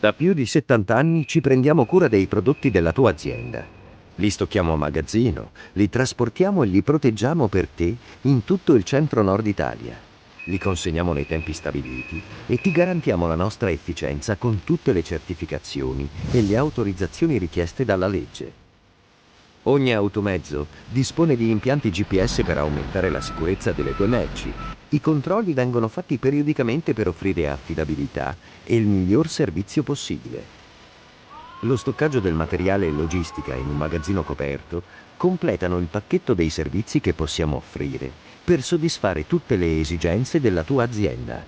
Da più di 70 anni ci prendiamo cura dei prodotti della tua azienda. Li stocchiamo a magazzino, li trasportiamo e li proteggiamo per te in tutto il centro-nord Italia. Li consegniamo nei tempi stabiliti e ti garantiamo la nostra efficienza con tutte le certificazioni e le autorizzazioni richieste dalla legge. Ogni automezzo dispone di impianti GPS per aumentare la sicurezza delle tue merci. I controlli vengono fatti periodicamente per offrire affidabilità e il miglior servizio possibile. Lo stoccaggio del materiale e logistica in un magazzino coperto completano il pacchetto dei servizi che possiamo offrire per soddisfare tutte le esigenze della tua azienda.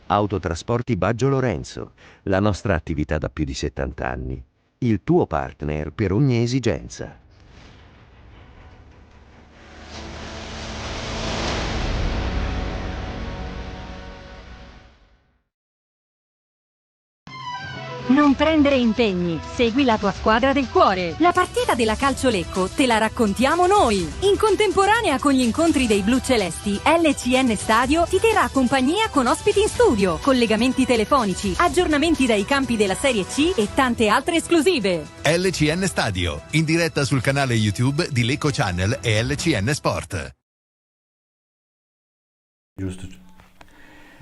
Autotrasporti Baggio Lorenzo, la nostra attività da più di 70 anni, il tuo partner per ogni esigenza. Non prendere impegni, segui la tua squadra del cuore. La partita della Calcio Lecco te la raccontiamo noi. In contemporanea con gli incontri dei blu celesti, LCN Stadio ti terrà compagnia con ospiti in studio, collegamenti telefonici, aggiornamenti dai campi della Serie C e tante altre esclusive. LCN Stadio, in diretta sul canale YouTube di Lecco Channel e LCN Sport. Giusto.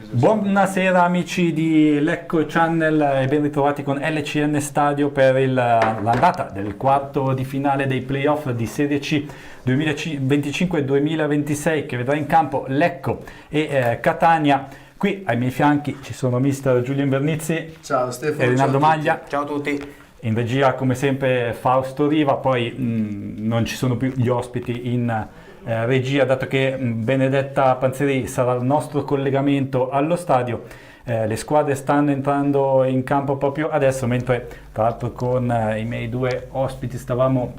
Buonasera amici di Lecco Channel e ben ritrovati con LCN Stadio per l'andata del quarto di finale dei playoff di Serie C 2025-2026 che vedrà in campo Lecco e Catania. Qui ai miei fianchi ci sono mister Giulio Invernizzi. Ciao Stefano. E Rinaldo Maglia. Ciao a tutti. In regia come sempre Fausto Riva, poi non ci sono più gli ospiti in regia dato che Benedetta Panzeri sarà il nostro collegamento allo stadio. Le squadre stanno entrando in campo proprio adesso, mentre tra l'altro con i miei due ospiti stavamo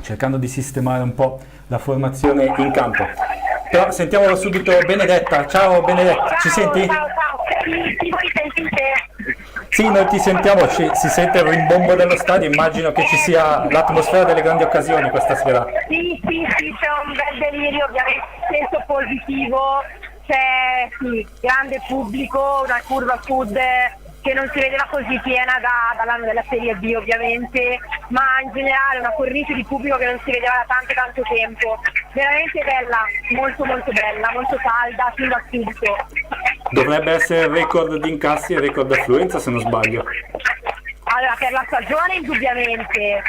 cercando di sistemare un po' la formazione in campo. Però sentiamolo subito Benedetta. Ciao Benedetta, ci senti? Ciao, sì, voi sentite? Sì, noi ti sentiamo, si sente il rimbombo dello stadio, immagino che ci sia l'atmosfera delle grandi occasioni questa sera. Sì, c'è un bel delirio, ovviamente, senso positivo, c'è grande pubblico, una curva sud che non si vedeva così piena dall'anno della Serie B ovviamente, ma in generale una cornice di pubblico che non si vedeva da tanto tempo. Veramente bella, molto bella, molto calda, fin da subito. Dovrebbe essere il record di incassi e il record di affluenza se non sbaglio. Allora, per la stagione indubbiamente,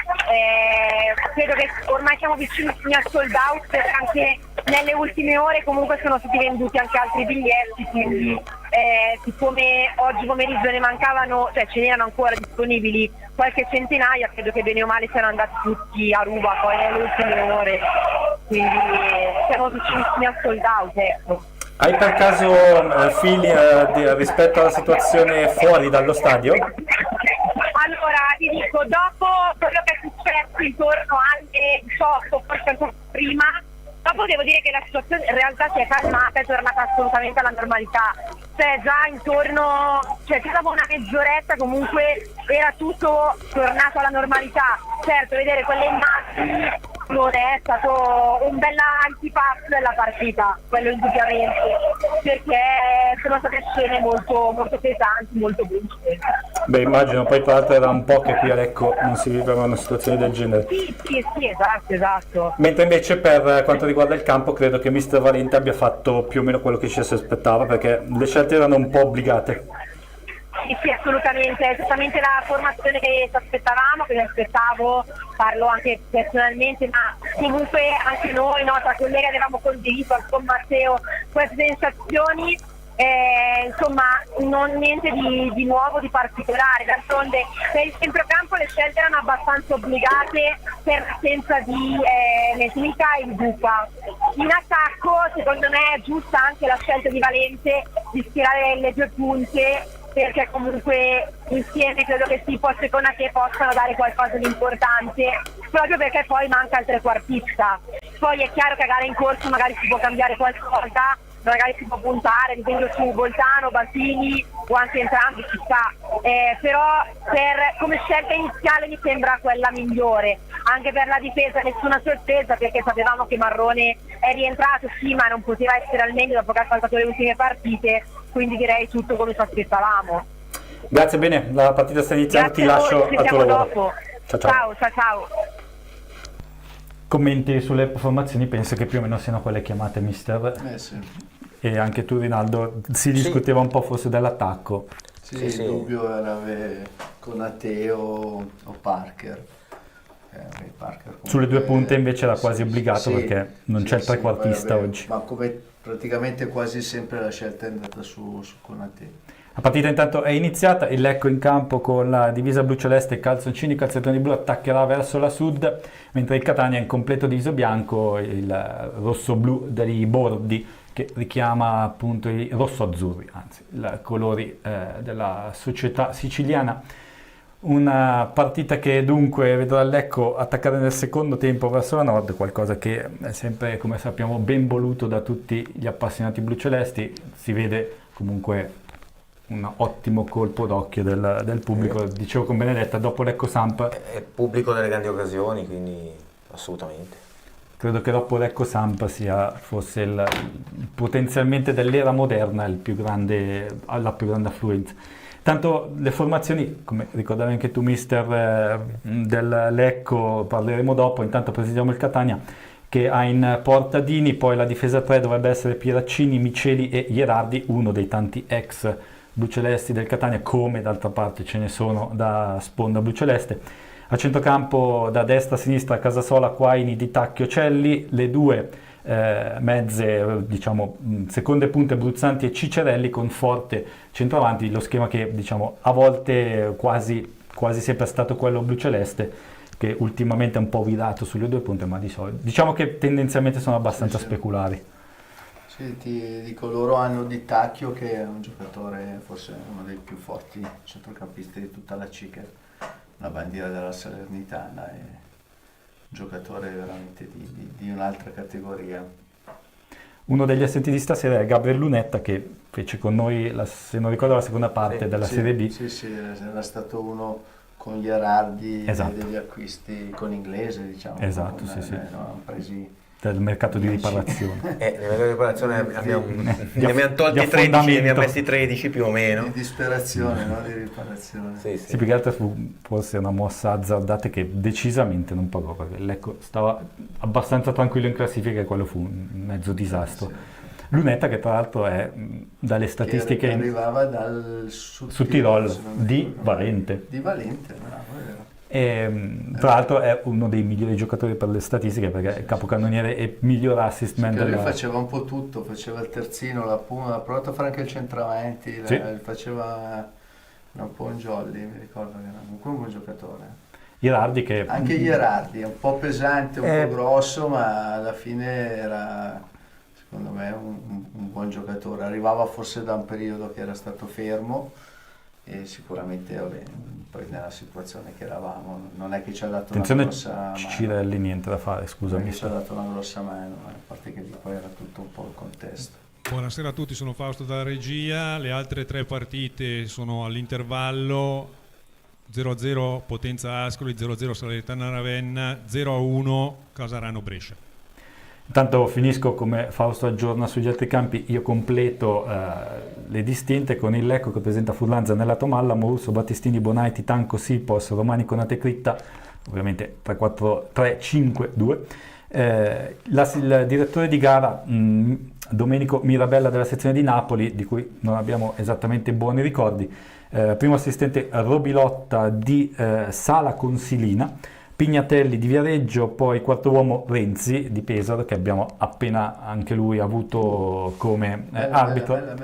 credo che ormai siamo vicini al sold out perché anche nelle ultime ore comunque sono stati venduti anche altri biglietti, quindi siccome oggi pomeriggio ne mancavano, cioè ce n'erano ancora disponibili qualche centinaia, credo che bene o male siano andati tutti a ruba poi nelle ultime ore, quindi siamo vicinissimi al sold out, ecco. Hai per caso fili rispetto alla situazione fuori dallo stadio? Allora, ti dico, dopo quello che è successo intorno alle 18, forse ancora prima, dopo devo dire che la situazione in realtà si è calmata, è tornata assolutamente alla normalità. Cioè già intorno, più dopo una mezz'oretta comunque era tutto tornato alla normalità. Certo, vedere quelle immagini non è stato un bel antipasto della partita, quello indubbiamente, perché sono state scene molto pesanti, molto brutte. Beh, immagino, poi tra l'altro era un po' che qui a Lecco non si viveva una situazione del genere. Sì, esatto. Mentre invece per quanto riguarda il campo credo che mister Valente abbia fatto più o meno quello che ci si aspettava, perché le scelte erano un po' obbligate. Sì, assolutamente, è esattamente la formazione che ci aspettavamo, che mi aspettavo, parlo anche personalmente, ma comunque anche noi, tra colleghi avevamo condiviso con Matteo queste sensazioni, insomma niente di nuovo, di particolare. D'altronde per il centrocampo le scelte erano abbastanza obbligate per l'assenza di Nesmica e Buca. In attacco secondo me è giusta anche la scelta di Valente di schierare le due punte, perché comunque insieme credo che secondo te possano dare qualcosa di importante, proprio perché poi manca il trequartista. Poi è chiaro che a gara in corso magari si può cambiare qualcosa, magari si può puntare, ad esempio su Bolzano, Baltini o anche entrambi, ci sta, però come scelta iniziale mi sembra quella migliore. Anche per la difesa nessuna sorpresa, perché sapevamo che Marrone è rientrato, sì, ma non poteva essere al meglio dopo che ha saltato le ultime partite, quindi direi tutto come ci aspettavamo. Grazie, bene, la partita sta iniziando, Grazie ti a lascio voi, ci al tuo sentiamo lavoro. dopo. Ciao. Ciao. Commenti sulle formazioni, penso che più o meno siano quelle chiamate mister. Sì. E anche tu, Rinaldo, si discuteva un po' forse dell'attacco. Sì, il dubbio era Konate o Parker. Parker comunque, Sulle due punte invece era quasi obbligato, perché non c'è il trequartista oggi. Ma come praticamente quasi sempre la scelta è andata su Konate. La partita intanto è iniziata, il Lecco in campo con la divisa blu-celeste, calzoncini, calzettoni blu, attaccherà verso la sud, mentre il Catania è in completo diviso bianco, il rosso-blu dei bordi, che richiama appunto i rosso-azzurri, anzi, i colori della società siciliana. Una partita che dunque vedrà il Lecco attaccare nel secondo tempo verso la nord, qualcosa che è sempre, come sappiamo, ben voluto da tutti gli appassionati blucelesti. Si vede comunque un ottimo colpo d'occhio del pubblico. Dicevo con Benedetta, dopo Lecco Samp È pubblico delle grandi occasioni, quindi assolutamente. credo che dopo Lecco Samp fosse potenzialmente dell'era moderna la più grande affluenza. Tanto le formazioni, come ricordavi anche tu mister, del Lecco parleremo dopo. Intanto presentiamo il Catania, che ha in porta Dini, poi la difesa 3 dovrebbe essere Pieraccini, Miceli e Ierardi, uno dei tanti ex blucelesti del Catania, come d'altra parte ce ne sono da sponda bluceleste. A centrocampo da destra a sinistra Casasola, Quaini, Di Tacchio, Celli, le due mezze, diciamo, seconde punte Bruzzanti e Cicerelli, con forte centravanti, lo schema che diciamo a volte quasi sempre è stato quello bluceleste, che ultimamente è un po' virato sulle due punte, ma di solito diciamo che tendenzialmente sono abbastanza speculari. Sì, ti dico, loro hanno Di Tacchio, che è un giocatore, forse uno dei più forti centrocampisti di tutta la CICE, una bandiera della Salernitana, e un giocatore veramente di un'altra categoria. Uno degli assenti di stasera è Gabriel Lunetta, che fece con noi, se non ricordo, la seconda parte della Serie B. Sì, era stato uno con gli Erardi, esatto, degli acquisti con Inglese, diciamo. Esatto, con, sì. Hanno presi Del mercato di riparazione. Nel mercato di riparazione ne abbiamo di tolti 13, ne affondamento. abbiamo messi 13 più o meno. di disperazione, no? Di riparazione. Sì. Sì, più che altro fu forse una mossa azzardata che decisamente non pagò, perché l'Ecco stava abbastanza tranquillo in classifica e quello fu un mezzo disastro. Lunetta, che tra l'altro è dalle statistiche che arrivava dal Sud Tirol di Valente. Di Valente, bravo, è vero. E, tra l'altro è uno dei migliori giocatori per le statistiche, perché è capocannoniere e miglior assist man Lui faceva un po' tutto, faceva il terzino, la punta, ha provato a fare anche il centravanti, faceva un po' un jolly, mi ricordo che era comunque un buon giocatore. Ierardi, che anche Ierardi è un po' pesante, un po' grosso, ma alla fine era, secondo me, un buon giocatore. Arrivava forse da un periodo che era stato fermo, e sicuramente poi nella situazione che eravamo non è che ci ha dato una grossa mano. Cicerelli, niente da fare, scusami. Non è che ci ha dato una grossa mano, a parte che lì poi era tutto un po' il contesto. Buonasera a tutti, sono Fausto dalla regia. Le altre tre partite sono all'intervallo: 0-0 Potenza Ascoli, 0-0 Salernitana Ravenna, 0-1 Casarano Brescia. Intanto finisco, come Fausto aggiorna sugli altri campi, io completo le distinte con il Lecco che presenta Furlan, Zanella, Tomalla, Morusso, Battistini, Bonaiti, Tanco, Sipos, Romani, Conate, Critta, ovviamente 3-4-3-5-2. Il direttore di gara Domenico Mirabella della sezione di Napoli, di cui non abbiamo esattamente buoni ricordi. Primo assistente Robilotta di Sala Consilina, Pignatelli di Viareggio, poi quarto uomo Renzi di Pesaro, che abbiamo appena anche lui avuto come arbitro. Bella,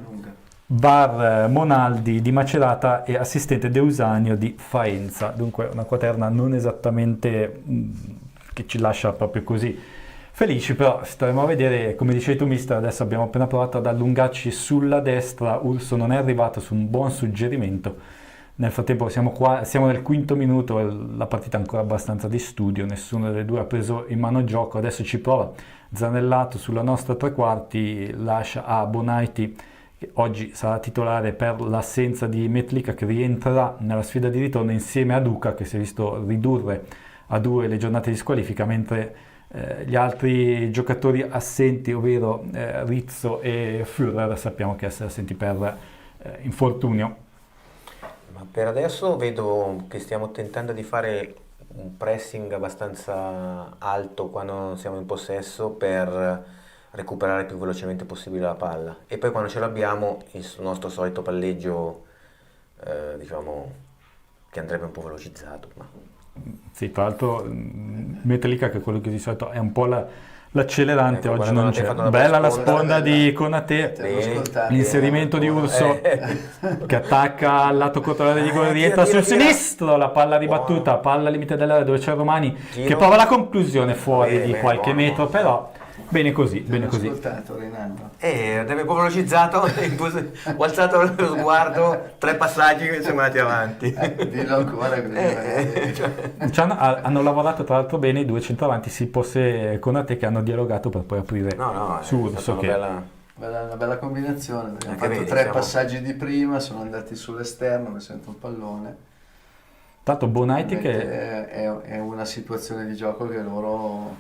lunga. VAR Monaldi di Macerata e assistente Deusanio di Faenza. Dunque una quaterna non esattamente che ci lascia proprio così felici, però staremo a vedere. Come dicevi tu mister, adesso abbiamo appena provato ad allungarci sulla destra, Urso non è arrivato su un buon suggerimento. Nel frattempo siamo nel quinto minuto, la partita è ancora abbastanza di studio, nessuno delle due ha preso in mano il gioco. Adesso ci prova Zanellato sulla nostra tre quarti, lascia a Bonaiti, che oggi sarà titolare per l'assenza di Metlica, che rientrerà nella sfida di ritorno insieme a Duca, che si è visto ridurre a 2 le giornate di squalifica, mentre gli altri giocatori assenti, ovvero Rizzo e Führer, sappiamo che essere assenti per infortunio. Ma per adesso vedo che stiamo tentando di fare un pressing abbastanza alto quando non siamo in possesso per recuperare il più velocemente possibile la palla. E poi quando ce l'abbiamo il nostro solito palleggio, diciamo, che andrebbe un po' velocizzato. Ma... Sì, tra l'altro Metallica, che è quello che di solito è un po' l'accelerante, Ecco, oggi guarda, non Konate c'è. ha fatto una Bella la bella sponda di Konate, Ascoltate, l'inserimento di Urso che attacca al lato contrario di rigore, rientra tira, sul tira. sinistro, la palla ribattuta, palla limite dell'area dove c'è Romani Giro. che prova la conclusione fuori Bene, di bene, qualche buono, metro, buono. però bene così, Ti bene ho così. ascoltato, Rinaldo. Deve un po' velocizzato, ho alzato lo sguardo, 3 passaggi e siamo andati avanti. Dillo ancora. Hanno lavorato tra l'altro bene i due centravanti, Sipos e Konate, che hanno dialogato per poi aprire No, su è Urso, stata che Una bella combinazione, abbiamo Anche fatto vedi, 3 siamo- passaggi di prima, sono andati sull'esterno, mi sento un pallone. tanto Bonaiti che È una situazione di gioco che loro,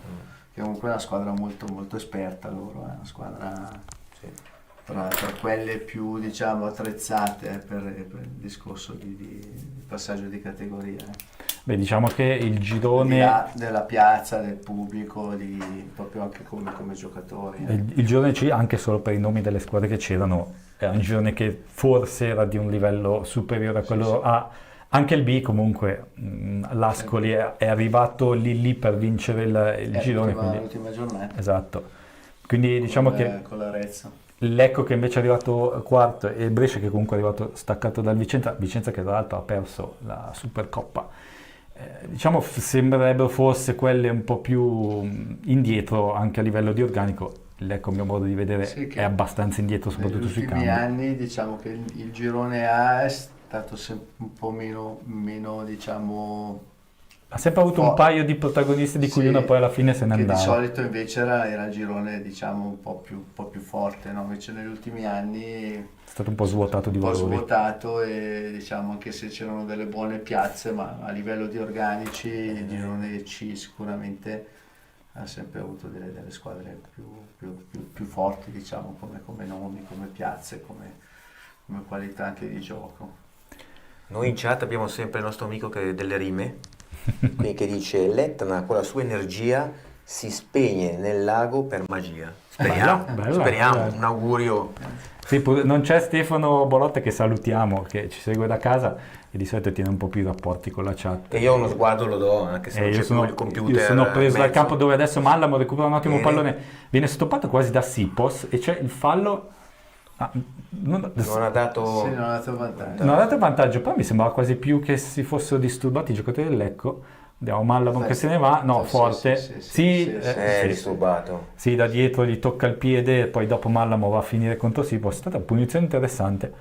che comunque è una squadra molto molto esperta loro, è una squadra Sì. tra quelle più diciamo attrezzate per il discorso di passaggio di categoria. beh, diciamo che il Al di girone là della piazza, del pubblico, proprio anche come giocatori. il girone C, anche solo per i nomi delle squadre che c'erano, è un girone che forse era di un livello superiore a quello A. Anche il B comunque, l'Ascoli è arrivato lì per vincere il girone. L'ultima giornata. Esatto. Quindi diciamo che Con l'Arezzo. Lecco che invece è arrivato quarto e Brescia che comunque è arrivato staccato dal Vicenza che tra l'altro ha perso la Supercoppa. Diciamo sembrerebbero forse quelle un po' più indietro anche a livello di organico. Lecco a mio modo di vedere Sì, che è abbastanza indietro soprattutto negli sui ultimi cambi. anni diciamo che il girone A è stato sempre un po' meno diciamo Ha sempre avuto un paio di protagonisti di cui sì, uno poi alla fine se ne che andava. di solito invece era il girone diciamo un po' più forte, no? Invece negli ultimi anni È stato un po' svuotato di un po' valori. svuotato e diciamo anche se c'erano delle buone piazze, ma a livello di organici il girone C sicuramente ha sempre avuto delle squadre più forti, diciamo, come nomi, come piazze, come qualità anche di gioco. Noi in chat abbiamo sempre il nostro amico che delle rime, quindi che dice l'Etna con la sua energia si spegne nel lago per magia. Speriamo, Bella, speriamo, bella. un augurio. Sì, non c'è Stefano Bolotta che salutiamo, che ci segue da casa e di solito tiene un po' più i rapporti con la chat. E io uno sguardo lo do, anche se non c'è più il computer. Io sono preso in dal mezzo. campo dove adesso Mallamo recupera un ottimo Bene. pallone, viene stoppato quasi da Sipos e c'è il fallo. Non ha dato... Sì, non ha dato vantaggio. Non ha dato vantaggio, però mi sembrava quasi più che si fossero disturbati i giocatori del Lecco. Andiamo Mallamo che se ne va, no, Sì, forte. sì, È sì. disturbato. Sì, da dietro gli tocca il piede, poi dopo Mallamo va a finire contro Sipos. È stata una punizione interessante.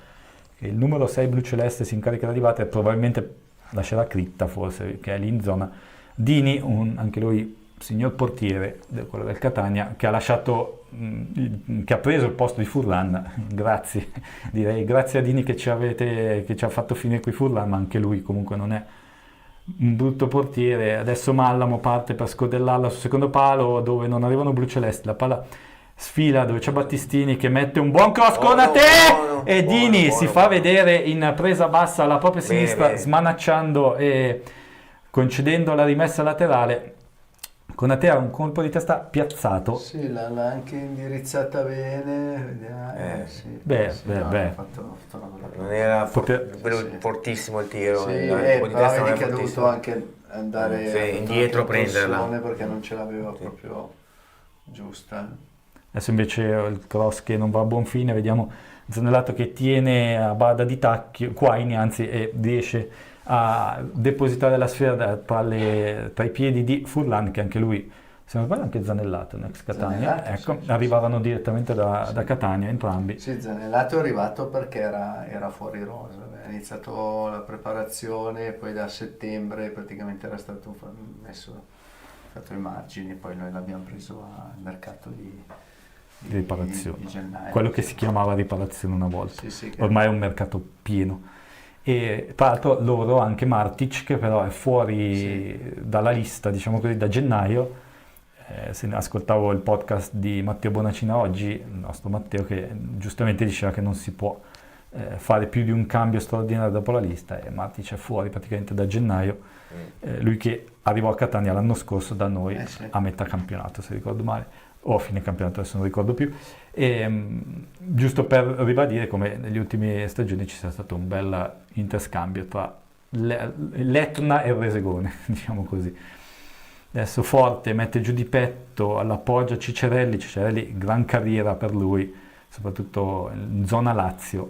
Il numero 6 blu celeste si incarica di battere, probabilmente lascerà Critta forse, che è lì in zona. Dini, anche lui signor portiere, quello del Catania, che ha lasciato, che ha preso il posto di Furlan. Grazie, direi grazie a Dini che ci ha fatto finire qui Furlan, ma anche lui comunque non è un brutto portiere. Adesso Mallamo parte per scodellarla sul secondo palo dove non arrivano blu celesti, la palla sfila dove c'è Battistini che mette un buon cross con a te e Dini si fa vedere in presa bassa alla propria Bene, sinistra, bene. smanacciando e concedendo la rimessa laterale. Con a te ha un colpo di testa piazzato. Sì, l'ha anche indirizzata bene. Vediamo, sì, Beh, sì, beh, no, beh. ha fatto una bella Non era Poter- fortissimo il tiro. Sì, il colpo di però testa non vedi era che ha dovuto fortissimo. anche andare Sì, indietro a prenderla. torsione perché non ce l'aveva proprio giusta. Adesso invece il cross che non va a buon fine, vediamo Zanellato che tiene a bada di tacchi, Quaini anzi, e riesce a depositare la sfera tra i piedi di Furlan, che anche lui, se non sbaglio anche Zanellato, un ex Catania, Zanellato, ecco, sì, arrivavano direttamente da Catania entrambi. Sì, Zanellato è arrivato perché era fuori rosa, ha iniziato la preparazione, poi da settembre praticamente era stato fatto i margini, poi noi l'abbiamo preso al mercato di Riparazione, di gennaio. quello che si chiamava riparazione una volta, Sì, sì, che- ormai è un mercato pieno. E tra l'altro loro, anche Martic, che però è fuori dalla lista, diciamo così, da gennaio. Ascoltavo il podcast di Matteo Bonacina oggi, il nostro Matteo, che giustamente diceva che non si può fare più di un cambio straordinario dopo la lista, e Matic è fuori praticamente da gennaio, lui che arrivò a Catania l'anno scorso da noi a metà campionato, se ricordo male, o a fine campionato, adesso non ricordo più, e giusto per ribadire come negli ultimi stagioni ci sia stato un bel interscambio tra l'Etna e il Resegone, diciamo così. Adesso Forte mette giù di petto, all'appoggio Cicerelli, gran carriera per lui, soprattutto in zona Lazio,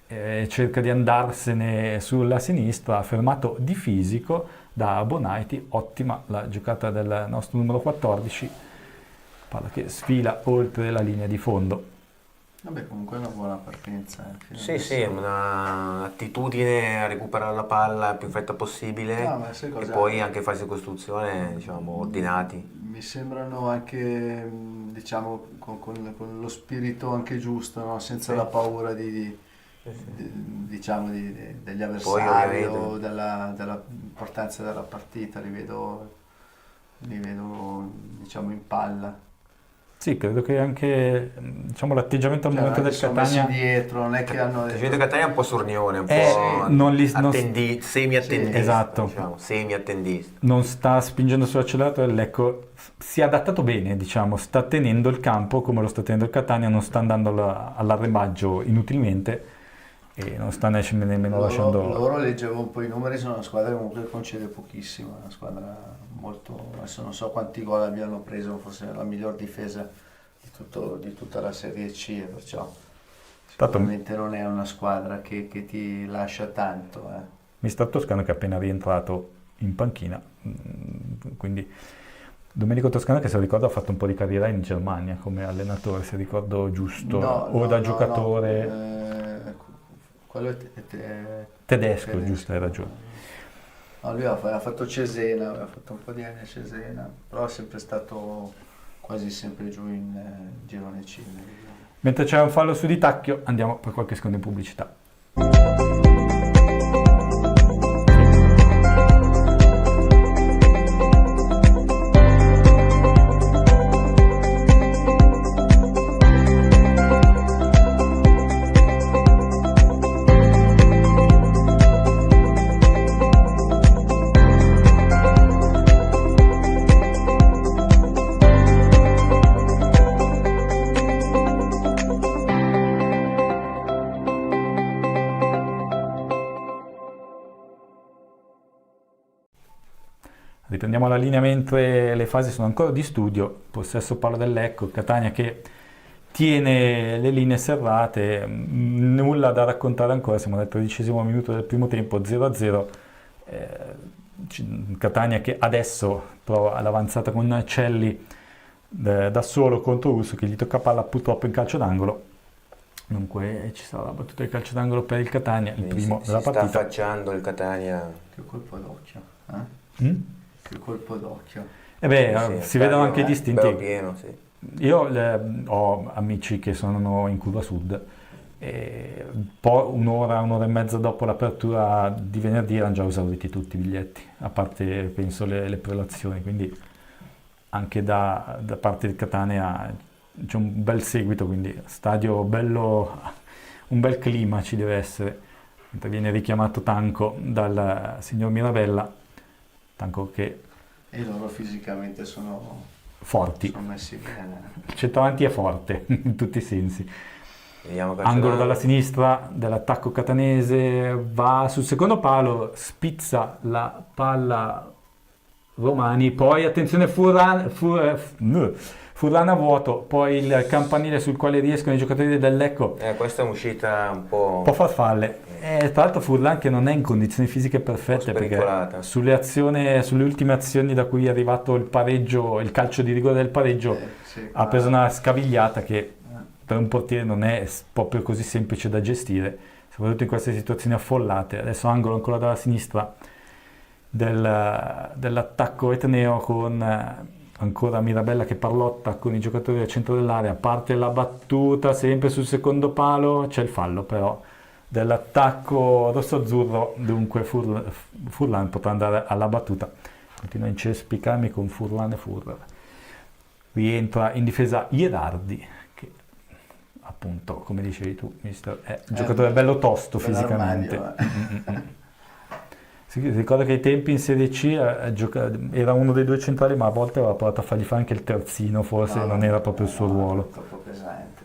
cerca di andarsene sulla sinistra, fermato di fisico da Bonaiti. Ottima la giocata del nostro numero 14, palla che sfila oltre la linea di fondo. Vabbè, comunque è una buona partenza. Sì, una attitudine a recuperare la palla il più in fretta possibile, No, ma sai e cosa? poi anche fase di costruzione, diciamo, ordinati. Mi sembrano anche, diciamo, con lo spirito anche giusto, no? Senza la paura diciamo, degli avversari ovviamente o dell'importanza della partita. Li vedo, diciamo, in palla. Sì, credo che anche diciamo, l'atteggiamento al momento del sono Catania messi dietro, non è che hanno Il Giro di Catania è un po' sornione, un non- po' semi-attendista, esatto. diciamo, semi-attendista. non sta spingendo sull'acceleratore, l'Ecco si è adattato bene, diciamo, sta tenendo il campo come lo sta tenendo il Catania, non sta andando all'arrembaggio inutilmente e non sta nemmeno lasciando... Loro leggevo un po' i numeri, sono una squadra che comunque concede pochissimo, una squadra molto, adesso non so quanti gol abbiano preso, forse la miglior difesa di tutta la Serie C, e perciò sicuramente non è una squadra che ti lascia tanto. Mister Toscano che è appena rientrato in panchina, quindi Domenico Toscano che se ricordo ha fatto un po' di carriera in Germania come allenatore, se ricordo giusto, da giocatore... No. Quello è Tedesco, giusto, hai ragione. No, lui ha fatto Cesena, aveva fatto un po' di anni a Cesena, però è sempre stato quasi sempre giù in girone C. Mentre c'è un fallo su Di Tacchio, andiamo per qualche secondo in pubblicità. Riprendiamo la linea mentre le fasi sono ancora di studio, possesso palla dell'Ecco, Catania che tiene le linee serrate, nulla da raccontare ancora, siamo nel 13° minuto del primo tempo, 0-0, Catania che adesso prova l'avanzata con Celli da solo contro Urso che gli tocca palla purtroppo in calcio d'angolo, dunque ci sarà la battuta di calcio d'angolo per il Catania, il primo della partita. Sta affacciando il Catania. Che colpo d'occhio, Che colpo d'occhio. Si vedono anche i distinti. Pieno, sì. Io ho amici che sono in Curva Sud e poi un'ora e mezza dopo l'apertura di venerdì erano già esauriti tutti i biglietti, a parte penso le prelazioni, quindi anche da parte del Catania c'è un bel seguito, quindi stadio bello, un bel clima ci deve essere. Mentre viene richiamato Tanco dal signor Mirabella, Tanco che... E loro fisicamente sono forti. Sono messi bene. Il centravanti è forte in tutti i sensi. Vediamo Angolo dalla sinistra dell'attacco catanese, va sul secondo palo, spizza la palla Romani, poi attenzione Furlan a vuoto, poi il campanile sul quale riescono i giocatori del Lecco. Questa è un'uscita un po' farfalle. Tra l'altro Furlan che non è in condizioni fisiche perfette perché sulle ultime azioni da cui è arrivato il pareggio, il calcio di rigore del pareggio, ha preso una scavigliata che per un portiere non è proprio così semplice da gestire, soprattutto in queste situazioni affollate. Adesso angolo ancora dalla sinistra dell'attacco etneo con ancora Mirabella che parlotta con i giocatori al centro dell'area, parte la battuta sempre sul secondo palo, c'è il fallo però dell'attacco rosso-azzurro, dunque Furlan potrà andare alla battuta. Continua a incespicarmi con Furlan e Furlan. Rientra in difesa Ierardi che appunto, come dicevi tu, mister, è un giocatore bello tosto fisicamente. Bell'armadio, Si ricorda che ai tempi in Serie C era uno dei due centrali, ma a volte aveva provato a fargli fare anche il terzino, forse non era proprio il suo ruolo. Troppo pesante.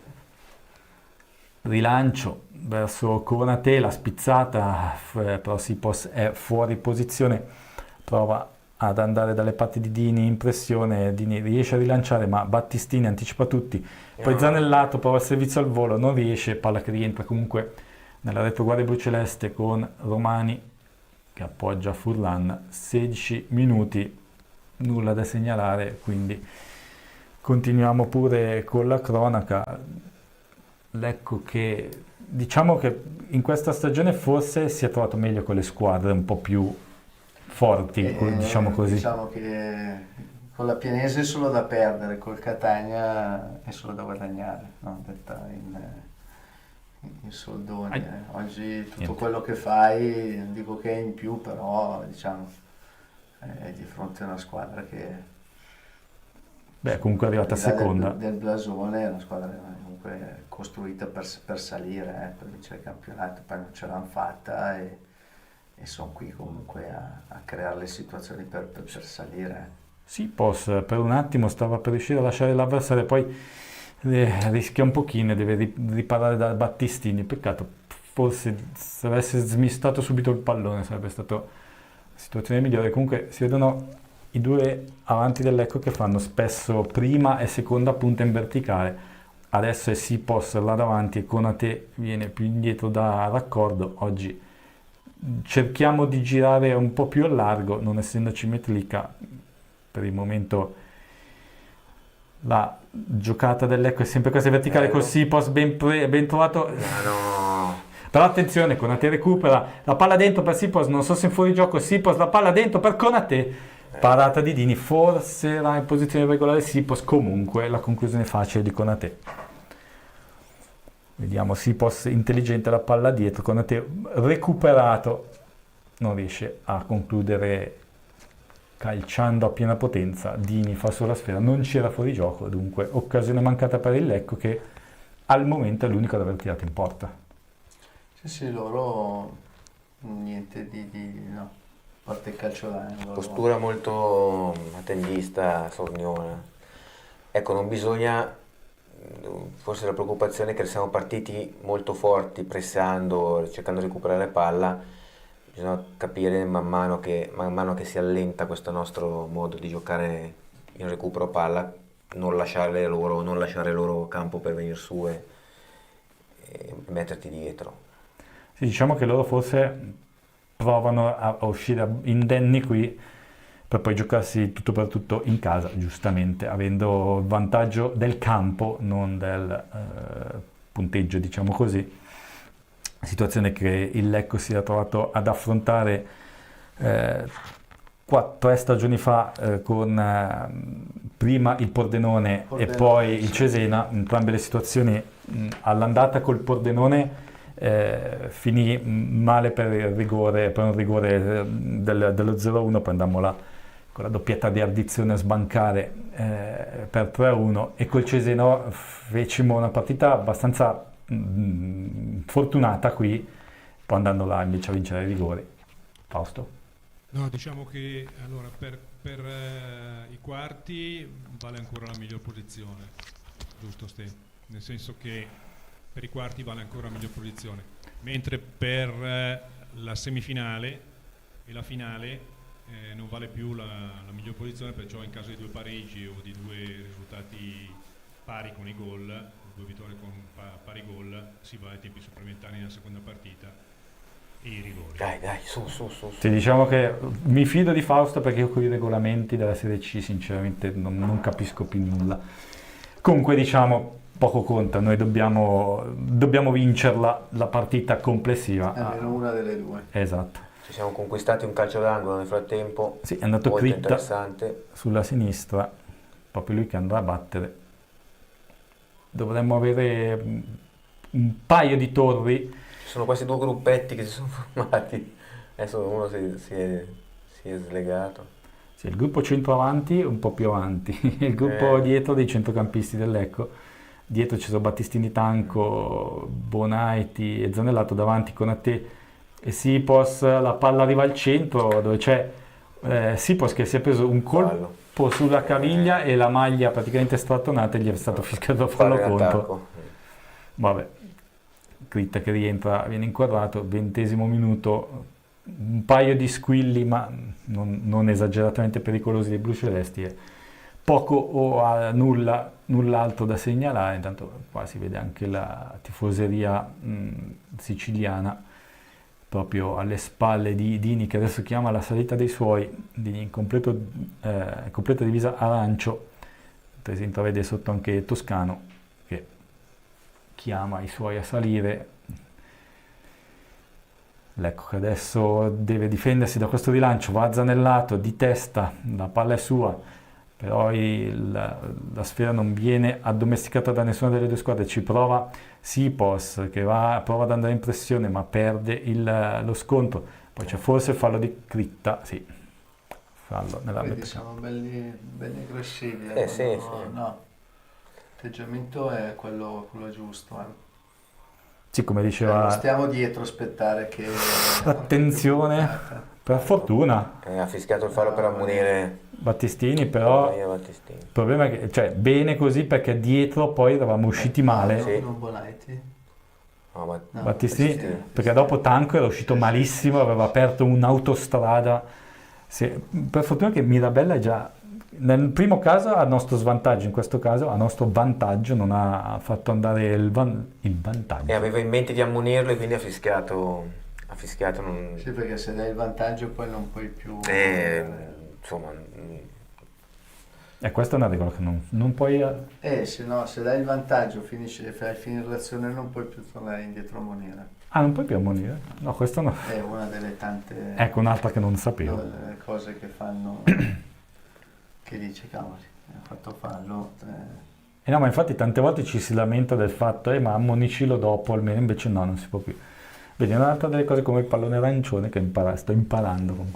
Rilancio verso Konate, la spizzata, però Sipos è fuori posizione, prova ad andare dalle parti di Dini in pressione, Dini riesce a rilanciare ma Battistini anticipa tutti, poi Zanellato prova il servizio al volo, non riesce, palla che rientra comunque nella retroguardia bluceleste con Romani che appoggia Furlan. 16 minuti, nulla da segnalare, quindi continuiamo pure con la cronaca. Lecco che diciamo che in questa stagione forse si è trovato meglio con le squadre un po' più forti, diciamo così. Diciamo che con la Pienese è solo da perdere, col Catania è solo da guadagnare, no? Detta in soldoni. Oggi tutto quello che fai, non dico che è in più, però diciamo è di fronte a una squadra che comunque è arrivata seconda del blasone, è una squadra comunque costruita per salire, per vincere il campionato, poi non ce l'hanno fatta e sono qui comunque a creare le situazioni per salire. Sipos per un attimo stava per riuscire a lasciare l'avversario, poi rischia un pochino e deve riparare da Battistini. Peccato, forse se avesse smistato subito il pallone sarebbe stata la situazione migliore. Comunque si vedono i due avanti dell'Ecco che fanno spesso prima e seconda punta in verticale. Adesso è Sipos là davanti e Konate viene più indietro da raccordo. Oggi cerchiamo di girare un po' più a largo, non essendoci Metlica. Per il momento la giocata dell'Ecco è sempre questa verticale con Sipos ben trovato. Però attenzione, Konate recupera la palla dentro per Sipos, non so se in fuorigioco, Sipos la palla dentro per Konate, parata di Dini, forse era in posizione regolare Sipos, comunque la conclusione facile di Konate. Vediamo Sipos intelligente, la palla dietro, Konate recuperato, non riesce a concludere calciando a piena potenza, Dini fa sulla sfera, non c'era fuorigioco, dunque occasione mancata per il Lecco che al momento è l'unico ad aver tirato in porta. Sì, loro niente no, a parte il calcio d'angolo. Postura molto attendista, sorniona. Ecco, non bisogna, forse la preoccupazione è che siamo partiti molto forti, pressando, cercando di recuperare palla. Bisogna capire man mano che si allenta questo nostro modo di giocare in recupero palla, non lasciare loro campo per venire su e metterti dietro. Sì, diciamo che loro forse provano a uscire indenni qui per poi giocarsi tutto per tutto in casa, giustamente, avendo il vantaggio del campo, non del punteggio, diciamo così. Situazione che il Lecco si è trovato ad affrontare 3 stagioni fa con prima il Pordenone e poi il Cesena. Entrambe le situazioni all'andata col Pordenone finì male per un rigore dello 0-1, poi andammo là con la doppietta di Ardizione a sbancare per 3-1 e col Cesena fecimo una partita abbastanza fortunata qui, poi andando là invece a vincere i rigori. Fausto? No, diciamo che allora per i quarti vale ancora la miglior posizione, giusto Ste? Nel senso che per i quarti vale ancora la miglior posizione, mentre per la semifinale e la finale non vale più la miglior posizione, perciò in caso di 2 pareggi o di 2 risultati pari con i gol, 2 vittorie con pari gol, si va ai tempi supplementari nella seconda partita e i rigori. Dai, su. Sì, diciamo che mi fido di Fausto perché io con i regolamenti della Serie C sinceramente non capisco più nulla. Comunque diciamo poco conta, noi dobbiamo vincerla la partita complessiva. Almeno una delle due. Esatto. Ci siamo conquistati un calcio d'angolo nel frattempo. Sì, è andato molto Critta interessante sulla sinistra, proprio lui che andrà a battere. Dovremmo avere un paio di torri. Ci sono questi 2 gruppetti che si sono formati, adesso uno si è slegato. Sì, il gruppo centravanti un po' più avanti, il gruppo dietro dei centrocampisti dell'Ecco dietro ci sono Battistini, Tanco, Bonaiti e Zanellato, davanti Konate e Sipos, la palla arriva al centro dove c'è Sipos che si è preso un colpo sulla caviglia e la maglia praticamente strattonata e gli è stato fischiato fallo contro. Vabbè, Critta che rientra, viene inquadrato, 20° minuto, un paio di squilli ma non esageratamente pericolosi dei blucelesti e poco o null'altro da segnalare. Intanto qua si vede anche la tifoseria siciliana proprio alle spalle di Dini, che adesso chiama la salita dei suoi, Dini in completa divisa arancio, si intravede sotto anche Toscano che chiama i suoi a salire. Lecco che adesso deve difendersi da questo rilancio, va Zanellato di testa, la palla è sua, però la sfera non viene addomesticata da nessuna delle due squadre, ci prova Sipos che prova ad andare in pressione ma perde lo scontro, poi c'è forse il fallo di Critta, sì, fallo Quindi siamo belli aggressivi, sì. No, l'atteggiamento è quello giusto. Sì, come diceva... Non stiamo dietro a aspettare che... Attenzione, per fortuna. Ha fischiato il fallo per ammonire Battistini, però Battistini. Il problema è che, cioè, bene così perché dietro poi eravamo usciti male. Sì. Non Bonaiti? No, Battistini, perché dopo Tanco era uscito malissimo, aveva aperto un'autostrada. Per fortuna che Mirabella è già... Nel primo caso a nostro svantaggio, in questo caso a nostro vantaggio, non ha fatto andare il vantaggio. E aveva in mente di ammonirlo e quindi ha fischiato non... Sì, perché se dai il vantaggio poi non puoi più... insomma... E questa è una regola che non puoi... se dai il vantaggio, fai finire l'azione, non puoi più tornare indietro a ammonire. Ah, non puoi più ammonire? No, questo no. È una delle tante... Ecco, un'altra che non sapevo. Cose che fanno... che dice, cavoli, ha fatto fallo. No, ma infatti tante volte ci si lamenta del fatto, ma ammonicilo dopo, almeno invece no, non si può più. Vedi, un'altra delle cose come il pallone arancione che sto imparando con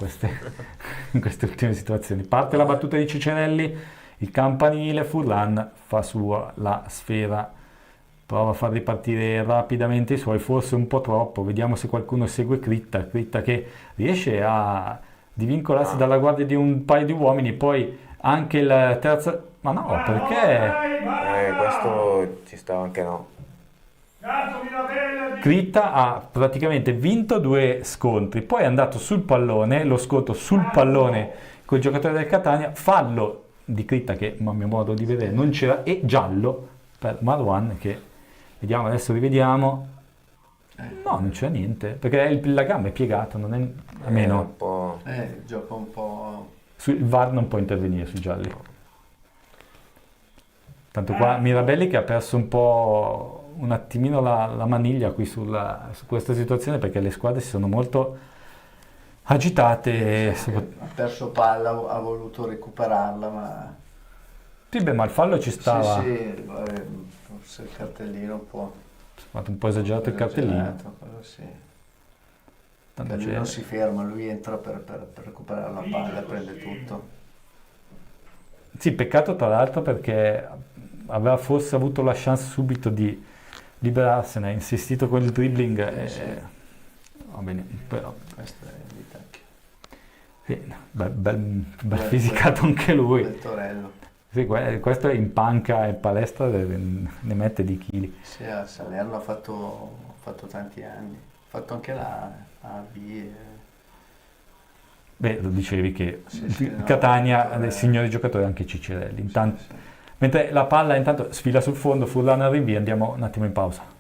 in queste ultime situazioni. Parte la battuta di Cicerelli, il campanile, Furlan fa sua la sfera, prova a far ripartire rapidamente i suoi, forse un po' troppo, vediamo se qualcuno segue Critta che riesce a divincolarsi dalla guardia di un paio di uomini, poi anche il terzo... Ma no, perché? Questo ci stava anche no. Critta ha praticamente vinto 2 scontri, poi è andato sul pallone, lo scontro sul pallone con il giocatore del Catania, fallo di Critta che a mio modo di vedere non c'era, e giallo per Marwan che, vediamo adesso, rivediamo, no, non c'è niente, perché la gamba è piegata, non è, almeno un po'... gioca un po'... Il VAR non può intervenire sui gialli. Tanto qua Mirabelli che ha perso un attimino la maniglia qui su questa situazione, perché le squadre si sono molto agitate. Ha perso palla, ha voluto recuperarla, ma... Sì, beh, ma il fallo ci stava. Sì, forse il cartellino un po'... Ha fatto un po' esagerato il cartellino. Quello sì. Tanto Lui non si ferma, lui entra per recuperare la palla, prende tutto. Sì, peccato tra l'altro perché aveva forse avuto la chance subito di liberarsene, ha insistito con il dribbling. Va bene, però... Questo è di tacchi. Sì, bel fisicato anche lui. Bel torello. Sì, questo è in panca e palestra, ne mette di chili. Sì, a Salerno ha fatto tanti anni, ha fatto anche la A, B. Beh, lo dicevi che no, Catania ha dei signori giocatori, anche Cicerelli. Intanto, mentre la palla intanto sfila sul fondo, Furlan al rinvio, andiamo un attimo in pausa.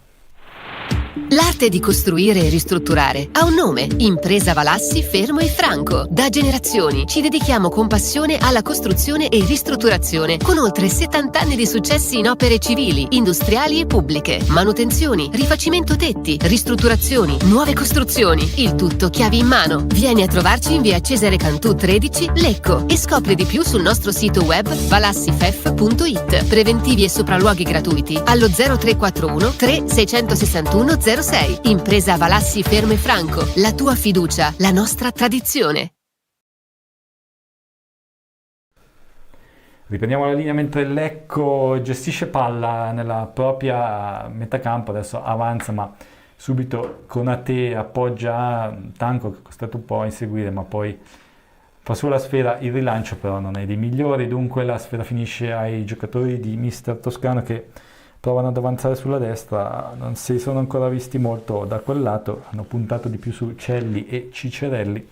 L'arte di costruire e ristrutturare ha un nome: Impresa Valassi Fermo e Franco. Da generazioni ci dedichiamo con passione alla costruzione e ristrutturazione, con oltre 70 anni di successi in opere civili, industriali e pubbliche, manutenzioni, rifacimento tetti, ristrutturazioni, nuove costruzioni, il tutto chiavi in mano. Vieni a trovarci in via Cesare Cantù 13, Lecco, e scopri di più sul nostro sito web valassifef.it. Preventivi e sopralluoghi gratuiti allo 0341 3 661 06. Impresa Valassi Fermo e Franco, la tua fiducia, la nostra tradizione. Riprendiamo la linea mentre il Lecco gestisce palla nella propria metà campo, adesso avanza ma subito Konate appoggia Tanko, che è costato un po' a inseguire, ma poi fa sulla sfera, il rilancio però non è dei migliori, dunque la sfera finisce ai giocatori di Mister Toscano che provano ad avanzare sulla destra, non si sono ancora visti molto da quel lato, hanno puntato di più su Celli e Cicerelli,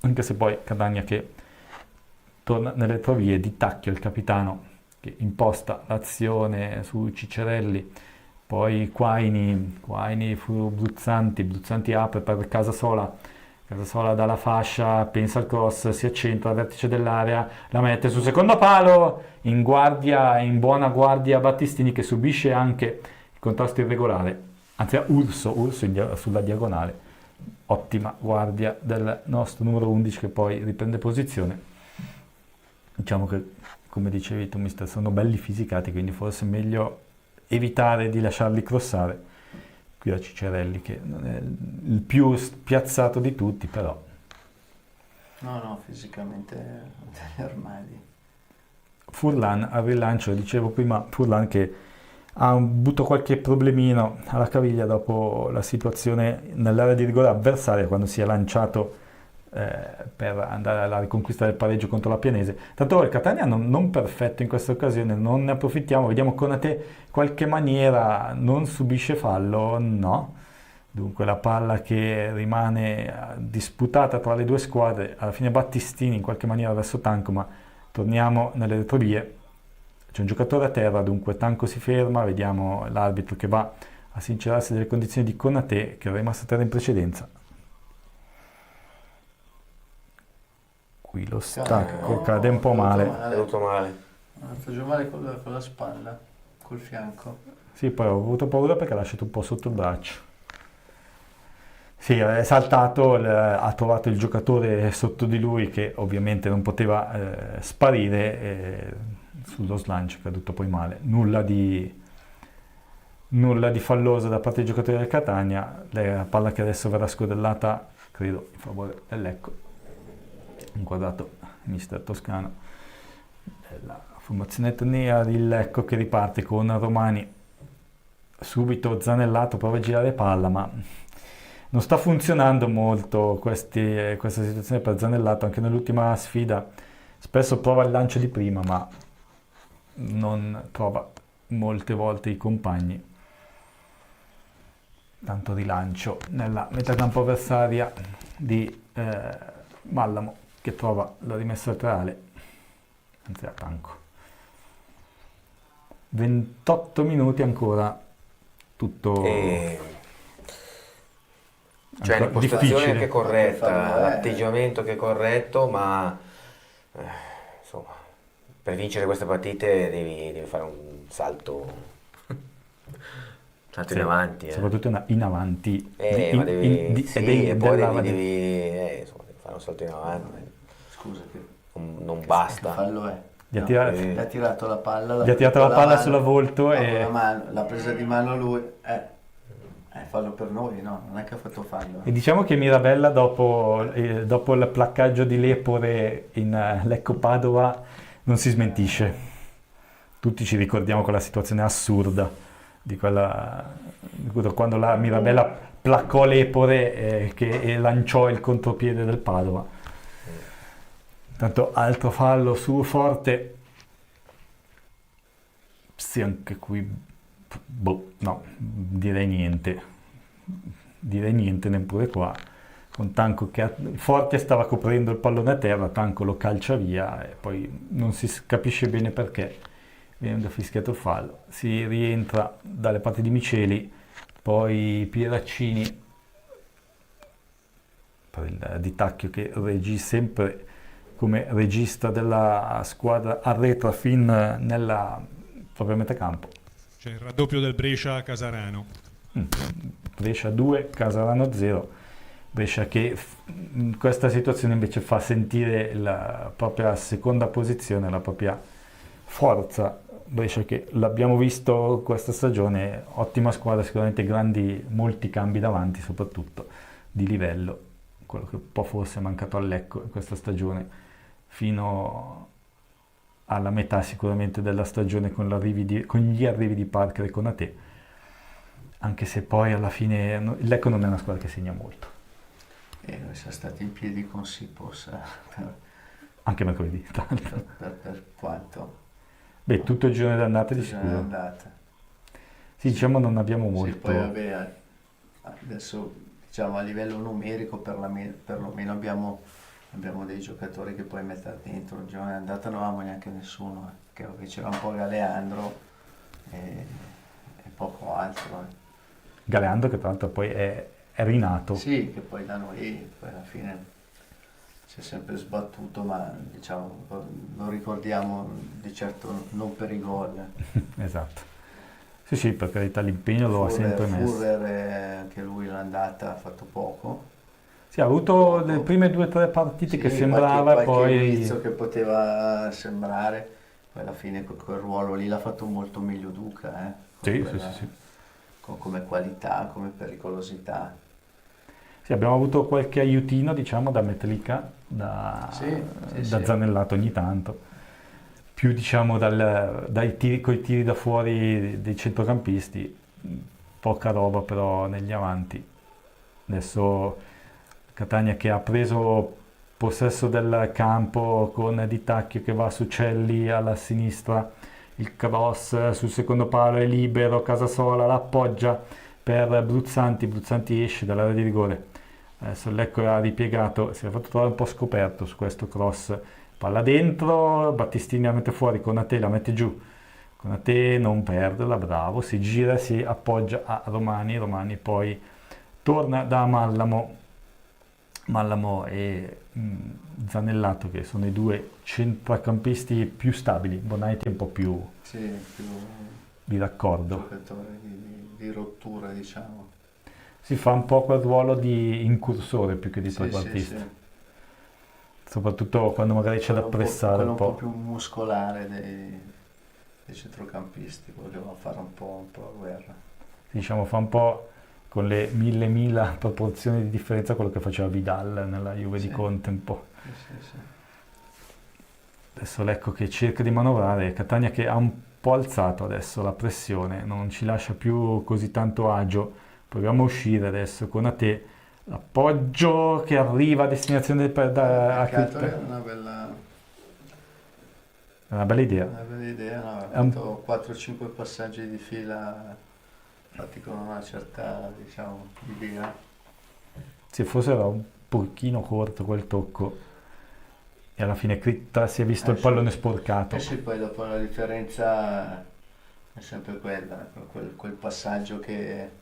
anche se poi Catania che torna nelle retrovie, Di Tacchio il capitano che imposta l'azione su Cicerelli, poi Quaini fu Bruzzanti apre per Casasola dalla fascia, pensa al cross, si accentra al vertice dell'area, la mette sul secondo palo, in buona guardia Battistini che subisce anche il contrasto irregolare, anzi Urso sulla diagonale, ottima guardia del nostro numero 11 che poi riprende posizione. Diciamo che, come dicevi tu mister, sono belli fisicati, quindi forse è meglio evitare di lasciarli crossare. Qui da Cicerelli che non è il più spiazzato di tutti, però no, fisicamente degli armadi. Furlan al rilancio, dicevo prima, Furlan che ha avuto qualche problemino alla caviglia dopo la situazione nell'area di rigore avversaria quando si è lanciato per andare alla riconquista del pareggio contro la Pianese. Tanto il Catania non perfetto in questa occasione, non ne approfittiamo, vediamo Konate qualche maniera, non subisce fallo, no, dunque la palla che rimane disputata tra le due squadre, alla fine Battistini in qualche maniera verso Tanco, ma torniamo nelle retrovie, c'è un giocatore a terra, dunque Tanco si ferma, vediamo l'arbitro che va a sincerarsi delle condizioni di Konate che era rimasto a terra in precedenza. Qui lo stacco cade un po' male. È venuto male. Sta giù male con la spalla, col fianco. Sì, poi ho avuto paura perché ha lasciato un po' sotto il braccio. Sì, è saltato, ha trovato il giocatore sotto di lui che ovviamente non poteva sparire sullo slancio, è caduto poi male. Nulla di falloso da parte dei giocatori del Catania, la palla che adesso verrà scodellata, credo, in favore del Lecco. Inquadrato mister Toscano, la formazione nera di Lecco che riparte con Romani, subito Zanellato prova a girare palla ma non sta funzionando molto questa situazione per Zanellato, anche nell'ultima sfida spesso prova il lancio di prima ma non trova molte volte i compagni, tanto rilancio nella metacampo avversaria di Mallamo che trova la rimessa laterale, anzi a Tanco. 28 minuti ancora, tutto cioè l'impostazione difficile. che è corretta, l'atteggiamento che è corretto, ma insomma per vincere queste partite devi fare un salto Sì, in avanti. soprattutto in avanti. Ma devi fare un salto in avanti. Scusa che Non basta. che fallo è? Gli ha No, tirato- gli ha tirato la palla. Gli ha tirato la palla sulla volto no, e- l'ha presa di mano lui. Fallo per noi, no? Non è che ha fatto fallo. E diciamo che Mirabella dopo il placcaggio di Lepore in Lecco Padova non si smentisce. Tutti ci ricordiamo quella situazione assurda di quando la Mirabella placcò Lepore e lanciò il contropiede del Padova. Tanto altro fallo su Forte. Sì, anche qui no, direi niente neppure qua, con Tanco che Forte stava coprendo il pallone a terra, Tanco lo calcia via e poi non si capisce bene perché viene fischiato il fallo. Si rientra dalle parti di Miceli, poi Pieraccini per il Di Tacchio che sempre come regista della squadra arretra fin nella propria metacampo. C'è il raddoppio del Brescia a Casarano. Brescia 2, Casarano 0. Brescia che in questa situazione invece fa sentire la propria seconda posizione, la propria forza. Brescia che l'abbiamo visto questa stagione, ottima squadra, sicuramente molti cambi davanti, soprattutto di livello, quello che un po' forse è mancato al Lecco in questa stagione fino alla metà sicuramente della stagione con gli arrivi di Parker e Konaté, anche se poi alla fine il Lecco non è una squadra che segna molto. Noi siamo stati in piedi con Sipos Anche mercoledì, tra l'altro. per quanto? Beh, tutto il giorno d'andata di sicuro. Andata. Sì, diciamo non abbiamo Sì, molto. poi vabbè, adesso diciamo a livello numerico perlomeno abbiamo dei giocatori che puoi mettere dentro. Il giorno d'andata non avevamo neanche nessuno, che c'era un po' Galeandro e poco altro. Galeandro che tra l'altro poi è rinato. Sì, che poi da noi poi alla fine si è sempre sbattuto, ma diciamo lo ricordiamo di certo non per i gol. Esatto. Sì, per carità l'impegno lo ha sempre messo. Furrer, anche lui l'andata ha fatto poco. Sì, ha avuto le prime 2 o 3 partite che sembrava qualche poi... inizio che poteva sembrare, poi alla fine quel ruolo lì l'ha fatto molto meglio Duca, Sì. come qualità, come pericolosità. Sì, abbiamo avuto qualche aiutino, diciamo, da Metlica, da Zanellato ogni tanto, più diciamo coi tiri da fuori dei centrocampisti, poca roba però negli avanti. Adesso Catania che ha preso possesso del campo con Di Tacchio che va su Celli alla sinistra, il cross sul secondo palo è libero, Casasola l'appoggia per Bruzzanti esce dall'area di rigore. Adesso Lecco ha ripiegato, si è fatto trovare un po' scoperto su questo cross, palla dentro, Battistini la mette fuori, Konaté la mette giù, Konaté non perderla, bravo, si gira, si appoggia a Romani poi torna da Mallamo e Zanellato che sono i 2 centrocampisti più stabili, Bonaiti è un po' più di raccordo. Giocatore di rottura, diciamo. Si fa un po' quel ruolo di incursore più che di trequartista. Sì. Soprattutto quando magari c'è da pressare un po'. Più muscolare dei centrocampisti, voleva fare un po' la guerra. Diciamo, fa un po' con le mille proporzioni di differenza quello che faceva Vidal nella Juve di Conte un po'. Sì. Adesso Lecco che cerca di manovrare, Catania che ha un po' alzato adesso la pressione, non ci lascia più così tanto agio. Proviamo a uscire adesso con te, l'appoggio che arriva a destinazione È una bella idea. Una bella idea, no? Ha fatto 4-5 passaggi di fila fatti con una certa, diciamo, idea. Se forse era un pochino corto quel tocco e alla fine Critta si è visto il pallone sporcato. Sì, poi dopo la differenza è sempre quella, quel passaggio che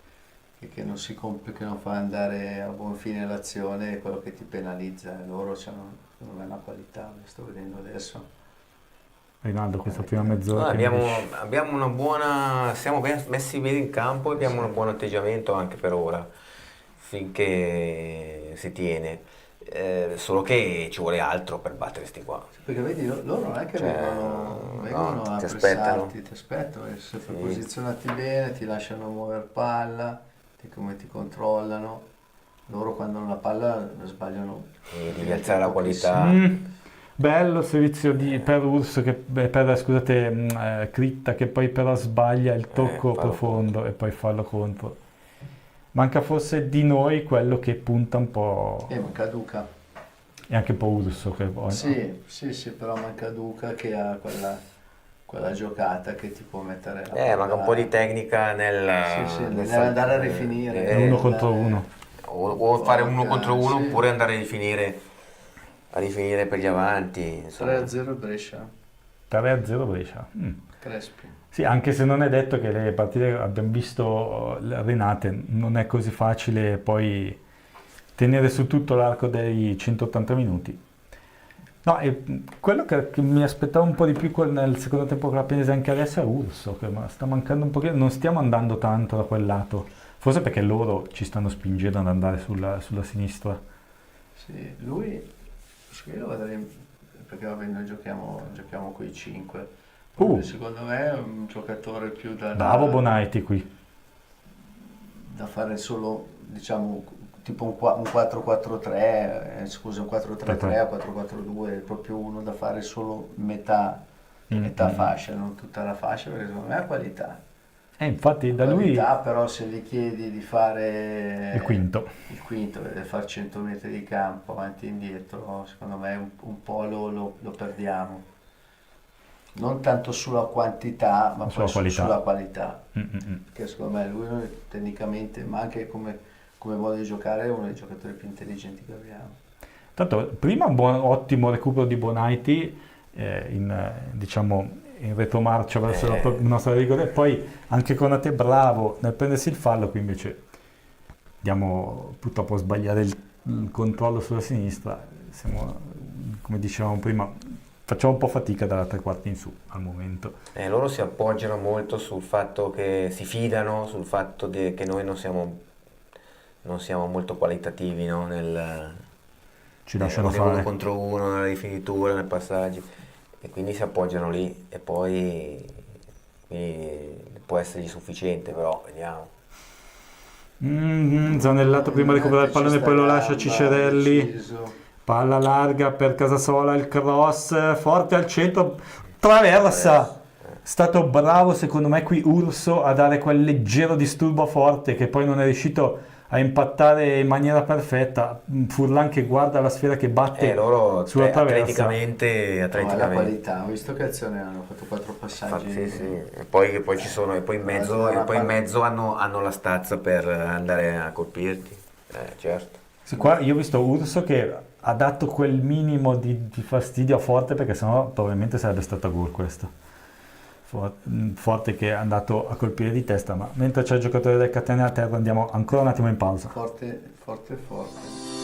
non si compie, che non fa andare a buon fine l'azione, è quello che ti penalizza. Loro hanno, secondo me, una qualità, lo sto vedendo adesso. Rinaldo, questa prima mezz'ora abbiamo una buona, siamo ben messi bene in campo e abbiamo un buon atteggiamento anche per ora, finché si tiene. Solo che ci vuole altro per battere sti qua. Perché vedi, loro non è che vengono a pressarti, ti aspettano, se ti posizionati bene, ti lasciano muovere palla, come ti controllano. Loro quando hanno la palla sbagliano. E devi alzare la qualità. Bello servizio per Urso, Critta che poi però sbaglia il tocco profondo e poi fallo contro. Manca forse di noi quello che punta un po'. Manca Duca. E anche un po' Urso. Sì, però manca Duca che ha quella giocata che ti può mettere la manca un po' di tecnica nell'andare a rifinire. Uno contro uno. O fare uno contro uno oppure andare a rifinire per gli avanti. 3-0 Brescia. 3-0 Brescia. Crespi. Sì, anche se non è detto che le partite abbiamo visto allenate, non è così facile poi tenere su tutto l'arco dei 180 minuti. No, e quello che mi aspettavo un po' di più nel secondo tempo con la Penese anche adesso è Urso, che sta mancando un pochino, non stiamo andando tanto da quel lato, forse perché loro ci stanno spingendo ad andare sulla sinistra. Sì, lui, io lo vedrei, perché vabbè, noi giochiamo coi 5. Secondo me è un giocatore più bravo Bonaiti qui. Da fare solo, diciamo, tipo un 4-4-3, un 4-3-3 o 4-4-2, è proprio uno da fare solo metà metà fascia, non tutta la fascia, perché secondo me ha qualità. Infatti da lui Qualità, però se gli chiedi di fare il quinto, deve fare 100 metri di campo avanti e indietro, secondo me un po' lo perdiamo. Non tanto sulla quantità, ma Sulla poi qualità. sulla qualità. Mm. Perché secondo me lui tecnicamente, ma anche come modo di giocare, è uno dei giocatori più intelligenti che abbiamo. Tanto prima un ottimo recupero di Bonaiti diciamo in retromarcia verso la nostra rigore, e poi anche Konate bravo nel prendersi il fallo, qui invece andiamo purtroppo a sbagliare il controllo sulla sinistra, siamo, come dicevamo prima, facciamo un po' fatica da 3/4 in su al momento. Loro si appoggiano molto sul fatto che si fidano, sul fatto che noi non siamo molto qualitativi, no? Ci lasciano nel uno fare. contro uno, nella rifinitura, nel passaggio, e quindi si appoggiano lì, e poi può essergli sufficiente, però vediamo. Zanellato prima recupera il pallone, poi lo lascia a Cicerelli. Deciso. Palla larga per Casasola, il cross forte al centro, traversa. Stato bravo secondo me qui Urso a dare quel leggero disturbo forte che poi non è riuscito a impattare in maniera perfetta. Furlan che guarda la sfera che batte Loro sulla traversa. atleticamente. La qualità, ho visto che azione hanno fatto 4 passaggi. Sì. E poi ci sono, e poi in mezzo hanno la stazza per andare a colpirti. Certo. Sì, qua io ho visto Urso che ha dato quel minimo di fastidio a Forte, perché sennò probabilmente sarebbe stata gol questo. Forte che è andato a colpire di testa, ma mentre c'è il giocatore del Catania a terra andiamo ancora un attimo in pausa. Forte.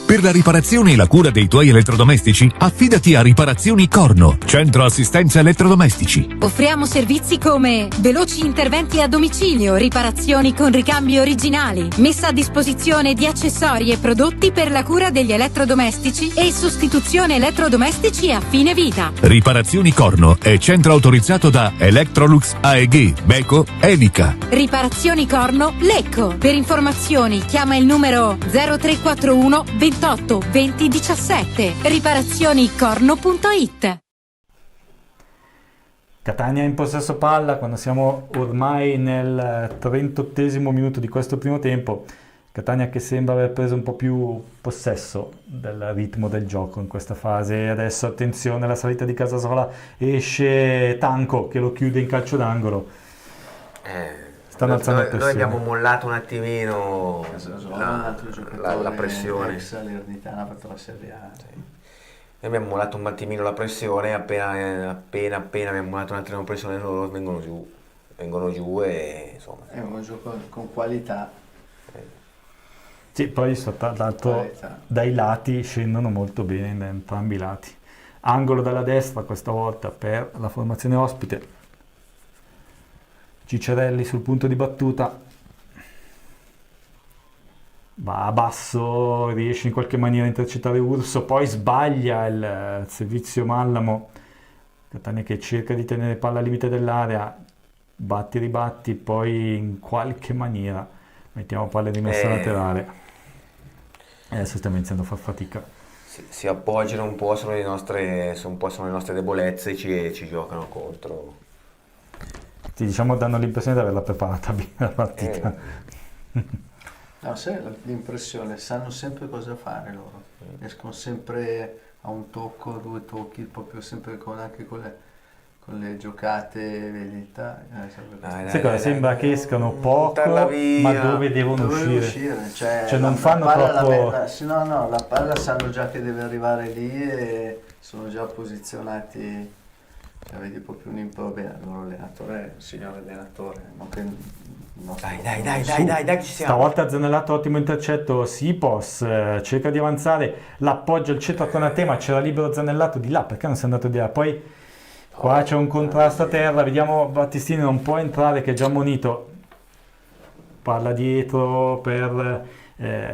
Per la riparazione e la cura dei tuoi elettrodomestici, affidati a Riparazioni Corno, centro assistenza elettrodomestici. Offriamo servizi come veloci interventi a domicilio, riparazioni con ricambi originali, messa a disposizione di accessori e prodotti per la cura degli elettrodomestici e sostituzione elettrodomestici a fine vita. Riparazioni Corno è centro autorizzato da Electrolux AEG, Beko, Evica. Riparazioni Corno Lecco. Per informazioni chiama il numero 0341 28 20 17. Riparationicorno.it. Catania in possesso palla quando siamo ormai nel 38esimo minuto di questo primo tempo. Catania che sembra aver preso un po' più possesso del ritmo del gioco in questa fase. Adesso attenzione alla salita di Casasola, esce Tanco che lo chiude in calcio d'angolo. Stanno alzando Noi pressione. abbiamo mollato un attimino Un altro giocatore la pressione. ex Salernitana per la Serie A. Noi abbiamo mollato un attimino la pressione, appena abbiamo mollato un attimo la pressione loro vengono giù e insomma. È un gioco con qualità. Sì, poi l'altro dai lati scendono molto bene da entrambi i lati. Angolo dalla destra questa volta per la formazione ospite. Cicerelli sul punto di battuta, va a basso, riesce in qualche maniera a intercettare Urso, poi sbaglia il servizio Mallamo. Catania che cerca di tenere palla al limite dell'area, batti ribatti, poi in qualche maniera mettiamo palla in rimessa laterale. Adesso stiamo iniziando a far fatica. Si appoggiano un po' sulle nostre debolezze e ci giocano contro. Sì, diciamo danno l'impressione di averla preparata bene la partita. No, sai, l'impressione, sanno sempre cosa fare loro. Escono sempre a un tocco, 2 tocchi, proprio sempre anche con le giocate, vedi, sembra che escano poco, ma dove devono uscire? Cioè non fanno troppo. La palla sanno già che deve arrivare lì e sono già posizionati. Vedi proprio il loro allenatore è un signor allenatore. Dai, ci siamo. Stavolta Zanellato, ottimo intercetto. Sipos cerca di avanzare, l'appoggia il centro con Conate, ma c'era libero Zanellato di là, perché non si è andato di là? Poi qua c'è un contrasto a terra, vediamo Battistini non può entrare che è già ammonito. Palla dietro per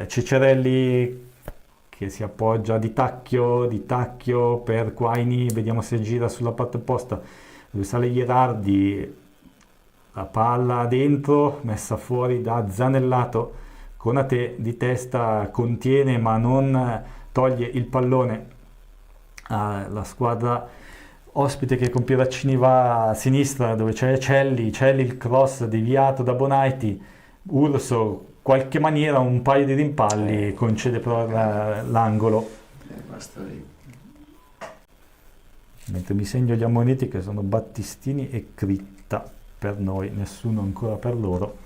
Cicerelli che si appoggia di tacchio per Quaini, vediamo se gira sulla parte opposta, dove sale Gherardi, la palla dentro, messa fuori da Zanellato, Konate di testa contiene ma non toglie il pallone alla squadra ospite che con Pieraccini va a sinistra dove c'è Celli, il cross deviato da Bonaiti, Urso, qualche maniera un paio di rimpalli, concede però l'angolo. Basta lì. Mentre mi segno gli ammoniti che sono Battistini e Critta per noi, nessuno ancora per loro.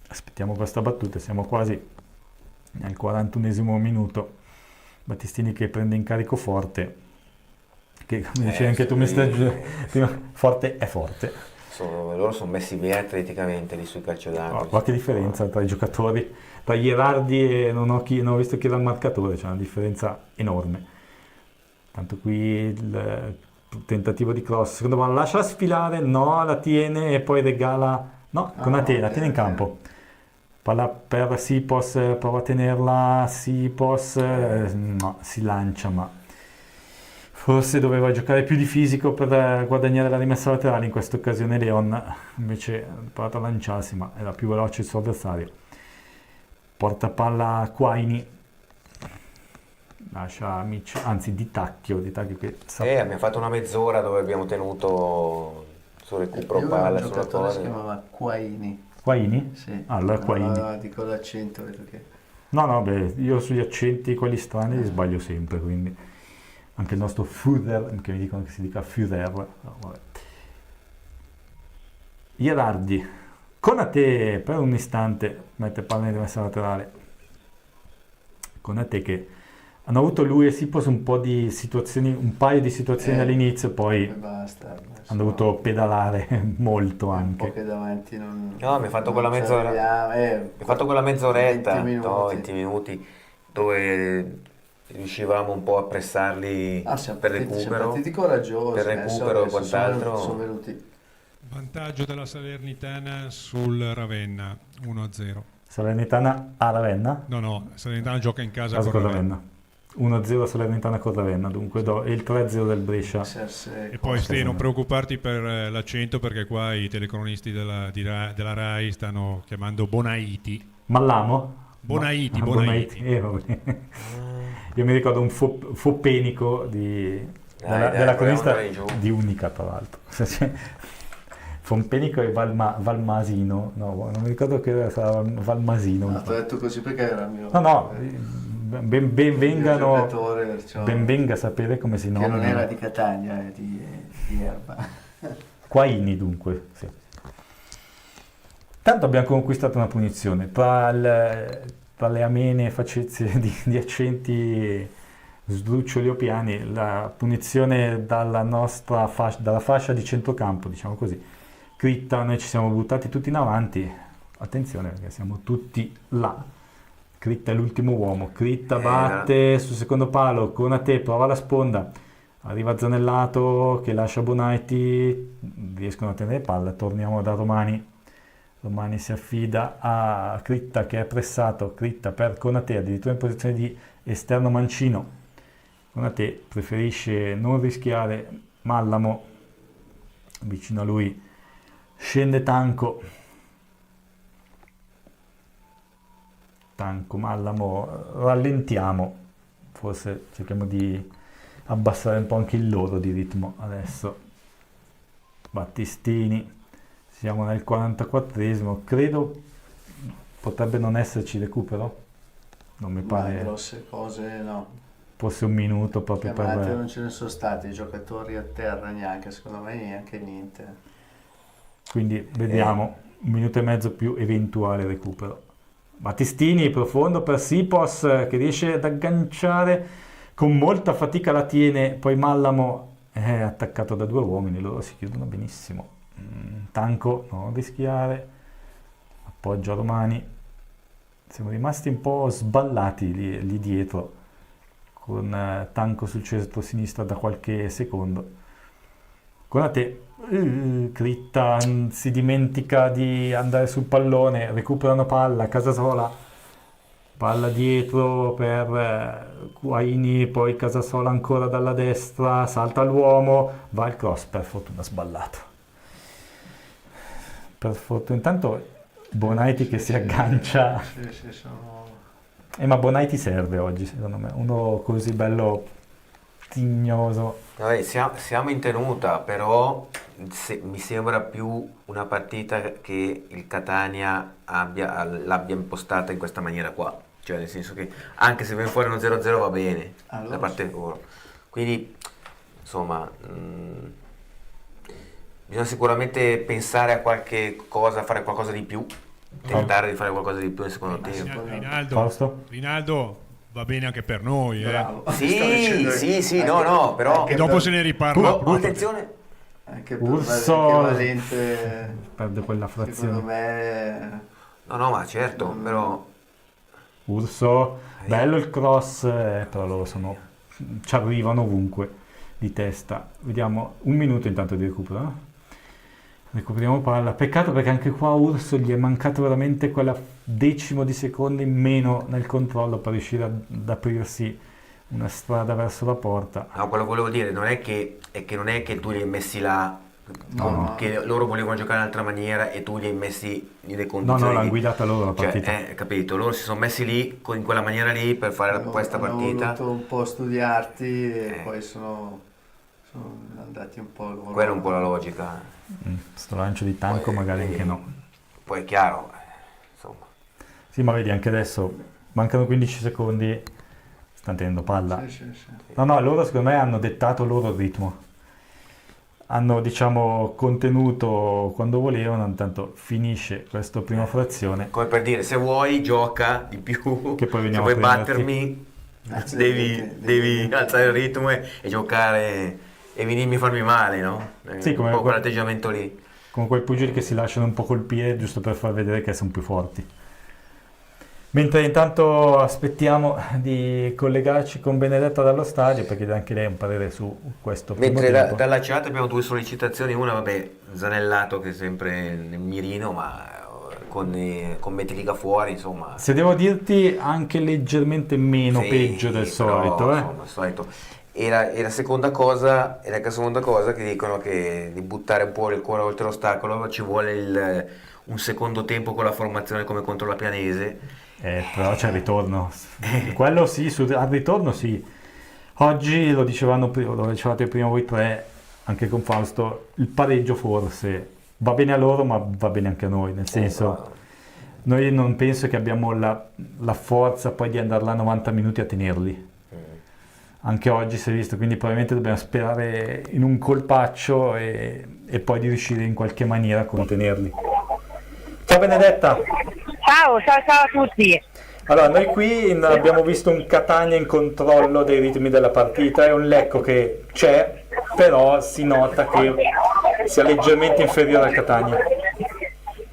Aspettiamo questa battuta, siamo quasi al 41esimo minuto. Battistini che prende in carico Forte, che come dicevi anche tu, Forte è forte. Loro sono messi bene atleticamente lì sui calcio d'angolo. Qualche differenza tra i giocatori, tra Gherardi e non ho visto chi era il marcatore, c'è una differenza enorme. Tanto qui il tentativo di cross, secondo me lascia sfilare, no, la tiene e poi regala, no, Konate, la tiene in campo. Palla per Sipos, prova a tenerla, Sipos, no, si lancia, ma forse doveva giocare più di fisico per guadagnare la rimessa laterale in questa occasione Leon, invece ha provato a lanciarsi, ma era più veloce il suo avversario. Porta palla Quaini, lascia Mitch, anzi Di Tacchio che abbiamo fatto una mezz'ora dove abbiamo tenuto sul recupero palla sulla cosa. Si chiamava Quaini. Quaini? Sì. Allora Quaini. No, dico l'accento, vedo che... No, io sugli accenti, quelli strani, li sbaglio sempre, quindi... Anche il nostro Führer, che mi dicono che si dica Führer. No, vabbè. Gherardi. Konate, per un istante, mette palla in rimessa laterale. Konate che... Hanno avuto lui e Sipos un paio di situazioni all'inizio, poi basta, hanno dovuto pedalare molto anche. Un po' che davanti non... No, mi ha fatto quella mezz'ora. Mi ha fatto quella mezz'oretta, 20 minuti, dove riuscivamo un po' a pressarli per recupero. Siamo partiti coraggiosi. Per recupero e quant'altro. Sono venuti. Vantaggio della Salernitana sul Ravenna, 1-0. Salernitana a Ravenna? No, Salernitana gioca in casa con Ravenna. 1-0 Salernitana con Ravenna, dunque e il 3-0 del Brescia. E poi non preoccuparti per l'accento, perché qua i telecronisti della RAI stanno chiamando Bonaiti. Mallamo? Bonaiti. Io mi ricordo un foppenico della cronista di Unica, tra l'altro. Fompenico e Valmasino, no, non mi ricordo che era Valmasino. No, ti ho detto così perché era il mio... No, ben venga a sapere come si nomina. Che non era di Catania, di Erba. Quaini dunque, sì. Tanto abbiamo conquistato una punizione, tra le amene facezie di accenti sdruccioli o piani, la punizione dalla fascia di centrocampo, diciamo così. Critta, noi ci siamo buttati tutti in avanti, attenzione perché siamo tutti là. Critta è l'ultimo uomo, Critta batte sul secondo palo, Konate prova la sponda, arriva Zanellato che lascia Bonaiti, riescono a tenere palla, torniamo da Romani si affida a Critta che è pressato, Critta per Konate, addirittura in posizione di esterno mancino. Konate preferisce non rischiare, Mallamo vicino a lui, scende Tanco, Mallamo, rallentiamo, forse cerchiamo di abbassare un po' anche il loro di ritmo adesso. Battistini, siamo nel 44esimo, credo potrebbe non esserci recupero, non mi pare. Grosse cose no. Forse un minuto proprio Chiamate per... non ce ne sono stati, i giocatori a terra neanche, secondo me neanche niente. Quindi vediamo, un minuto e mezzo più eventuale recupero. Battistini profondo per Sipos che riesce ad agganciare, con molta fatica la tiene, poi Mallamo è attaccato da due uomini, loro si chiudono benissimo. Tanco, non rischiare, appoggio a Romani, siamo rimasti un po' sballati lì dietro, con Tanco sul centro-sinistra da qualche secondo. Konate, Critta si dimentica di andare sul pallone, recuperano palla, Casasola, palla dietro per Quaini, poi Casasola ancora dalla destra, salta l'uomo, va il cross, per fortuna sballato. Per fortuna, intanto Bonaiti che si aggancia. Ma Bonaiti serve oggi, secondo me, uno così bello tignoso. Vabbè, siamo in tenuta, però mi sembra più una partita che il Catania l'abbia impostata in questa maniera qua. Cioè, nel senso che anche se viene fuori uno 0-0 va bene, da parte loro. Quindi, insomma, bisogna sicuramente pensare a qualche cosa, fare qualcosa di più, tentare di fare qualcosa di più nel secondo tempo. Rinaldo va bene anche per noi. Bravo. Sì, no, però... E dopo se ne riparla. Attenzione! Anche per Urso Valente, perde quella frazione. secondo me... No, ma certo, però... Urso, bello il cross, però loro ci arrivano ovunque di testa. Vediamo un minuto intanto di recupero, no? Recuperiamo palla. Peccato perché anche qua Urso gli è mancato veramente quella decimo di secondo in meno nel controllo per riuscire ad aprirsi una strada verso la porta. No, quello che volevo dire non è che non è che tu li hai messi là, che loro volevano giocare in un'altra maniera e tu li hai messi nelle condizioni. No, l'hanno guidata loro la partita. Capito, loro si sono messi lì in quella maniera lì per fare questa partita. Hanno voluto un po' studiarti e poi sono andati un po' loro. Quella è un po' la logica. Sto lancio di tanco poi, magari anche no. Poi è chiaro, insomma. Sì, ma vedi, anche adesso mancano 15 secondi, stanno tenendo palla. Sì. No, loro secondo me hanno dettato loro il ritmo. Hanno, diciamo, contenuto quando volevano, intanto finisce questa prima frazione. Come per dire, se vuoi gioca di più, che poi se vuoi battermi devi alzare il ritmo e giocare e venirmi a farmi male, no? Sì, come un po' quell'atteggiamento lì. Come quei pugili che si lasciano un po' colpire giusto per far vedere che sono più forti. Mentre intanto aspettiamo di collegarci con Benedetta dallo stadio per chiedere anche lei un parere su questo primo tempo. Mentre dalla chat abbiamo due sollecitazioni, una Zanellato che è sempre nel mirino, ma con Metelica fuori, insomma. Se devo dirti anche leggermente meno peggio del solito. Insomma, solito. E la seconda cosa che dicono che di buttare un po' il cuore oltre l'ostacolo ci vuole un secondo tempo con la formazione come contro la Pianese. Però c'è il ritorno. Quello sì, al ritorno sì. Oggi lo dicevate prima voi tre, anche con Fausto, il pareggio forse va bene a loro ma va bene anche a noi, nel senso noi non penso che abbiamo la forza poi di andare là 90 minuti a tenerli. Anche oggi si è visto, quindi probabilmente dobbiamo sperare in un colpaccio e poi di riuscire in qualche maniera a contenerli. Ciao Benedetta! Ciao a tutti! Allora, noi qui abbiamo visto un Catania in controllo dei ritmi della partita e un Lecco che c'è, però si nota che sia leggermente inferiore al Catania.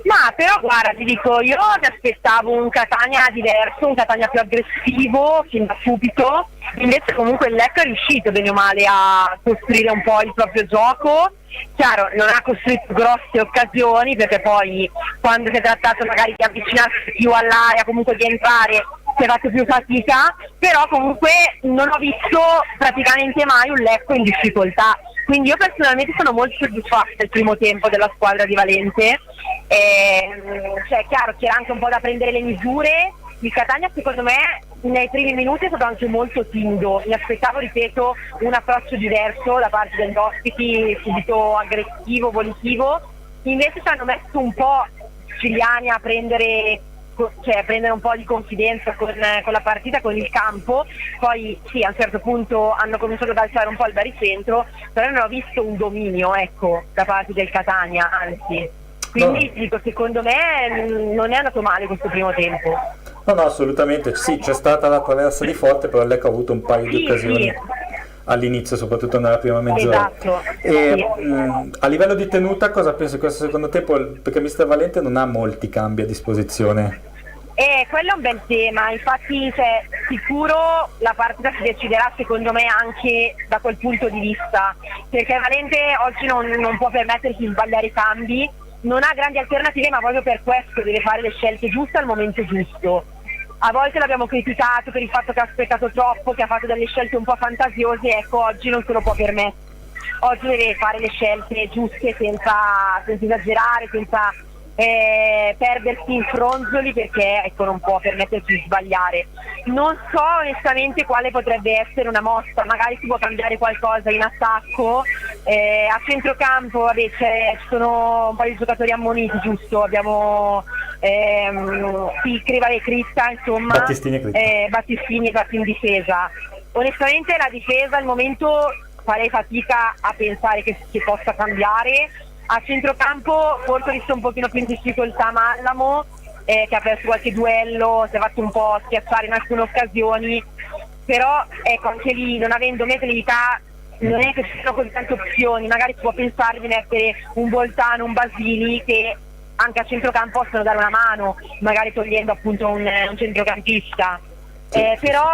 Ma però guarda, ti dico, io mi aspettavo un Catania diverso, un Catania più aggressivo fin da subito, invece comunque il Lecco è riuscito bene o male a costruire un po' il proprio gioco. Chiaro, non ha costruito grosse occasioni perché poi quando si è trattato magari di avvicinarsi più all'area, comunque di entrare, si è fatto più fatica, però comunque non ho visto praticamente mai un Lecco in difficoltà. Quindi io personalmente sono molto soddisfatta del primo tempo della squadra di Valente. Cioè, chiaro, c'era anche un po' da prendere le misure. Il Catania secondo me nei primi minuti è stato anche molto timido, mi aspettavo, ripeto, un approccio diverso da parte degli ospiti, subito aggressivo, volitivo, invece ci hanno messo un po' siciliani a prendere un po' di confidenza con la partita, con il campo. Poi sì, a un certo punto hanno cominciato ad alzare un po' il baricentro, però non ho visto un dominio, ecco, da parte del Catania, anzi. Quindi dico, secondo me non è andato male questo primo tempo. No, assolutamente, sì, c'è stata la traversa di Forte, però Lecco ha avuto un paio di occasioni all'inizio, soprattutto nella prima mezz'ora. Esatto. A livello di tenuta, cosa penso di questo secondo tempo? Perché Mister Valente non ha molti cambi a disposizione. Quello è un bel tema, infatti sicuro la partita si deciderà secondo me anche da quel punto di vista, perché Valente oggi non può permettersi di sbagliare i cambi, non ha grandi alternative, ma proprio per questo deve fare le scelte giuste al momento giusto. A volte l'abbiamo criticato per il fatto che ha aspettato troppo, che ha fatto delle scelte un po' fantasiose, ecco, oggi non se lo può permettere. Oggi deve fare le scelte giuste senza esagerare, senza perdersi in fronzoli, perché ecco, non può permettersi di sbagliare. non so onestamente quale potrebbe essere una mossa, magari si può cambiare qualcosa in attacco. A centrocampo vabbè, ci sono un po' di giocatori ammoniti, giusto? Abbiamo Crista, insomma, Battistini e Batti in difesa. Onestamente la difesa al momento farei fatica a pensare che possa cambiare. A centrocampo forse ho visto un pochino più in difficoltà Mallamo, che ha perso qualche duello, si è fatto un po' schiacciare in alcune occasioni, però ecco, anche lì non avendo Metlika non è che ci sono così tante opzioni, magari si può pensare di mettere un Bolzano, un Basili che anche a centrocampo possono dare una mano, magari togliendo appunto un centrocampista. Però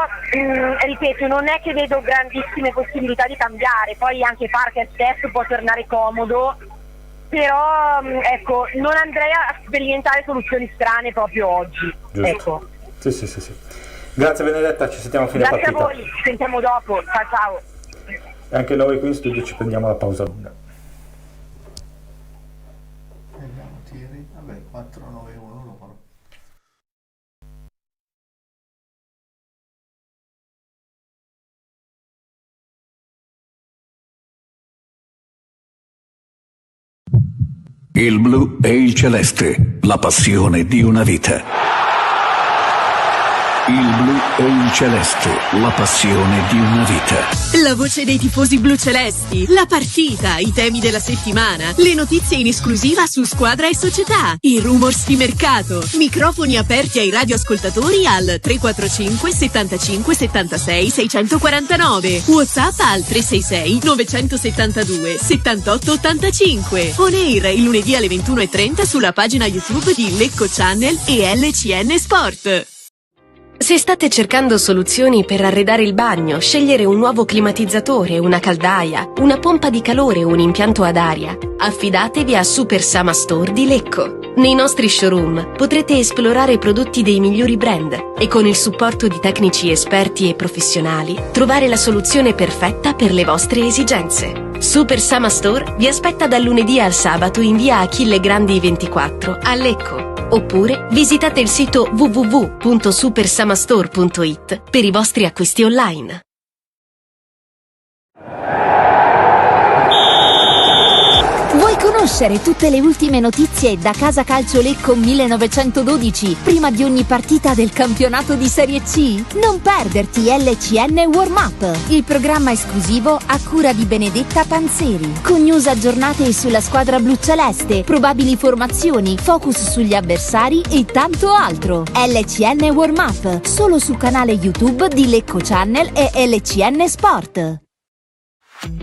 ripeto, non è che vedo grandissime possibilità di cambiare, poi anche Parker stesso può tornare comodo, però ecco, non andrei a sperimentare soluzioni strane proprio oggi. Ecco. Sì. Grazie Benedetta, ci sentiamo a fine partita. Grazie a voi, ci sentiamo dopo, ciao. E anche noi qui in studio ci prendiamo la pausa lunga. Vediamo tiri, vabbè 4-9-1 lo farò. Il blu e il celeste, la passione di una vita. Il blu e il celeste, la passione di una vita. La voce dei tifosi blu-celesti, la partita, i temi della settimana, le notizie in esclusiva su squadra e società, i rumors di mercato, microfoni aperti ai radioascoltatori al 345 75 76 649, WhatsApp al 366 972 78 85, on air il lunedì alle 21:30 sulla pagina YouTube di Lecco Channel e LCN Sport. Se state cercando soluzioni per arredare il bagno, scegliere un nuovo climatizzatore, una caldaia, una pompa di calore o un impianto ad aria, affidatevi a Super Sama Store di Lecco. Nei nostri showroom potrete esplorare prodotti dei migliori brand e con il supporto di tecnici esperti e professionali trovare la soluzione perfetta per le vostre esigenze. Super Sama Store vi aspetta dal lunedì al sabato in via Achille Grandi 24 a Lecco. Oppure visitate il sito www.supersamastore.it per i vostri acquisti online. Vuoi conoscere tutte le ultime notizie da Casa Calcio Lecco 1912 prima di ogni partita del campionato di Serie C? Non perderti LCN Warm Up, il programma esclusivo a cura di Benedetta Panzeri, con news aggiornate sulla squadra bluceleste, probabili formazioni, focus sugli avversari e tanto altro. LCN Warm Up, solo sul canale YouTube di Lecco Channel e LCN Sport.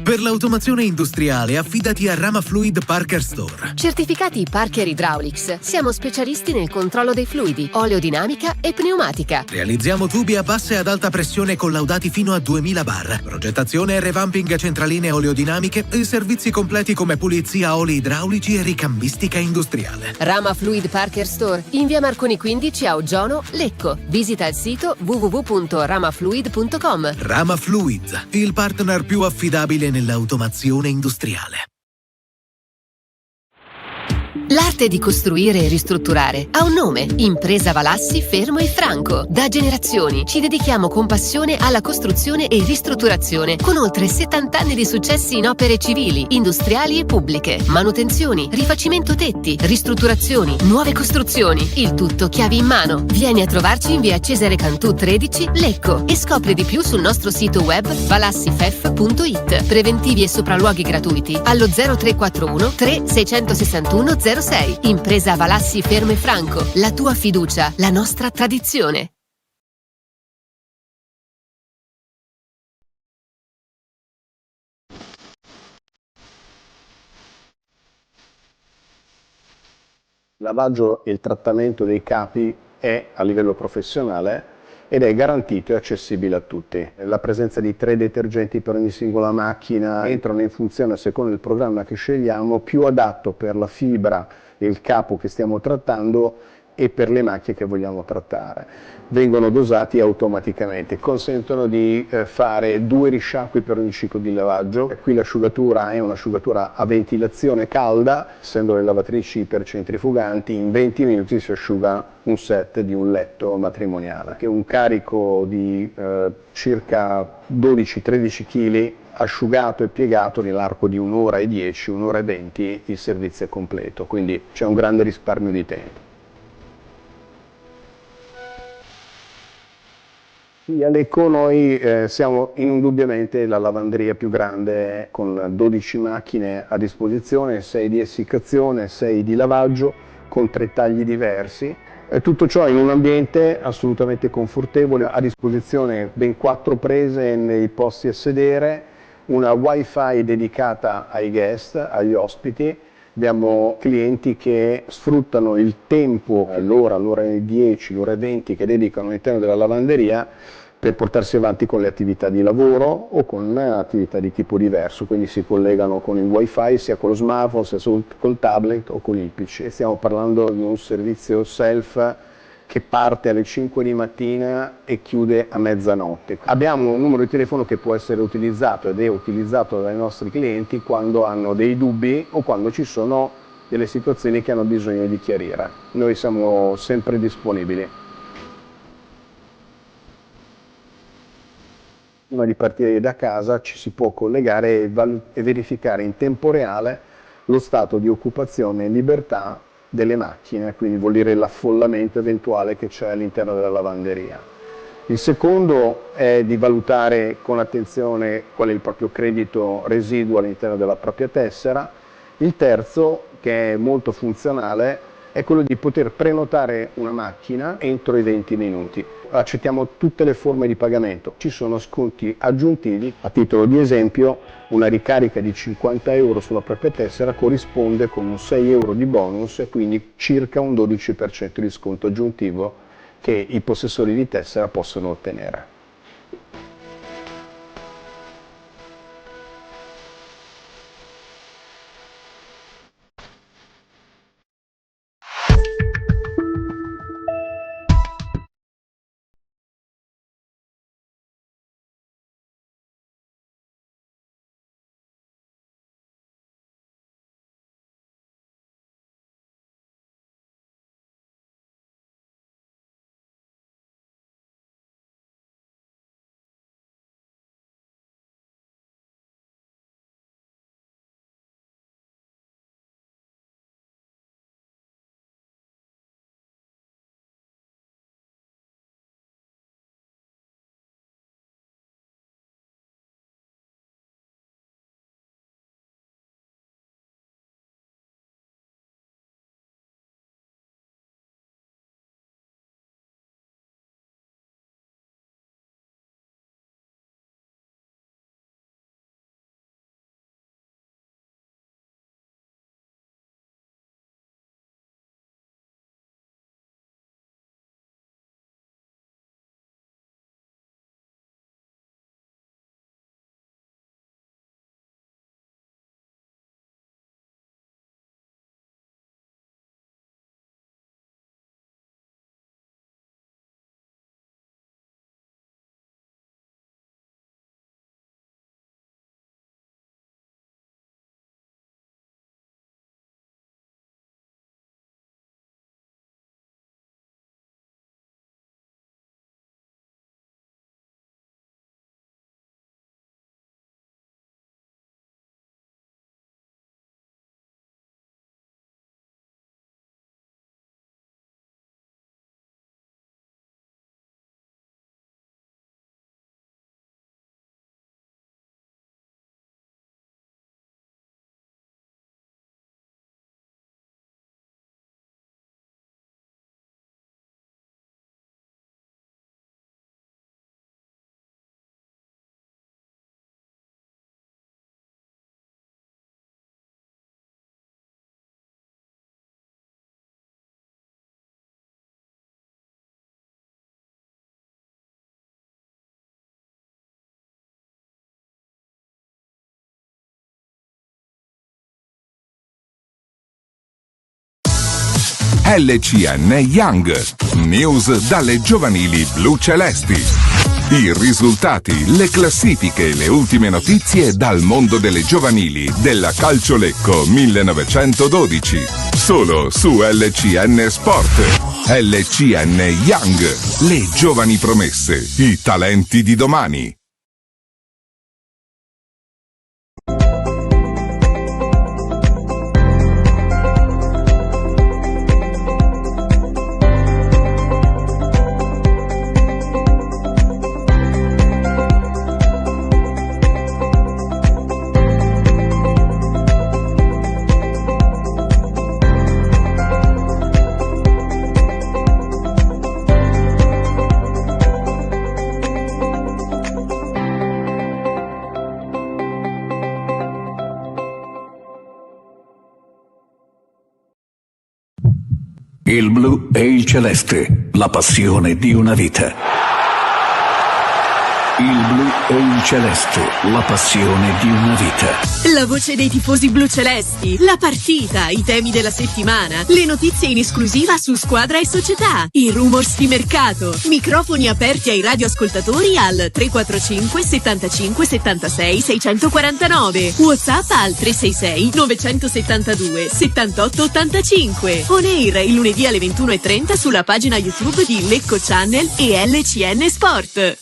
Per l'automazione industriale affidati a Rama Fluid Parker Store. Certificati Parker Hydraulics. Siamo specialisti nel controllo dei fluidi, oleodinamica e pneumatica. Realizziamo tubi a bassa e ad alta pressione collaudati fino a 2000 bar. Progettazione e revamping centraline oleodinamiche e servizi completi come pulizia oli idraulici e ricambistica industriale. Rama Fluid Parker Store in via Marconi 15 a Oggiano, Lecco. Visita il sito www.ramafluid.com. Rama Fluid, il partner più affidabile nell'automazione industriale. L'arte di costruire e ristrutturare ha un nome: Impresa Valassi Fermo e Franco. Da generazioni ci dedichiamo con passione alla costruzione e ristrutturazione, con oltre 70 anni di successi in opere civili, industriali e pubbliche, manutenzioni, rifacimento tetti, ristrutturazioni, nuove costruzioni, il tutto chiavi in mano. Vieni a trovarci in via Cesare Cantù 13, Lecco, e scopri di più sul nostro sito web valassifef.it. Preventivi e sopralluoghi gratuiti allo 0341 3 661 06. Impresa Valassi Fermo e Franco, la tua fiducia, la nostra tradizione. Il lavaggio e il trattamento dei capi è a livello professionale ed è garantito e accessibile a tutti. La presenza di 3 detergenti per ogni singola macchina entrano in funzione a seconda del programma che scegliamo, più adatto per la fibra e il capo che stiamo trattando, e per le macchie che vogliamo trattare. Vengono dosati automaticamente, consentono di fare 2 risciacqui per ogni ciclo di lavaggio. Qui l'asciugatura è un'asciugatura a ventilazione calda, essendo le lavatrici ipercentrifuganti, in 20 minuti si asciuga un set di un letto matrimoniale, che è un carico di circa 12-13 kg asciugato e piegato nell'arco di 1 ora e 10, 1 ora e 20 il servizio è completo, quindi c'è un grande risparmio di tempo. Qui ad Eco noi siamo indubbiamente la lavanderia più grande, con 12 macchine a disposizione, 6 di essiccazione, 6 di lavaggio, con 3 tagli diversi. Tutto ciò in un ambiente assolutamente confortevole, a disposizione ben 4 prese nei posti a sedere, una wifi dedicata ai guest, agli ospiti. Abbiamo clienti che sfruttano il tempo, l'ora, l'ora e 10, l'ora e 20 che dedicano all'interno della lavanderia per portarsi avanti con le attività di lavoro o con attività di tipo diverso, quindi si collegano con il wifi sia con lo smartphone, sia col tablet o con il PC. Stiamo parlando di un servizio self che parte alle 5 di mattina e chiude a mezzanotte. Abbiamo un numero di telefono che può essere utilizzato ed è utilizzato dai nostri clienti quando hanno dei dubbi o quando ci sono delle situazioni che hanno bisogno di chiarire. Noi siamo sempre disponibili. Prima di partire da casa ci si può collegare e verificare in tempo reale lo stato di occupazione e libertà delle macchine, quindi vuol dire l'affollamento eventuale che c'è all'interno della lavanderia. Il secondo è di valutare con attenzione qual è il proprio credito residuo all'interno della propria tessera. Il terzo, che è molto funzionale, è quello di poter prenotare una macchina entro i 20 minuti. Accettiamo tutte le forme di pagamento, ci sono sconti aggiuntivi. A titolo di esempio, una ricarica di 50 euro sulla propria tessera corrisponde con un 6 euro di bonus e quindi circa un 12% di sconto aggiuntivo che i possessori di tessera possono ottenere. LCN Young. News dalle giovanili blu celesti. I risultati, le classifiche e le ultime notizie dal mondo delle giovanili della Calcio Lecco 1912. Solo su LCN Sport. LCN Young. Le giovani promesse. I talenti di domani. Il blu e il celeste, la passione di una vita. Il blu e il celeste, la passione di una vita. La voce dei tifosi blu celesti, la partita, i temi della settimana, le notizie in esclusiva su Squadra e Società, i rumors di mercato, microfoni aperti ai radioascoltatori al 345 75 76 649, WhatsApp al 366 972 78 85, on air il lunedì alle 21:30 sulla pagina YouTube di Lecco Channel e LCN Sport.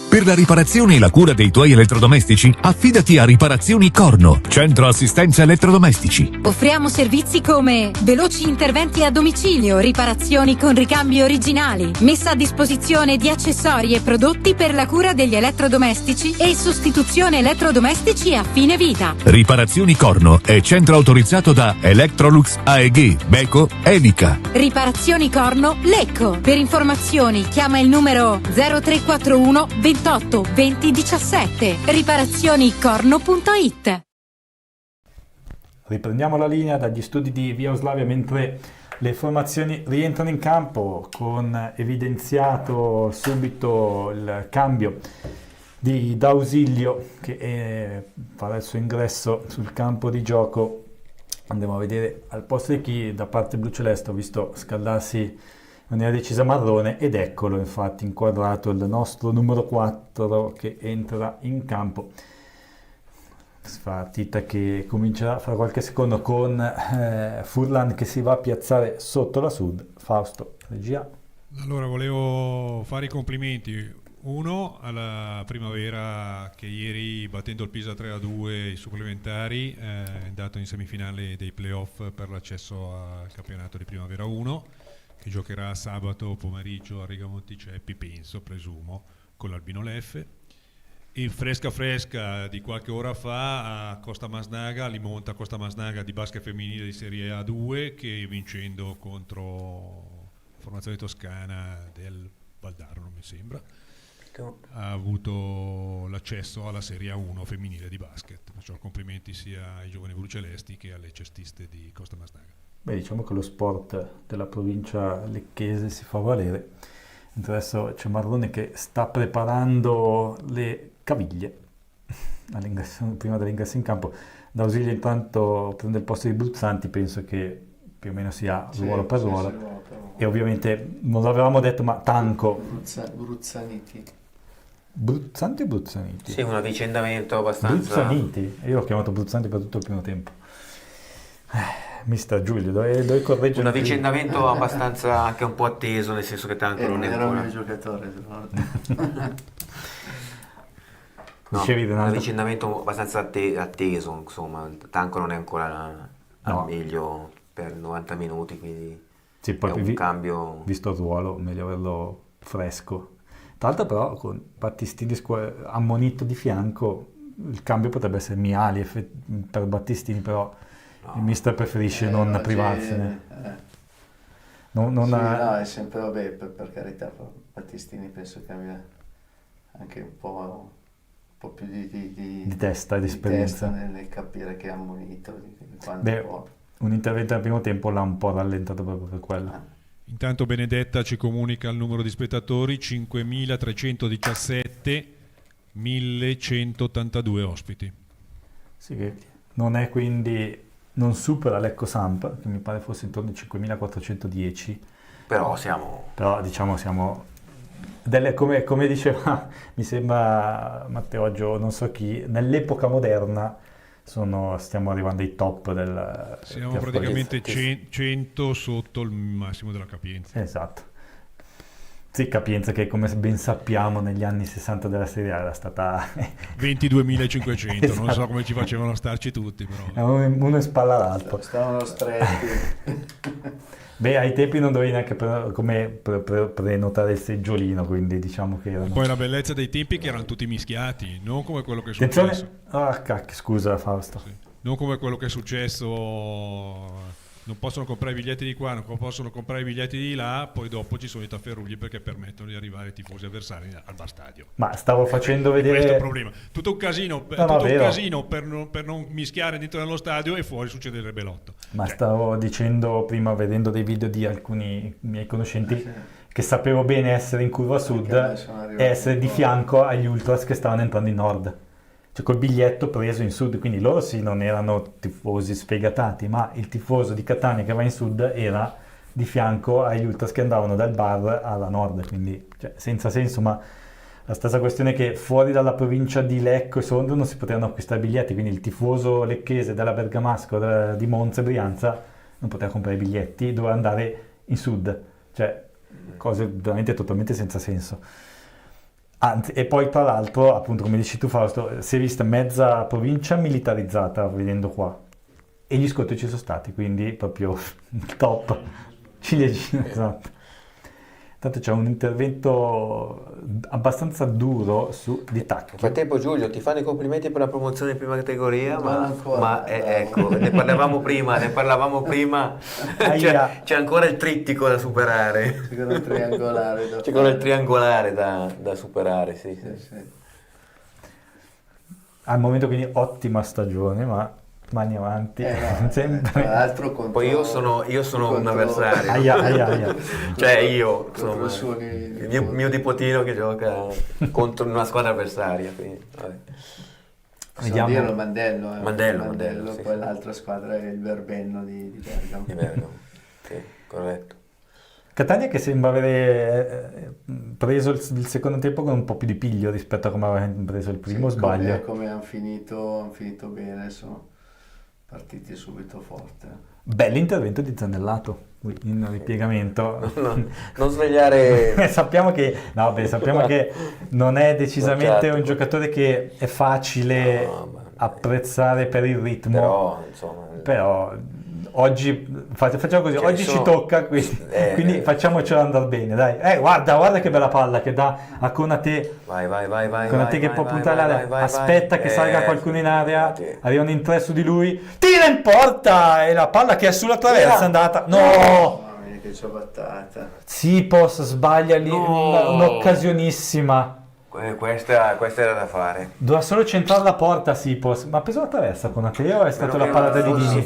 Per la riparazione e la cura dei tuoi elettrodomestici, affidati a Riparazioni Corno, centro assistenza elettrodomestici. Offriamo servizi come veloci interventi a domicilio, riparazioni con ricambi originali, messa a disposizione di accessori e prodotti per la cura degli elettrodomestici e sostituzione elettrodomestici a fine vita. Riparazioni Corno è centro autorizzato da Electrolux AEG, Beko, Evica. Riparazioni Corno Lecco. Per informazioni chiama il numero 0341 28 20 17. Riparazionicorno.it. Riprendiamo la linea dagli studi di Via Oslavia mentre le formazioni rientrano in campo, con evidenziato subito il cambio di D'Ausilio che farà il suo ingresso sul campo di gioco. Andiamo a vedere al posto di chi. Da parte blu-celeste ho visto scaldarsi in maniera decisa Marrone, ed eccolo infatti inquadrato il nostro numero 4 che entra in campo. Partita che comincerà fra qualche secondo con Furlan che si va a piazzare sotto la Sud. Fausto, regia. Allora, volevo fare i complimenti. Uno alla Primavera che ieri, battendo il Pisa 3-2 i supplementari, è andato in semifinale dei playoff per l'accesso al campionato di Primavera 1, che giocherà sabato pomeriggio a Riga Monticeppi, presumo, con l'Albino Leffe. E fresca di qualche ora fa a Costa Masnaga, Limonta Costa Masnaga di basket femminile di Serie A2, che vincendo contro formazione toscana del Valdarno, mi sembra, ha avuto l'accesso alla Serie A1 femminile di basket. Perciò complimenti sia ai giovani blucelesti che alle cestiste di Costa Masnaga. Beh, diciamo che lo sport della provincia lecchese si fa valere. Adesso c'è Marrone che sta preparando le caviglie prima dell'ingresso in campo. D'Ausilio intanto prende il posto di Bruzzanti, penso che più o meno sia ruolo per ruolo. E ovviamente non l'avevamo detto, ma Tanco Bruzzaniti. Bruzzanti o Bruzzaniti? Sì, un avvicendamento abbastanza... Bruzzaniti? Io l'ho chiamato Bruzzanti per tutto il primo tempo. Mister Giulio, dove correggere? Un avvicendamento abbastanza anche un po' atteso, nel senso che Tanco non è era un ancora... mio giocatore. No, un avvicinamento abbastanza atteso, insomma. Tanco non è ancora al meglio per 90 minuti, quindi sì, poi è un cambio... Visto il ruolo, meglio averlo fresco. Tra l'altro però con Battistini ammonito di fianco, il cambio potrebbe essere Miali per Battistini, però il mister preferisce non privarsene. No, è sempre, vabbè, per carità, Battistini penso che abbia anche un po' più di testa e di esperienza nel capire che è ammonito. Un intervento nel primo tempo l'ha un po' rallentato proprio per quello. Intanto Benedetta ci comunica il numero di spettatori: 5.317, 1.182 ospiti. Sì, che non è quindi non supera Lecco Samp, che mi pare fosse intorno ai 5.410. Però diciamo siamo come diceva, mi sembra Matteo, non so chi, nell'epoca moderna stiamo arrivando ai top del... Siamo praticamente 100 sotto il massimo della capienza. Esatto. Sì, capienza che come ben sappiamo negli anni 60 della Serie A era stata 22.500, esatto. Non so come ci facevano starci tutti, però. Uno in spalla all'altro. Stavano stretti. Beh, ai tempi non dovevi neanche prenotare il seggiolino, quindi diciamo che erano... Poi la bellezza dei tempi è che erano tutti mischiati, non come quello che è successo. Attenzione! Ah, cacchio, scusa Fausto. Sì. Non come quello che è successo... Non possono comprare i biglietti di qua, non possono comprare i biglietti di là, poi dopo ci sono i tafferugli perché permettono di arrivare ai tifosi avversari al bar stadio. Ma stavo facendo vedere... Questo è il problema. Tutto un casino, un casino per non mischiare dentro nello stadio e fuori succederebbe l'otto. Ma stavo dicendo prima, vedendo dei video di alcuni miei conoscenti, che sapevo bene essere in curva sud e essere di fianco agli ultras che stavano entrando in nord. Cioè col biglietto preso in sud, quindi loro sì non erano tifosi sfegatati, ma il tifoso di Catania che va in sud era di fianco agli ultras che andavano dal bar alla nord, quindi senza senso, ma la stessa questione è che fuori dalla provincia di Lecco e Sondrio non si potevano acquistare biglietti, quindi il tifoso lecchese della Bergamasco, di Monza e Brianza non poteva comprare i biglietti, doveva andare in sud, cioè cose veramente totalmente senza senso. Anzi, e poi tra l'altro, appunto come dici tu Fausto, si è vista mezza provincia militarizzata vedendo qua e gli scontri ci sono stati, quindi proprio top, ciliegina, esatto. Tanto c'è un intervento abbastanza duro di Tacchi. Nel frattempo Giulio ti fanno i complimenti per la promozione in prima categoria, ma ecco, ne parlavamo prima, c'è ancora il trittico da superare. C'è ancora il triangolare C'è ancora il triangolare da superare, sì. Al momento quindi ottima stagione, ma mani avanti, sempre. Tra l'altro poi io sono un avversario. Aia. Cioè io sono il mio nipotino che gioca contro una squadra avversaria, quindi vabbè. Possiamo dirlo, Mandello. Mandello, sì, poi sì. L'altra squadra è il Verbenno di Bergamo. Di Bergamo, sì, corretto. Catania che sembra avere preso il secondo tempo con un po' più di piglio rispetto a come aveva preso il primo, sbaglio. Come hanno finito bene, sono partiti subito forte. Bell'intervento di Zanellato in ripiegamento. Non svegliare. sappiamo che non è decisamente un giocatore che è facile apprezzare per il ritmo. Però oggi facciamo così, oggi ci tocca, quindi facciamocelo andare bene, dai. Guarda che bella palla che dà a Konate. Vai. Konate che può puntare l'area, aspetta che salga qualcuno in area, arrivano in tre su di lui, tira in porta e la palla che è sulla traversa è andata. No! Mamma mia che ciabattata. Sipos sbaglia lì un'occasionissima. Questa era da fare. Doveva solo centrare la porta Sipos, ma ha preso la traversa con Ateo, è stata la parata di Dini.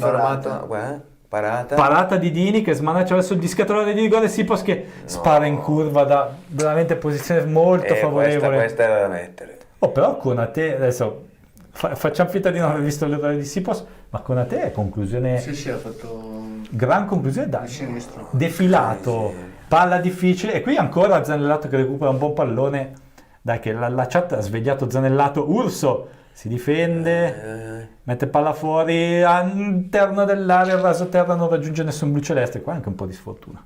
Parata di Dini che smanaccia verso il dischettolatore di rigore, Sipos che spara in curva da veramente posizione molto favorevole. Questa era da mettere. Però con Ateo, adesso facciamo finta di non aver visto l'errore di Sipos, ma con Ateo è conclusione. Sì, ha fatto gran conclusione da sinistro. Defilato, palla difficile, e qui ancora Zanellato che recupera un buon pallone. Dai che la chat ha svegliato Zanellato, Urso si difende, mette palla fuori all'interno dell'area, il raso terra non raggiunge nessun blu celeste, qua anche un po' di sfortuna.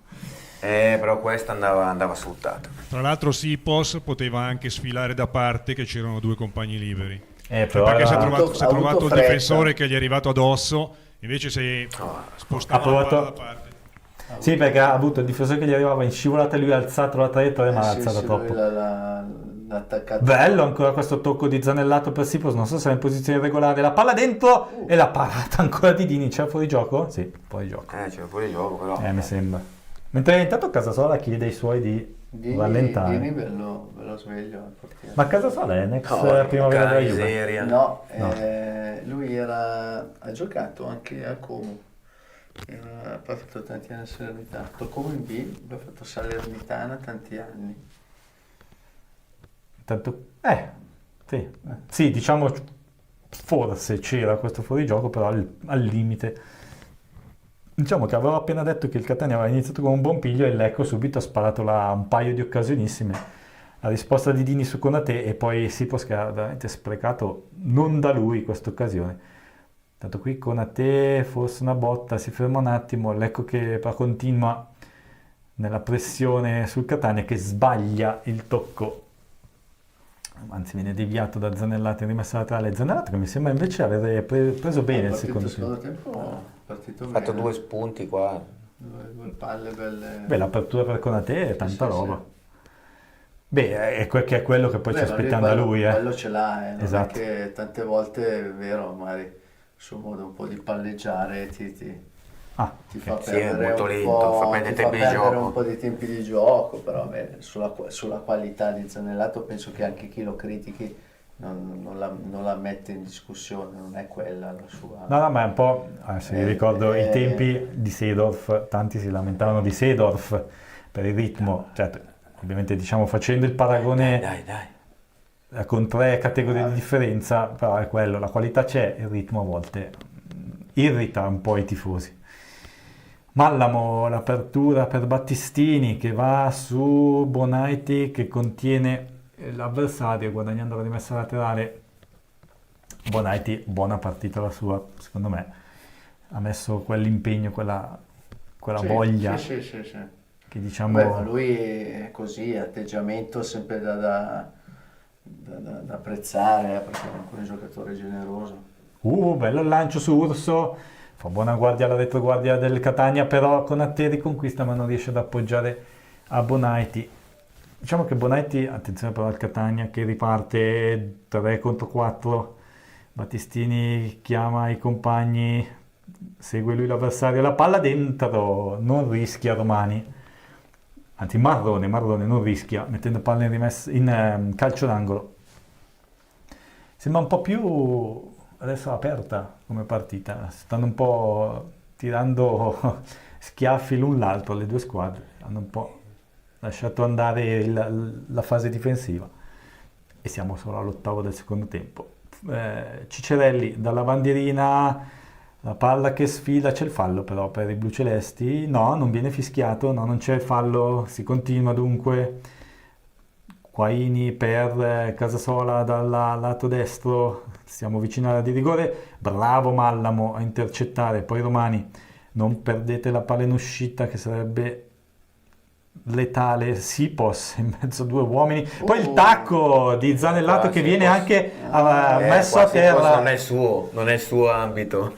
Però questa andava sfruttata. Tra l'altro Sipos poteva anche sfilare da parte che c'erano due compagni liberi. Però perché si è trovato il difensore che gli è arrivato addosso, invece si è spostato la palla da parte. Sì, perché ha avuto il difensore che gli arrivava in scivolata, lui ha alzato la traiettoria ma l'ha alzata troppo. Bello ancora questo tocco di Zanellato per Sipos, non so se è in posizione regolare, la palla dentro e la parata ancora di Dini. C'è fuori gioco? Sì, fuori gioco. C'è fuori gioco però. Mi sembra. Mentre intanto Casasola chiede ai suoi di rallentare. Dini bello sveglio. Ma Casasola è ex primavera della Juve? No. Lui ha giocato anche a Como. Poi ha fatto tanti anni a Salernitana, Como in B, poi ha fatto Salernitana tanti anni. Sì, diciamo forse c'era questo fuorigioco, però al limite. Diciamo che avevo appena detto che il Catania aveva iniziato con un buon piglio e il Lecco subito ha sparato là un paio di occasionissime. La risposta di Dini su Konaté e poi Sipos che ha veramente sprecato non da lui questa occasione. Tanto qui Konaté forse una botta, si ferma un attimo, Lecco che però continua nella pressione sul Catania che sbaglia il tocco, anzi viene deviato da Zanellato in rimessa laterale. Zanellato che mi sembra invece aver preso bene il secondo tempo. Partito Ha fatto bene. 2 spunti qua. Due palle belle. Beh, l'apertura per Konaté è tanta Sì, sì, roba. Beh, che è quello che poi ci Ma aspettiamo da lui. Quello ce l'ha, non Esatto. è che tante volte è vero, magari il suo modo un po' di palleggiare ti fa Sì, è perdere molto un lento, po', fa perdere ti tempi di perdere gioco. un po' di tempi di gioco, però beh, sulla qualità di Zanellato penso che anche chi lo critichi non la mette in discussione, non è quella la sua. No, ma è un po', se ricordo i tempi di Seedorf, tanti si lamentavano di Seedorf per il ritmo, certo, ovviamente diciamo facendo il paragone con 3 categorie di differenza, però è quello, la qualità c'è, il ritmo a volte irrita un po' i tifosi. Mallamo, l'apertura per Battistini che va su Bonaiti che contiene l'avversario guadagnando la rimessa laterale. Bonaiti, buona partita la sua, secondo me, ha messo quell'impegno, quella Sì, voglia sì. che diciamo. Beh, ma lui è così, atteggiamento sempre da apprezzare, perché è un giocatore generoso. Bello il lancio su Urso, fa buona guardia alla retroguardia del Catania, però con Konaté riconquista ma non riesce ad appoggiare a Bonaiti. Diciamo che Bonaiti, attenzione però al Catania che riparte 3 contro 4, Battistini chiama i compagni, segue lui l'avversario, la palla dentro, non rischia Romani, anzi Marrone non rischia, mettendo palla in calcio d'angolo. Sembra un po' più adesso aperta come partita, stanno un po' tirando schiaffi l'un l'altro, le due squadre hanno un po' lasciato andare la fase difensiva e siamo solo all'ottavo del secondo tempo. Cicerelli dalla bandierina, la palla che sfila, c'è il fallo però per i blucelesti, no, non viene fischiato, no, non c'è il fallo, si continua dunque. Quaini per Casasola dal lato destro, siamo vicini alla di rigore, bravo Mallamo a intercettare, poi Romani, non perdete la palla in uscita che sarebbe letale, Sipos in mezzo a 2 uomini, poi il tacco di Zanellato che viene anche messo a terra. Non è il suo ambito.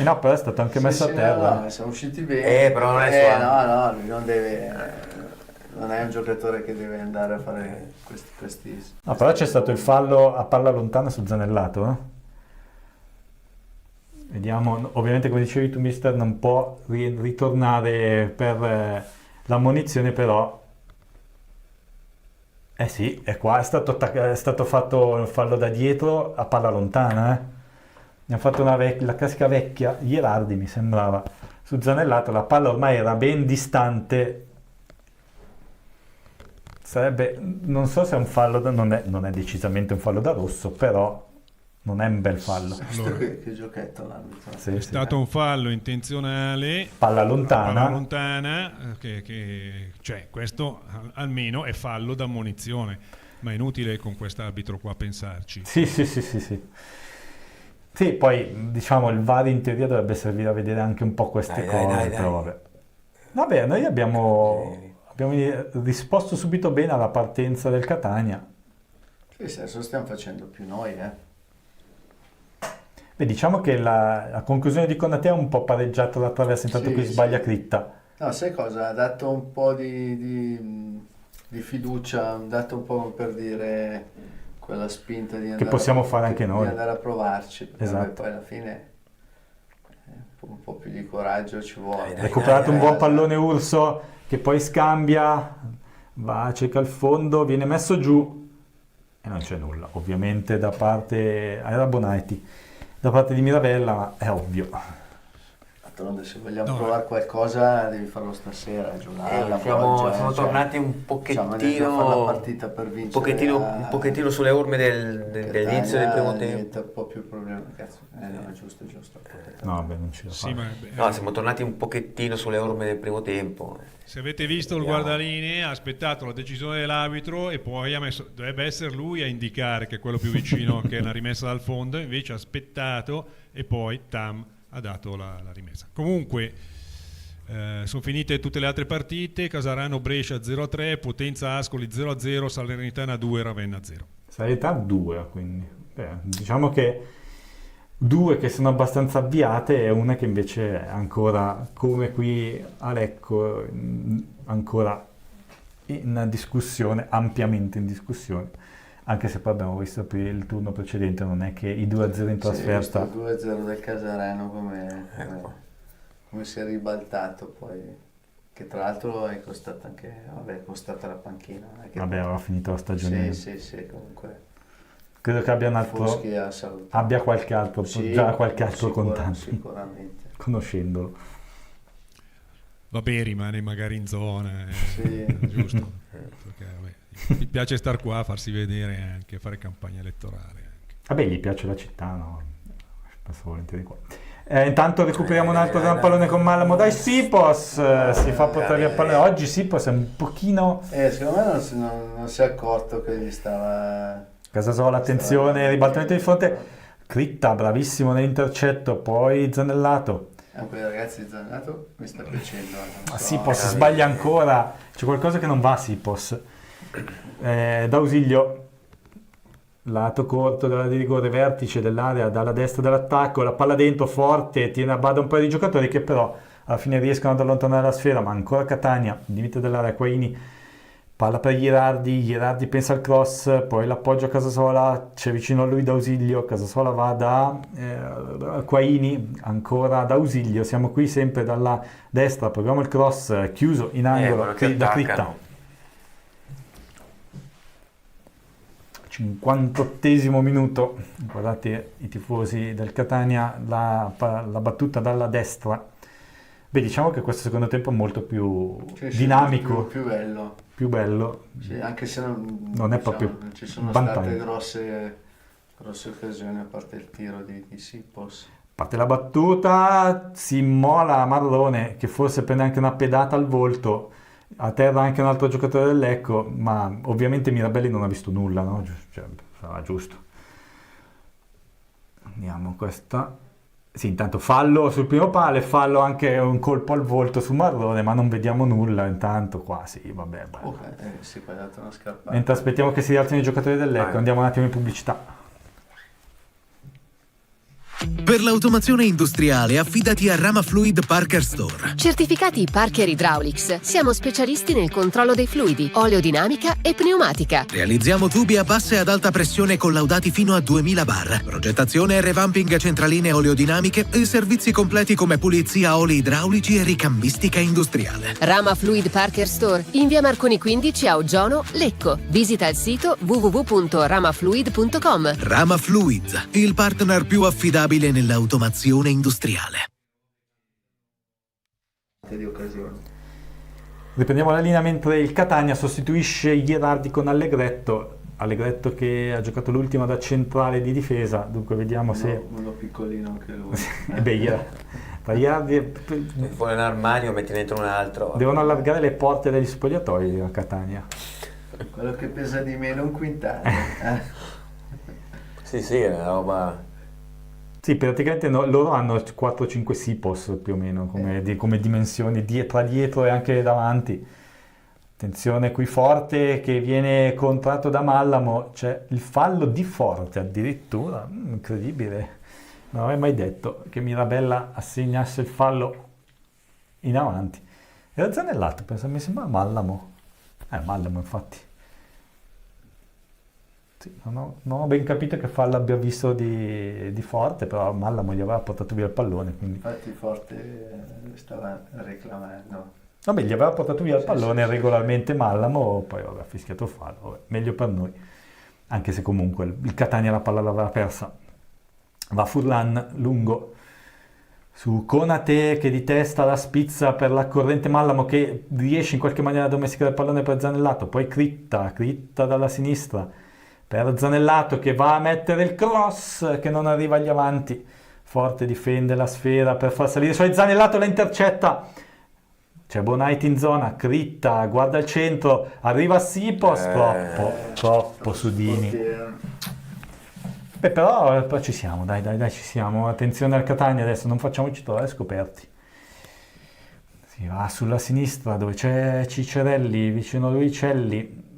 No, però è stato anche messo a terra. No, siamo usciti bene. Però non è il suo ambito. No, lui non deve. Non è un giocatore che deve andare a fare questi. No, però c'è stato il fallo a palla lontana su Zanellato. Vediamo, ovviamente come dicevi tu mister non può ritornare per l'ammonizione, però sì, è qua, è stato fatto il fallo da dietro a palla lontana. Ne ha fatto la classica vecchia Gherardi mi sembrava su Zanellato, la palla ormai era ben distante. Sarebbe, non so se è un fallo, non è decisamente un fallo da rosso, però non è un bel fallo. Allora, che giochetto l'arbitro. È stato un fallo intenzionale, palla lontana, cioè questo almeno è fallo da ammonizione, ma è inutile con quest'arbitro qua pensarci. Sì. Sì, poi diciamo il VAR in teoria dovrebbe servire a vedere anche un po' queste cose, però vabbè, noi abbiamo risposto subito bene alla partenza del Catania. Sì, adesso stiamo facendo più noi, Beh, diciamo che la conclusione di Konaté è un po' pareggiata da Traverso, intanto qui sbaglia Critta. No, sai cosa? Ha dato un po' di fiducia, ha dato un po' per dire quella spinta di andare possiamo fare anche noi. Di andare a provarci, perché Esatto. poi alla fine un po' più di coraggio ci vuole. Recuperato un buon pallone Urso che poi scambia, cerca il fondo, viene messo giù e non c'è nulla, ovviamente da parte era Bonaiti, da parte di Mirabella, ma è ovvio. D'altronde se vogliamo provare qualcosa devi farlo stasera, giocare siamo tornati un pochettino, la partita per un pochettino sulle orme dell'inizio del primo tempo. Diventa un po' più problema, cazzo. No, è giusto. No, vabbè, non ce la fa. Siamo tornati un pochettino sulle orme del primo tempo. Se avete visto il guardalinee ha aspettato la decisione dell'arbitro e poi dovrebbe essere lui a indicare che è quello più vicino che è una rimessa dal fondo, invece ha aspettato e poi ha dato la rimessa. Comunque sono finite tutte le altre partite: Casarano Brescia 0-3, Potenza Ascoli 0-0, Salernitana 2, Ravenna 0. Salernitana 2, quindi diciamo che 2 che sono abbastanza avviate e una che invece è ancora, come qui a Lecco, ancora in discussione, ampiamente in discussione, anche se poi abbiamo visto il turno precedente, non è che i 2-0 in trasferta... Sì, il 2-0 del Casarano come si è ribaltato poi, che tra l'altro è costata anche, è costata la panchina. Aveva finito la stagione. Sì, comunque... Credo che abbia qualche altro, già qualche altro contante, sicuramente. Conoscendolo. Vabbè, rimane magari in zona, giusto? Perché, gli piace star qua a farsi vedere anche, a fare campagna elettorale. Anche. Vabbè, gli piace la città, no? Passo volentieri qua. Intanto recuperiamo un altro gran pallone con Mallamo. Dai, Sipos si fa portare via il pallone. Oggi Sipos è un pochino... secondo me non si è accorto che gli stava... Casasola, attenzione, ribaltamento di fronte, Critta, bravissimo nell'intercetto, poi Zanellato. Quei ragazzi di Zanellato mi sta piacendo. Sipos sbaglia ancora, c'è qualcosa che non va a Sipos. D'Ausilio, lato corto della di rigore, vertice dell'area, dalla destra dell'attacco, la palla dentro, forte, tiene a bada un paio di giocatori che però alla fine riescono ad allontanare la sfera, ma ancora Catania, limite dell'area, Quaini. Palla per Gherardi pensa al cross, poi l'appoggio a Casasola, c'è vicino a lui D'Ausilio, Casasola va da Quaini, ancora D'Ausilio, siamo qui sempre dalla destra, proviamo il cross, chiuso in angolo da Critta. 58esimo minuto, guardate i tifosi del Catania, la battuta dalla destra. Beh, diciamo che questo secondo tempo è molto più dinamico, più bello. Sì, anche se non è proprio non ci sono vantaggio. State grosse occasioni a parte il tiro di Sipos. Parte la battuta, si immola Marrone che forse prende anche una pedata al volto, a terra anche un altro giocatore del Lecco, ma ovviamente Mirabelli non ha visto nulla, no? Cioè, sarà giusto. Andiamo questa. Sì, intanto fallo sul primo palo e fallo anche un colpo al volto su Marrone, ma non vediamo nulla intanto qua, sì, vabbè. Sì, poi ha dato una scarpata. Mentre aspettiamo che si rialzino i giocatori del Lecco, andiamo un attimo in pubblicità. Per l'automazione industriale affidati a Rama Fluid Parker Store. Certificati Parker Hydraulics. Siamo specialisti nel controllo dei fluidi, oleodinamica e pneumatica. Realizziamo tubi a bassa e ad alta pressione collaudati fino a 2000 bar. Progettazione e revamping centraline oleodinamiche e servizi completi come pulizia oli idraulici e ricambistica industriale. Rama Fluid Parker Store in via Marconi 15 a Oggiano, Lecco. Visita il sito www.ramafluid.com. Rama Fluid, il partner più affidabile nell'automazione industriale. Di occasione. Riprendiamo la linea mentre il Catania sostituisce Gherardi con Allegretto che ha giocato l'ultima da centrale di difesa, dunque vediamo se... Uno piccolino anche lui. Gherardi... Fuori un armadio, metti dentro un altro. Devono allargare le porte degli spogliatoi a Catania. Quello che pesa di meno un quintale. Sì, è una roba... Sì, praticamente loro hanno 4-5 Sipos più o meno come dimensioni, tra dietro e anche davanti. Attenzione qui Forte che viene contratto da Mallamo, c'è il fallo di Forte addirittura, incredibile. Non avrei mai detto che Mirabella assegnasse il fallo in avanti. Era Zanellato, mi sembra Mallamo. Mallamo infatti. Sì, non ho ben capito che fallo abbia visto di Forte, però Mallamo gli aveva portato via il pallone. Quindi... Infatti Forte stava reclamando. Vabbè, gli aveva portato via il pallone regolarmente Mallamo, poi aveva fischiato il fallo. Vabbè, meglio per noi, anche se comunque il Catania la palla l'aveva persa. Va Furlan lungo su Konate che di testa la spizza per la corrente Mallamo che riesce in qualche maniera a domesticare il pallone per Zanellato, poi Critta dalla sinistra per Zanellato che va a mettere il cross che non arriva agli avanti, Forte difende la sfera per far salire i suoi, Zanellato la intercetta, c'è Bonaiti in zona, Critta guarda il centro, arriva Sipos, troppo Sudini. Beh, però ci siamo, dai, ci siamo. Attenzione al Catania adesso, non facciamoci trovare scoperti. Si va sulla sinistra dove c'è Ciccerelli, vicino a Luicelli.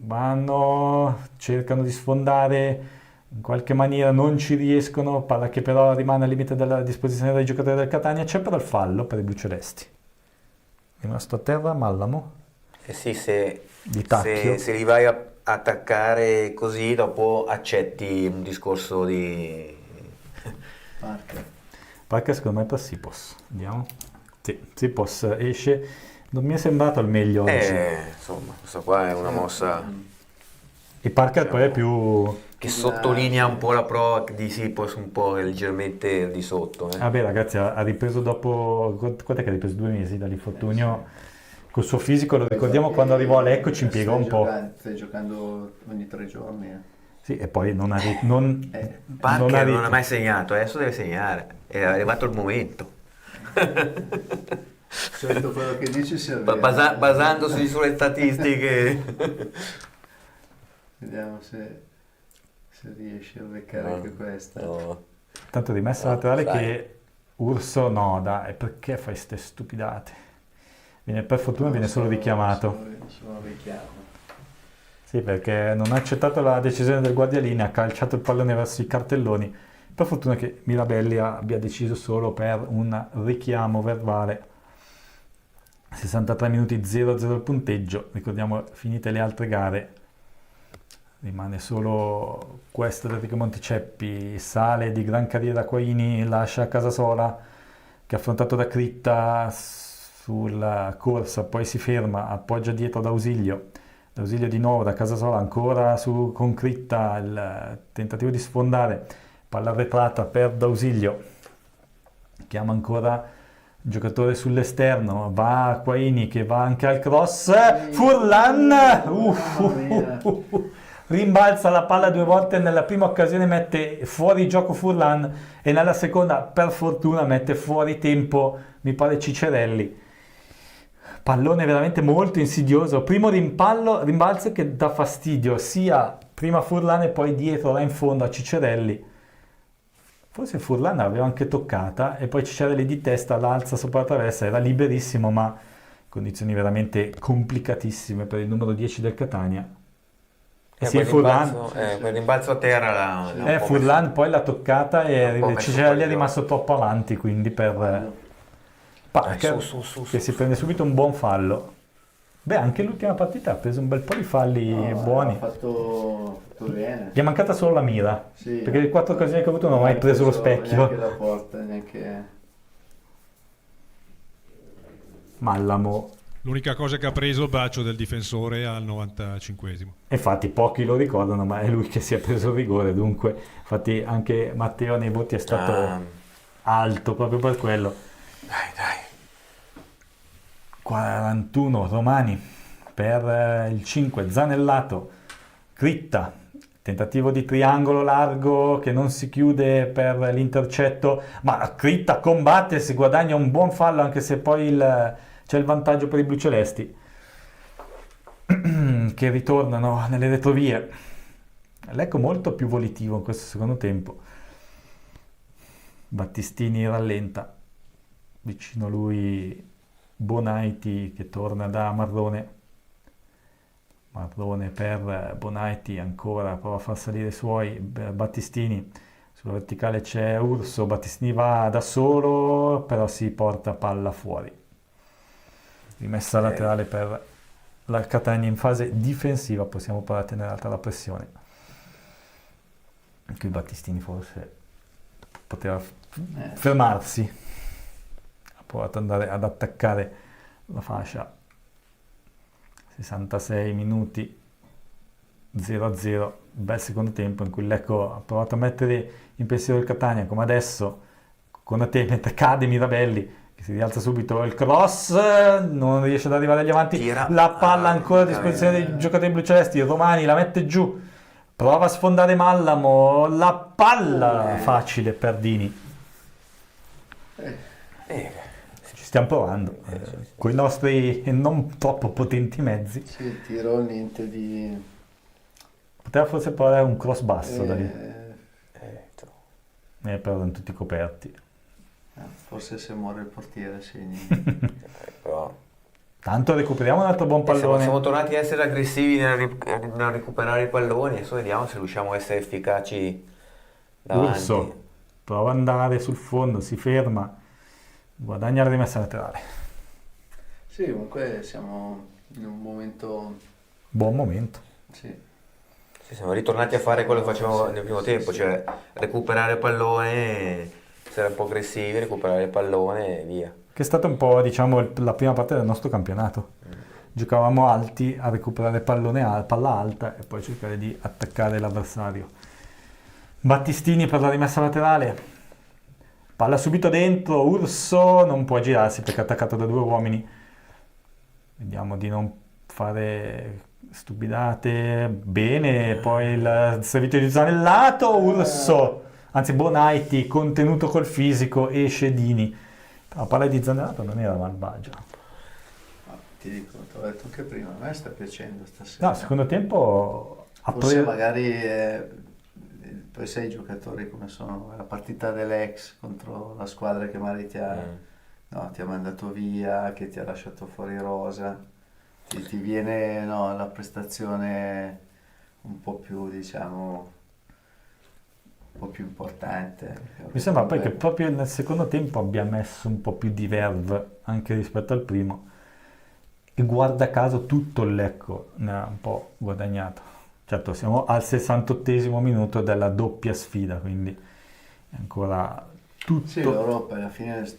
Cercano di sfondare, in qualche maniera non ci riescono, palla che però rimane al limite della disposizione dei giocatori del Catania. C'è però il fallo per i blucelesti. È rimasto a terra Mallamo. Sì, se Tacchio. se li vai a attaccare così, dopo accetti un discorso di Parker secondo me per Sipos. Vediamo. Sì, Sipos esce. Non mi è sembrato il meglio oggi. Insomma, questa qua è una mossa E Parker poi è più... che sottolinea un po' la prova di Sipos, un po' leggermente di sotto. Vabbè ragazzi, ha ripreso dopo... Quant'è che ha ripreso 2 mesi dall'infortunio? Col suo fisico, lo ricordiamo quando arrivò a Lecco, ci impiegò un po'. Stai giocando ogni 3 giorni. Sì, e poi non ha Parker non ha mai segnato, adesso deve segnare, è arrivato il momento. Solito quello che dici serve. Basandosi sulle statistiche. Vediamo se riesci a beccare anche questa. Tanto rimessa laterale che Urso no, dai, perché fai ste stupidate? Per fortuna viene solo richiamato. Solo richiamo. Sì, perché non ha accettato la decisione del guardialinea, ha calciato il pallone verso i cartelloni. Per fortuna che Mirabelli abbia deciso solo per un richiamo verbale. 63 minuti 0-0 il punteggio. Ricordiamo, finite le altre gare, rimane solo questo di Enrico Monticeppi. Sale di gran carriera Acquaini, lascia Casasola che affrontato da Critta sulla corsa, poi si ferma, appoggia dietro D'Ausilio di nuovo da Casasola, ancora con Critta, il tentativo di sfondare, palla arretrata per D'Ausilio, chiama ancora il giocatore sull'esterno, va Acquaini che va anche al cross, Furlan rimbalza la palla 2 volte, nella prima occasione mette fuori gioco Furlan e nella seconda per fortuna mette fuori tempo, mi pare Ciccerelli. Pallone veramente molto insidioso, primo rimbalzo che dà fastidio sia prima a Furlan e poi dietro là in fondo a Ciccerelli. Forse Furlan l'aveva anche toccata e poi Ciccerelli di testa l'alza sopra la traversa, era liberissimo ma condizioni veramente complicatissime per il numero 10 del Catania. Quel rimbalzo a terra Furlan poi l'ha toccata e Ciccerelli è rimasto troppo avanti, quindi per Parker che si prende subito un buon fallo. Beh, anche l'ultima partita ha preso un bel po' di falli buoni. Ha fatto bene. Gli è mancata solo la mira, sì, perché le 4 occasioni che ha avuto non ha mai preso lo specchio. Neanche la porta, neanche... Mallamo. L'unica cosa che ha preso il braccio del difensore al 95esimo. Infatti pochi lo ricordano, ma è lui che si è preso il rigore, dunque infatti anche Matteo nei voti è stato alto proprio per quello. Dai. 41 Romani per il 5, Zanellato, Critta, tentativo di triangolo largo che non si chiude per l'intercetto, ma Critta combatte, si guadagna un buon fallo anche se poi c'è il vantaggio per i blucelesti che ritornano nelle retrovie. Lecco molto più volitivo in questo secondo tempo. Battistini rallenta, vicino a lui Bonaiti che torna da Marrone per Bonaiti, ancora prova a far salire i suoi, Battistini, sulla verticale c'è Urso, Battistini va da solo però si porta palla fuori, rimessa laterale per la Catania in fase difensiva, possiamo provare a tenere alta la pressione. Qui Battistini forse poteva fermarsi, ha provato ad andare ad attaccare la fascia. 66 minuti 0-0, bel secondo tempo in cui Lecco ha provato a mettere in pensiero il Catania come adesso, Conate mentre cade Mirabelli, che si rialza subito, il cross, non riesce ad arrivare agli avanti, la palla ancora a disposizione dei giocatori blucelesti, Romani la mette giù, prova a sfondare Mallamo, la palla facile per Dini. Ci stiamo provando, con i nostri non troppo potenti mezzi. Sì, tiro niente di... Poteva forse provare un cross basso da lì. Però erano tutti coperti. Forse se muore il portiere segni. Però... Tanto recuperiamo un altro buon pallone. Siamo tornati a essere aggressivi nel recuperare i palloni, adesso vediamo se riusciamo a essere efficaci davanti. Urso prova ad andare sul fondo, si ferma, guadagna la rimessa laterale. Sì, comunque siamo in un momento... Buon momento. Sì. Sì, siamo ritornati a fare quello che facevamo nel primo tempo, cioè recuperare il pallone, essere un po' aggressivi, recuperare il pallone e via. Che è stata un po', diciamo, la prima parte del nostro campionato. Giocavamo alti a recuperare palla alta e poi cercare di attaccare l'avversario. Battistini per la rimessa laterale. Palla subito dentro, Urso non può girarsi perché è attaccato da 2 uomini. Vediamo di non fare stupidate. Bene, poi il servizio di Zanellato, Urso, anzi Bonaiti, contenuto col fisico, esce Dini. La palla di Zanellato non era malvagia. Ti dico, ti ho detto anche prima, a me sta piacendo stasera. No, secondo tempo... Forse magari poi sai i giocatori come sono, la partita dell'ex contro la squadra che magari ti ha mandato via, che ti ha lasciato fuori rosa, ti viene la prestazione un po' più, diciamo, un po' più importante. Mi sembra poi che proprio nel secondo tempo abbia messo un po' più di verve anche rispetto al primo, e guarda caso tutto il Lecco ne ha un po' guadagnato. Certo, siamo al 68esimo minuto della doppia sfida, quindi è ancora tutto... Sì, l'Europa alla fine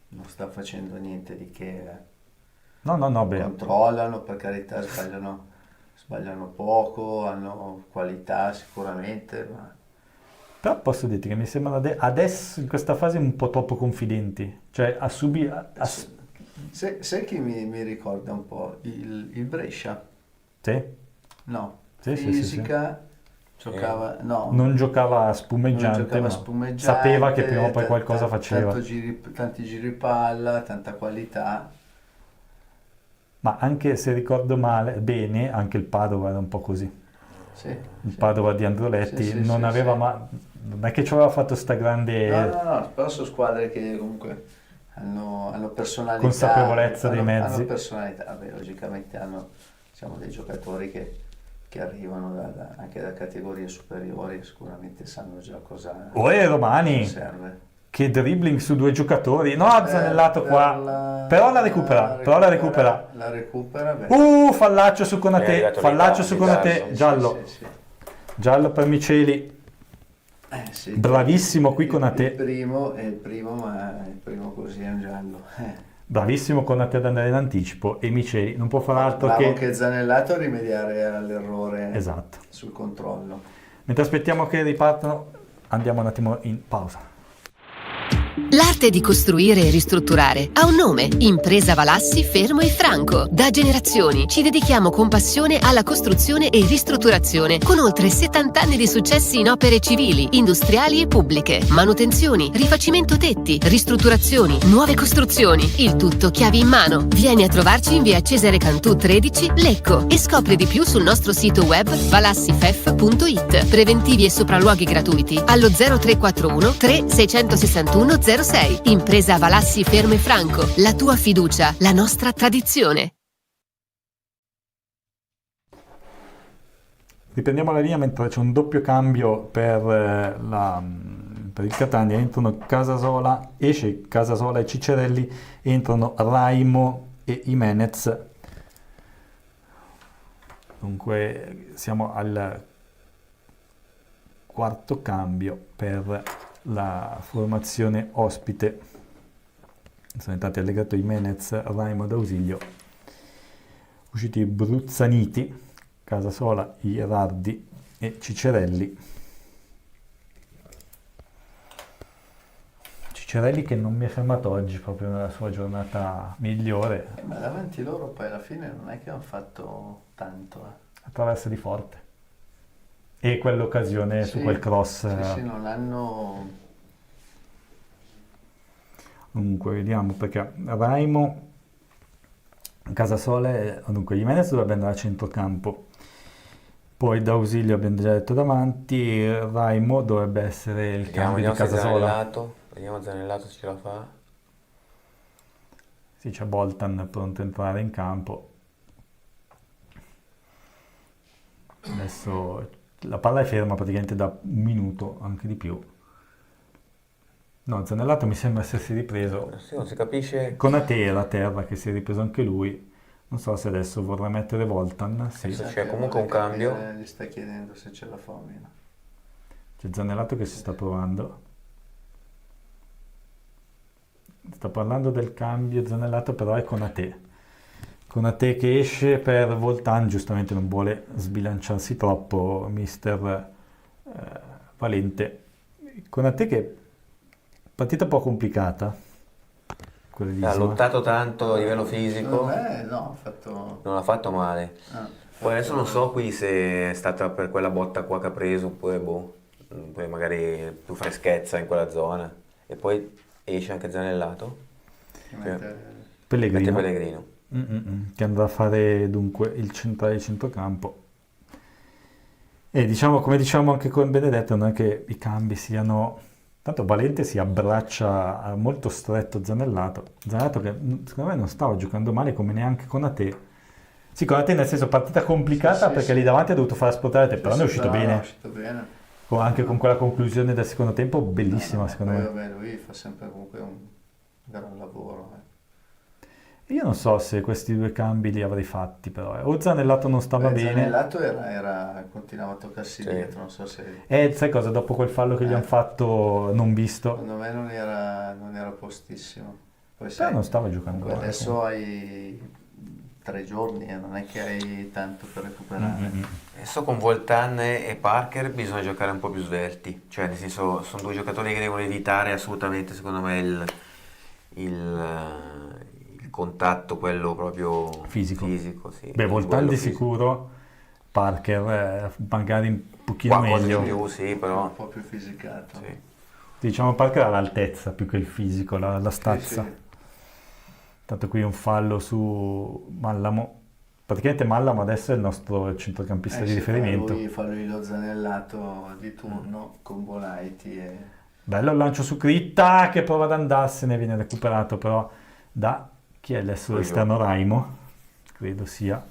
non sta facendo niente di che. No, beh. Controllano, per carità, sbagliano poco, hanno qualità sicuramente, ma... Però posso dirti che mi sembrano adesso in questa fase un po' troppo confidenti, cioè a subire... Sai chi mi ricorda un po'? Il Brescia? Sì? No, sì, fisica, sì. Giocava, no. Non giocava spumeggiante, ma sapeva che prima o poi qualcosa faceva. Tanti giri palla, tanta qualità. Ma anche se ricordo bene, anche il Padova era un po' così. Sì, il Padova di Androletti non aveva non è che ci aveva fatto sta grande... No, però sono squadre che comunque hanno personalità. Consapevolezza dei mezzi. Hanno personalità, vabbè, logicamente hanno dei giocatori che arrivano anche da categorie superiori, sicuramente sanno già cosa Romani serve. Che dribbling su 2 giocatori, no, Zanellato qua, però la recupera. La recupera bene. Fallaccio su Conate, giallo. Sì. Giallo per Miceli. Sì, bravissimo qui Conate. Il primo così è un giallo. Bravissimo Conate ad andare in anticipo, e Miceli non può fare altro che Zanellato a rimediare all'errore sul controllo. Mentre aspettiamo che ripartano, andiamo un attimo in pausa. L'arte di costruire e ristrutturare ha un nome: Impresa Valassi Fermo e Franco. Da generazioni ci dedichiamo con passione alla costruzione e ristrutturazione, con oltre 70 anni di successi in opere civili, industriali e pubbliche, manutenzioni, rifacimento tetti, ristrutturazioni, nuove costruzioni, il tutto chiavi in mano. Vieni a trovarci in via Cesare Cantù 13, Lecco, e scopri di più sul nostro sito web valassifef.it. Preventivi e sopralluoghi gratuiti allo 0341 3 661 06. Impresa Valassi Fermo e Franco, la tua fiducia, la nostra tradizione. Riprendiamo la linea mentre c'è un doppio cambio per il Catania. Entrano Casasola, esce Casasola e Ciccerelli, entrano Raimo e Jimenez. Dunque siamo al quarto cambio per la formazione ospite. Sono entrati allegato Jimenez, Raimo d'ausilio, usciti Bruzzaniti, Casasola, Irardi e Ciccerelli. Ciccarelli che non mi è fermato oggi proprio nella sua giornata migliore. Ma davanti loro poi alla fine non è che hanno fatto tanto. Attraverso di forte. E quell'occasione su quel cross. Sì, non hanno... Comunque vediamo perché Raimo, Casasole, dunque Jimenez dovrebbe andare a centrocampo, poi da ausilio abbiamo già detto davanti, Raimo dovrebbe essere il cambio di Casasola. Vediamo Zanellato se ce la fa. Sì, c'è Boltan pronto a entrare in campo. Adesso la palla è ferma praticamente da un minuto, anche di più. No, Zanellato mi sembra essersi ripreso. Sì, non si capisce. Konate era a terra che si è ripreso anche lui. Non so se adesso vorrà mettere Voltan. Sì. C'è comunque un cambio. Gli sta chiedendo se ce la fa o meno. C'è Zanellato che si sta provando. Sta parlando del cambio Zanellato, però è Konate. Konate che esce per Voltan, giustamente non vuole sbilanciarsi troppo, mister Valente. Konate che partita un po' complicata. Ha lottato tanto a livello fisico. No, non ha fatto male. Poi adesso non so qui se è stata per quella botta qua che ha preso, oppure poi magari più freschezza in quella zona. E poi esce anche Zanellato. Pellegrino. Che andrà a fare dunque il centrale di centrocampo. E diciamo, come diciamo anche con Benedetto, non è che i cambi siano... Tanto Valente si abbraccia molto stretto Zanellato che secondo me non stava giocando male come neanche Konate. Sì, Konate nel senso partita complicata perché lì davanti ha dovuto far aspettare te, però ne è uscito bene. Anche con quella conclusione del secondo tempo bellissima secondo me. Vabbè, lui fa sempre comunque un gran lavoro. Io non so se questi due cambi li avrei fatti però. O Zanellato non stava bene. Zanellato continuava a toccarsi dietro, non so se... sai cosa? Dopo quel fallo che gli hanno fatto non visto. Secondo me non era postissimo. Poi però non stava giocando bene. Adesso hai 3 giorni, non è che hai tanto per recuperare. Adesso con Voltan e Parker bisogna giocare un po' più svelti. Cioè, nel senso, sono due giocatori che devono evitare assolutamente, secondo me, il contatto quello proprio fisico sì. Beh, Voltan di sicuro, Parker magari un pochino qualcosa meglio di più, sì, però un po' più fisicato. Sì. Diciamo Parker ha l'altezza più che il fisico, la stazza. Sì. Tanto qui un fallo su Mallamo. Praticamente Mallamo adesso è il nostro centrocampista di riferimento. Fa lui lo Zanellato di turno con Bolaiti e... Bello il lancio su Critta che prova ad andarsene, viene recuperato però da chi è adesso l'esterno Raimo, credo sia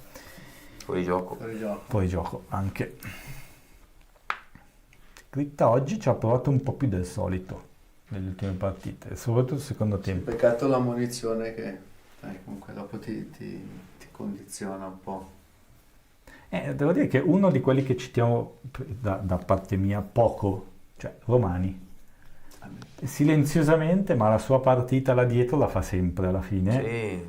fuori gioco anche. Critta oggi ci ha provato un po' più del solito nelle ultime partite, soprattutto il secondo tempo. Peccato la munizione che comunque dopo ti condiziona un po'. Devo dire che uno di quelli che citiamo da parte mia poco, cioè Romani, silenziosamente, ma la sua partita là dietro la fa sempre alla fine. Sì,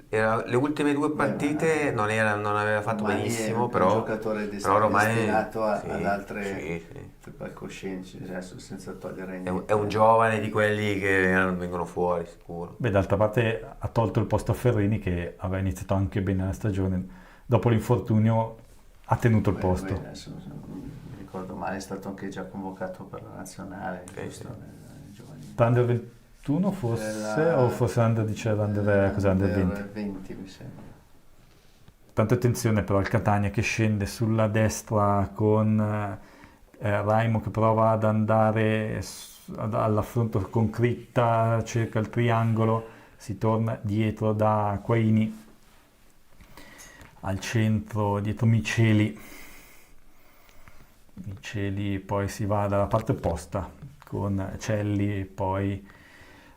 le ultime 2 partite non aveva fatto benissimo, però un giocatore destinato ad altre palcoscenici, senza togliere niente. È un giovane di quelli che vengono fuori sicuro. Beh, d'altra parte ha tolto il posto a Ferrini che aveva iniziato anche bene la stagione, dopo l'infortunio ha tenuto il posto. Adesso, mi ricordo male, è stato anche già convocato per la nazionale. Per Under 21 forse, o forse Under 20 mi sembra. Tanto attenzione però al Catania che scende sulla destra con Raimo che prova ad andare all'affronto con Critta, cerca il triangolo, si torna dietro da Acquaini al centro, dietro Miceli, poi si va dalla parte opposta con Celli e poi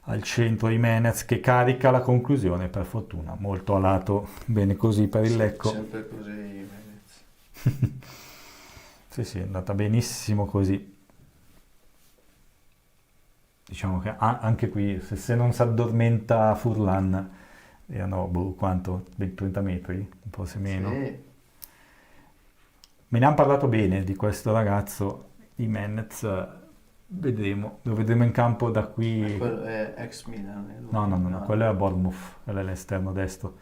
al centro Jimenez che carica la conclusione, per fortuna, molto a lato, bene così per il Lecco. Sempre così Jimenez. Sì, è andata benissimo così. Diciamo che anche qui, se non si addormenta Furlan, erano, quanto? 30 metri, forse meno. Sì. Me ne hanno parlato bene di questo ragazzo, Jimenez, Vedremo, lo vedremo in campo da qui. Quello è ex Milan. No, quello è a Bournemouth, quello è l'esterno destro,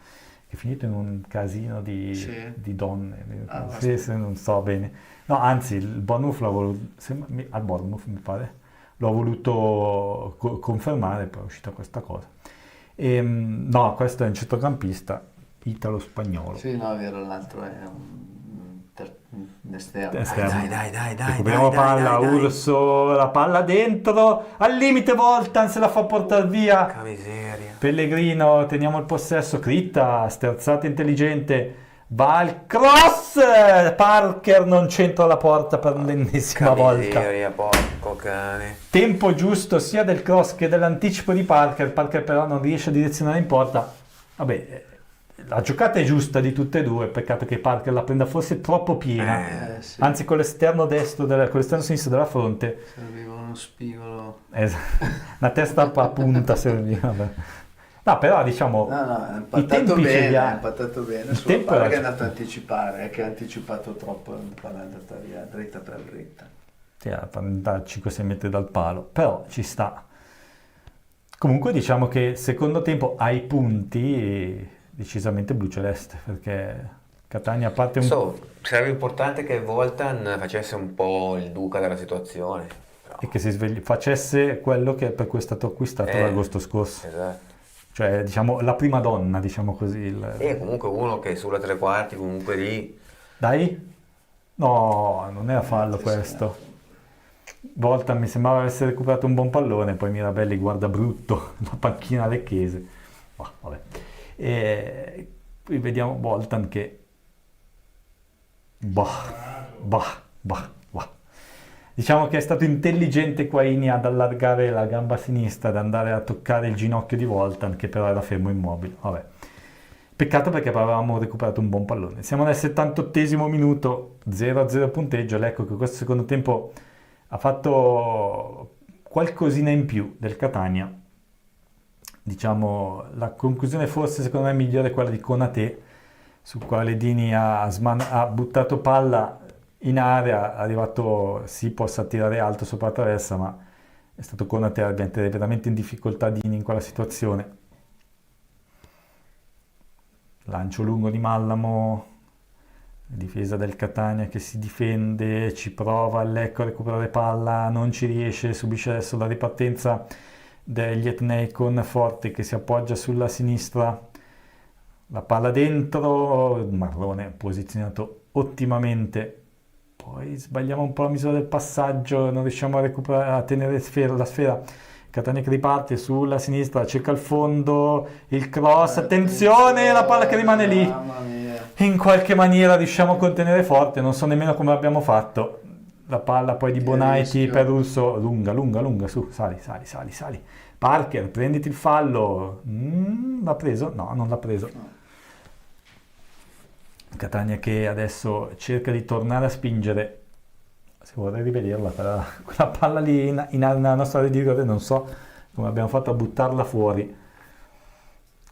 che è finito in un casino di donne. Sì, non so bene. No, anzi, il Bournemouth l'ha voluto, al Bournemouth mi pare, l'ho voluto confermare, poi è uscita questa cosa. No, questo è un centrocampista italo-spagnolo. Sì, no, è vero, l'altro è un esterno. Dai. Recuperiamo palla, Urso, la palla dentro, al limite Voltan se la fa portare via. Che miseria. Pellegrino, teniamo il possesso, Critta, sterzata intelligente, va al cross, Parker non centra la porta per l'ennesima volta. Miseria, porco cane. Tempo giusto sia del cross che dell'anticipo di Parker però non riesce a direzionare in porta. Vabbè, la giocata è giusta di tutte e due, peccato che Parker la prenda forse troppo piena, sì. anzi con l'esterno destro, con l'esterno sinistro della fronte. Serviva uno spigolo. Una testa a punta serviva. No, però diciamo, No, è i tempi ce li ha. è impattato bene. Il Solo tempo pare era- che è andato a anticipare, è che ha anticipato troppo, la palla è andata via, dritta per dritta. Sì, da 5-6 metri dal palo, però ci sta. Comunque diciamo che secondo tempo ai punti decisamente blu-celeste, perché Catania parte un sarebbe importante che Voltan facesse un po' il duca della situazione. e che facesse quello che per cui è stato acquistato l'agosto scorso. Esatto. Cioè, diciamo, la prima donna, diciamo così. E comunque uno che sulla tre quarti comunque lì... Dai? No, non era fallo questo. Volta mi sembrava avesse recuperato un buon pallone, poi Mirabelli guarda brutto la panchina lecchese. Vabbè. E qui vediamo Voltan che... Diciamo che è stato intelligente Quaini ad allargare la gamba sinistra, ad andare a toccare il ginocchio di Voltan, che però era fermo immobile. Vabbè. Peccato perché avevamo recuperato un buon pallone. Siamo nel 78esimo minuto, 0-0 punteggio. Ecco che questo secondo tempo ha fatto qualcosina in più del Catania. Diciamo, la conclusione forse secondo me migliore è quella di Konaté, sul quale Dini ha buttato palla in area, è arrivato, si possa tirare alto sopra la traversa, ma è stato Konaté a mettere veramente in difficoltà Dini in quella situazione. Lancio lungo di Mallamo, difesa del Catania che si difende, ci prova il Lecco a recuperare palla, non ci riesce, subisce adesso la ripartenza degli Etnei con Forte che si appoggia sulla sinistra, la palla dentro, Marrone posizionato ottimamente, poi sbagliamo un po' la misura del passaggio, non riusciamo a recuperare, a tenere la sfera. Catania che riparte sulla sinistra, cerca il fondo, il cross, attenzione, la palla che rimane lì. In qualche maniera riusciamo a contenere Forte, non so nemmeno come l'abbiamo fatto. La palla poi di Bonaiti per Urso, lunga, su, sali. Parker, prenditi il fallo. L'ha preso? No, non l'ha preso. Catania che adesso cerca di tornare a spingere. Se vorrei rivederla, quella palla lì nella nostra area di rigore, non so come abbiamo fatto a buttarla fuori.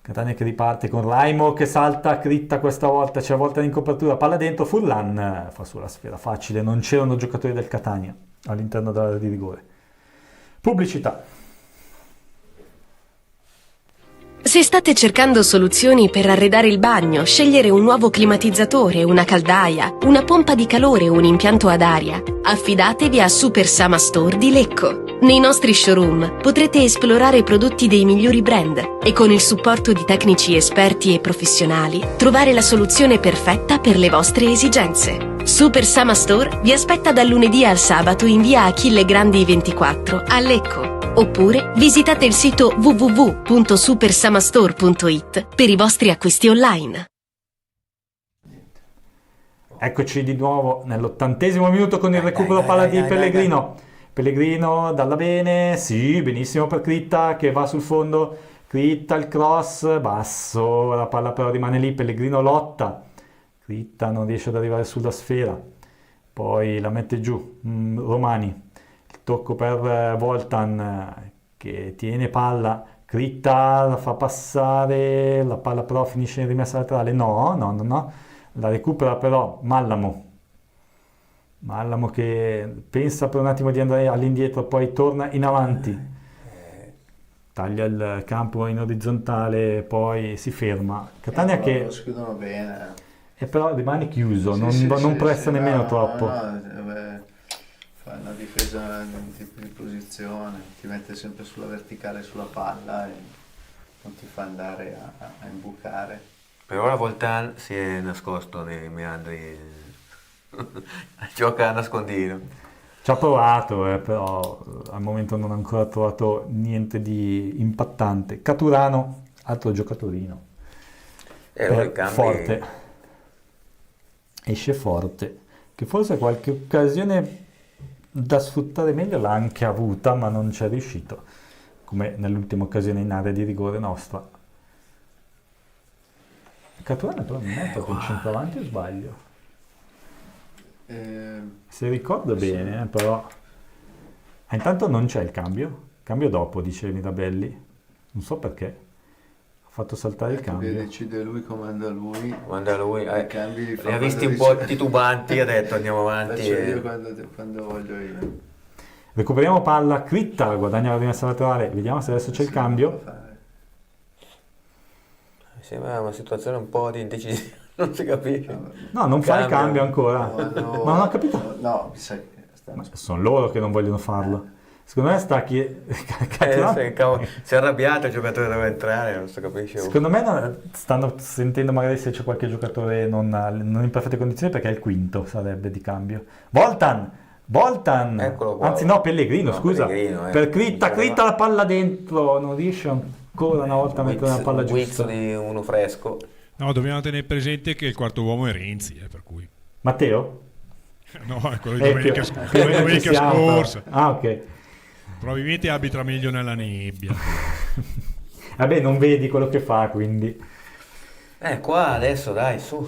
Catania che riparte con Raimo che salta, Critta questa volta, c'è volta in copertura, palla dentro, Furlan fa sulla sfera facile, non c'erano giocatori del Catania all'interno dell'area di rigore. Pubblicità. Se state cercando soluzioni per arredare il bagno, scegliere un nuovo climatizzatore, una caldaia, una pompa di calore o un impianto ad aria, affidatevi a Super Sama Store di Lecco. Nei nostri showroom potrete esplorare prodotti dei migliori brand e con il supporto di tecnici esperti e professionali trovare la soluzione perfetta per le vostre esigenze. Super Sama Store vi aspetta dal lunedì al sabato in via Achille Grandi 24 a Lecco. Oppure visitate il sito www.supersamastore.it per i vostri acquisti online. Eccoci di nuovo nell'80° minuto con il recupero palla di Pellegrino. Pellegrino dalla bene, sì, benissimo per Critta che va sul fondo. Critta il cross, basso, la palla però rimane lì, Pellegrino lotta. Critta non riesce ad arrivare sulla sfera, poi la mette giù, Romani. Tocco per Voltan che tiene palla, Critta la fa passare, la palla però finisce in rimessa laterale, no, la recupera però Mallamo Mallamo che pensa per un attimo di andare all'indietro, poi torna in avanti, taglia il campo in orizzontale, poi si ferma. Catania che Lo schiudono bene. però rimane chiuso, Sì, non pressa nemmeno no, troppo. Fa una difesa in un tipo di posizione, ti mette sempre sulla verticale sulla palla e non ti fa andare a imbucare. Per ora Voltan si è nascosto nei meandri, gioca a nascondino. Ci ha provato, però al momento non ha ancora trovato niente di impattante. Caturano, altro giocatorino. Lui cambi... Forte. Esce forte. Che forse qualche occasione da sfruttare meglio l'ha anche avuta, ma non ci è riuscito. Come nell'ultima occasione in area di rigore nostra. Caturano però non è proprio in centravanti o sbaglio? Se ricordo bene, però... intanto non c'è il cambio. Cambio dopo, dice Mirabelli. Non so perché. Ha fatto saltare il cambio. Decide lui, comanda lui. Comanda lui. I cambi li fa Li ha visti un quando po' titubanti, ha detto andiamo avanti. Faccio io quando voglio io. Recuperiamo palla, Critta guadagna la rimessa laterale. Vediamo se adesso c'è il cambio. Mi sembra una situazione un po' di indecisione. Non si capisce. No, non fa il cambio ancora. No, Ma non ho capito. No, mi sa che Ma sono loro che non vogliono farlo. Secondo me sta chi... Si è arrabbiato il giocatore deve entrare, non si capisce. Secondo me stanno sentendo magari se c'è qualche giocatore non in perfette condizioni, perché è il quinto, sarebbe di cambio. Voltan! Eccolo qua. Anzi no, Pellegrino, scusa. Pellegrino, per Critta la palla dentro, non riesce ancora una volta a mettere la palla giusta. Di uno fresco. No, dobbiamo tenere presente che il quarto uomo è Renzi, per cui... Matteo? No, è quello di domenica scorsa. Ah, ok. Probabilmente arbitra meglio nella nebbia. Vabbè, non vedi quello che fa, quindi. Qua adesso dai, su.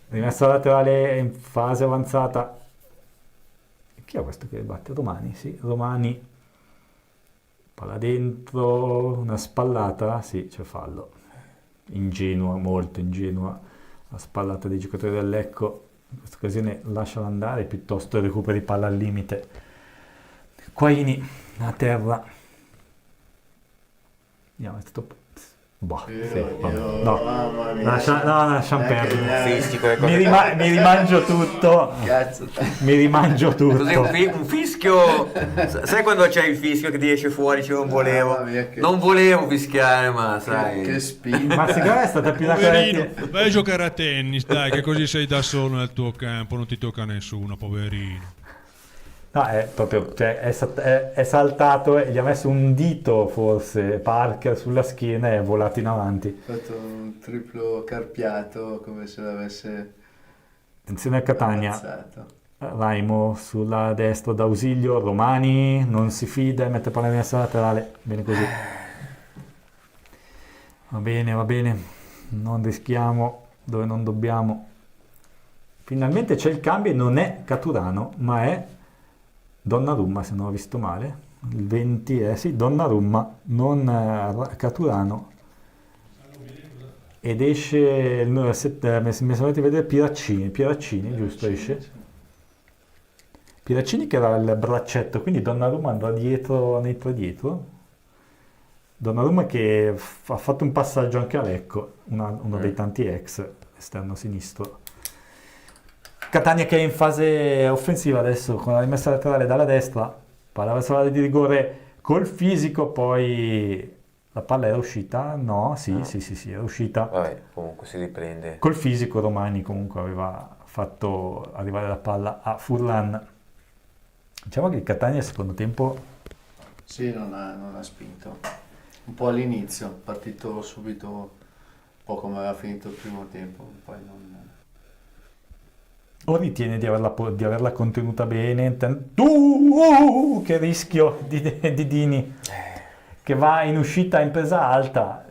Rimessa laterale in fase avanzata. Chi è questo che batte? Romani, sì, Romani. Palla dentro, una spallata, sì, c'è fallo. Ingenua, molto ingenua. La spallata dei giocatori del Lecco. In questa occasione lasciala andare, piuttosto recuperi palla al limite. Quaini a terra. Andiamo, è stato... lasciamo perdere. Mi rimangio tutto. Mi rimangio tutto. Così un fischio. Sai quando c'è il fischio che ti esce fuori? Cioè, non volevo fischiare, ma sai. Che spinta. Ma secondo me è stata più una Poverino, vai a giocare a tennis, dai, che così sei da solo nel tuo campo, non ti tocca nessuno, poverino. No, è proprio, cioè, è saltato e gli ha messo un dito forse Parker sulla schiena e è volato in avanti. Ha fatto un triplo carpiato come se l'avesse... Attenzione a Catania. ammazzato. Raimo sulla destra d'ausilio, Romani non si fida e mette palla in rimessa laterale. Bene così. Va bene. Non rischiamo dove non dobbiamo. Finalmente c'è il cambio e non è Caturano, ma è Donnarumma, se non ho visto male. Il 20 è sì, Donnarumma, non Caturano. Ed esce il numero 7, mi sono venuti a vedere Piraccini, giusto, esce. Piraccini che era il braccetto, quindi Donnarumma andrà dietro. Donnarumma che ha fatto un passaggio anche a Lecco, uno dei tanti ex, esterno sinistro. Catania che è in fase offensiva adesso con la rimessa laterale dalla destra, palla verso l'area di rigore col fisico, poi la palla era uscita? No, sì, era uscita. Vabbè, comunque si riprende. Col fisico Romani comunque aveva fatto arrivare la palla a Furlan. Diciamo che il Catania al secondo tempo... Sì, non ha spinto. Un po' all'inizio, partito subito, un po' come aveva finito il primo tempo, poi non... O ritiene di averla contenuta bene? Che rischio di Dini, che va in uscita in presa alta,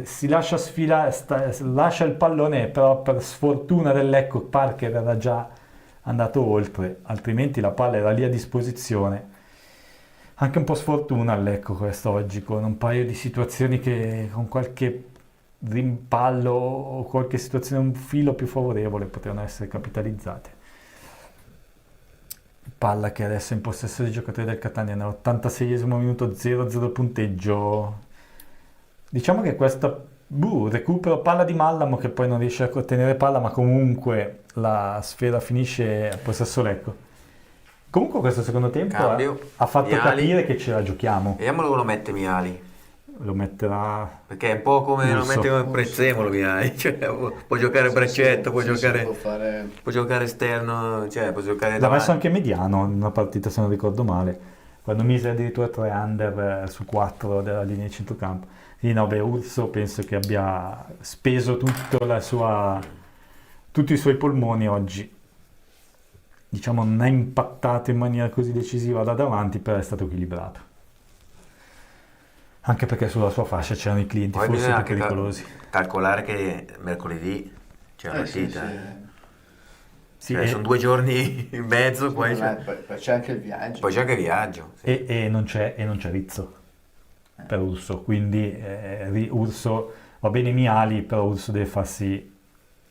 si lascia sfilare, lascia il pallone, però per sfortuna del Lecco Parker era già andato oltre, altrimenti la palla era lì a disposizione. Anche un po' sfortuna al Lecco quest'oggi, con un paio di situazioni che con qualche rimpallo o qualche situazione un filo più favorevole potevano essere capitalizzate. palla che adesso è in possesso dei giocatori del Catania nell'86esimo minuto, 0-0 punteggio. Diciamo che questa recupero palla di Mallamo che poi non riesce a ottenere palla, ma comunque la sfera finisce a possesso Lecco. Comunque questo secondo tempo ha fatto Miali. capire che ce la giochiamo. Vediamo dove lo mette Miali. Lo metterà... Perché è un po' come lo Urso. mette come Prezzemolo Miali. Cioè, può giocare braccetto, può giocare esterno, cioè può giocare L'ha messo davanti. anche mediano in una partita, se non ricordo male, quando mise addirittura 3 under su 4 della linea di centrocampo. Sì, no, beh, Urso penso che abbia speso tutti i suoi polmoni oggi. Diciamo non è impattato in maniera così decisiva da davanti, però è stato equilibrato. Anche perché sulla sua fascia c'erano i clienti Poi forse bisogna più anche pericolosi. calcolare che mercoledì c'è la partita. Sì, Cioè, e- sono 2 giorni in mezzo, poi Poi c'è anche il viaggio. poi c'è anche il viaggio. Sì. E non c'è Rizzo per Urso, quindi Urso va bene Miali, però Urso deve farsi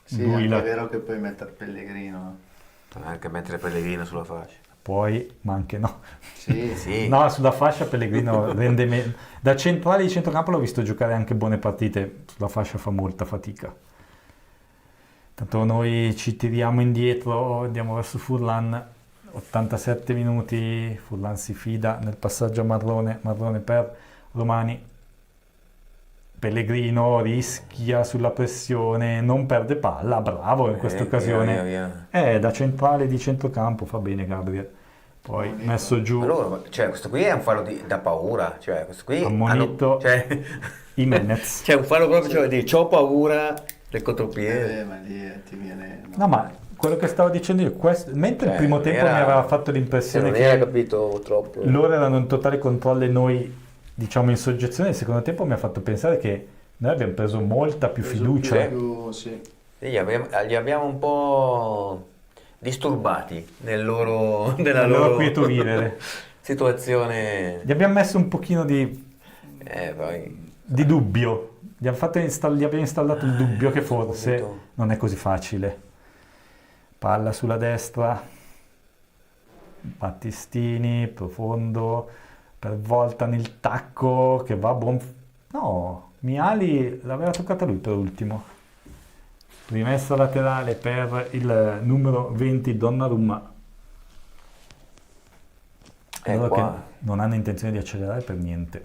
Sì, lui anche la- è vero che puoi mettere Pellegrino. Anche mettere Pellegrino sulla fascia. poi, ma anche no. Sì, Sì. No, sulla fascia Pellegrino rende da centrale di centrocampo l'ho visto giocare anche buone partite, sulla fascia fa molta fatica. Tanto noi ci tiriamo indietro, andiamo verso Furlan, 87 minuti, Furlan si fida nel passaggio a Marrone per Romani. Pellegrino rischia sulla pressione, non perde palla, bravo in questa occasione. via. Da centrale di centrocampo fa bene Gabriel. Poi messo giù, Allora, cioè, questo qui è un fallo da paura. Cioè, questo qui ammonito cioè, Jimenez. c'è un fallo proprio, cioè, di c'ho paura del contropiede. Ma lì ti viene... No, ma quello che stavo dicendo io, mentre il primo non tempo era- mi aveva fatto l'impressione non era che capito troppo. loro erano in totale controllo e noi, diciamo, in soggezione, il secondo tempo mi ha fatto pensare che noi abbiamo preso molta più fiducia. Sì. Sì, li abbiamo un po' disturbati nella loro quieto vivere. situazione. Gli abbiamo messo un pochino di Poi dubbio, gli abbiamo installato il dubbio che forse subito. non è così facile. Palla sulla destra, Battistini, profondo, per volta nel tacco che va a buon... No, Miali l'aveva toccata lui per ultimo. Rimessa laterale per il numero 20 Donnarumma. Loro che qua. non hanno intenzione di accelerare per niente.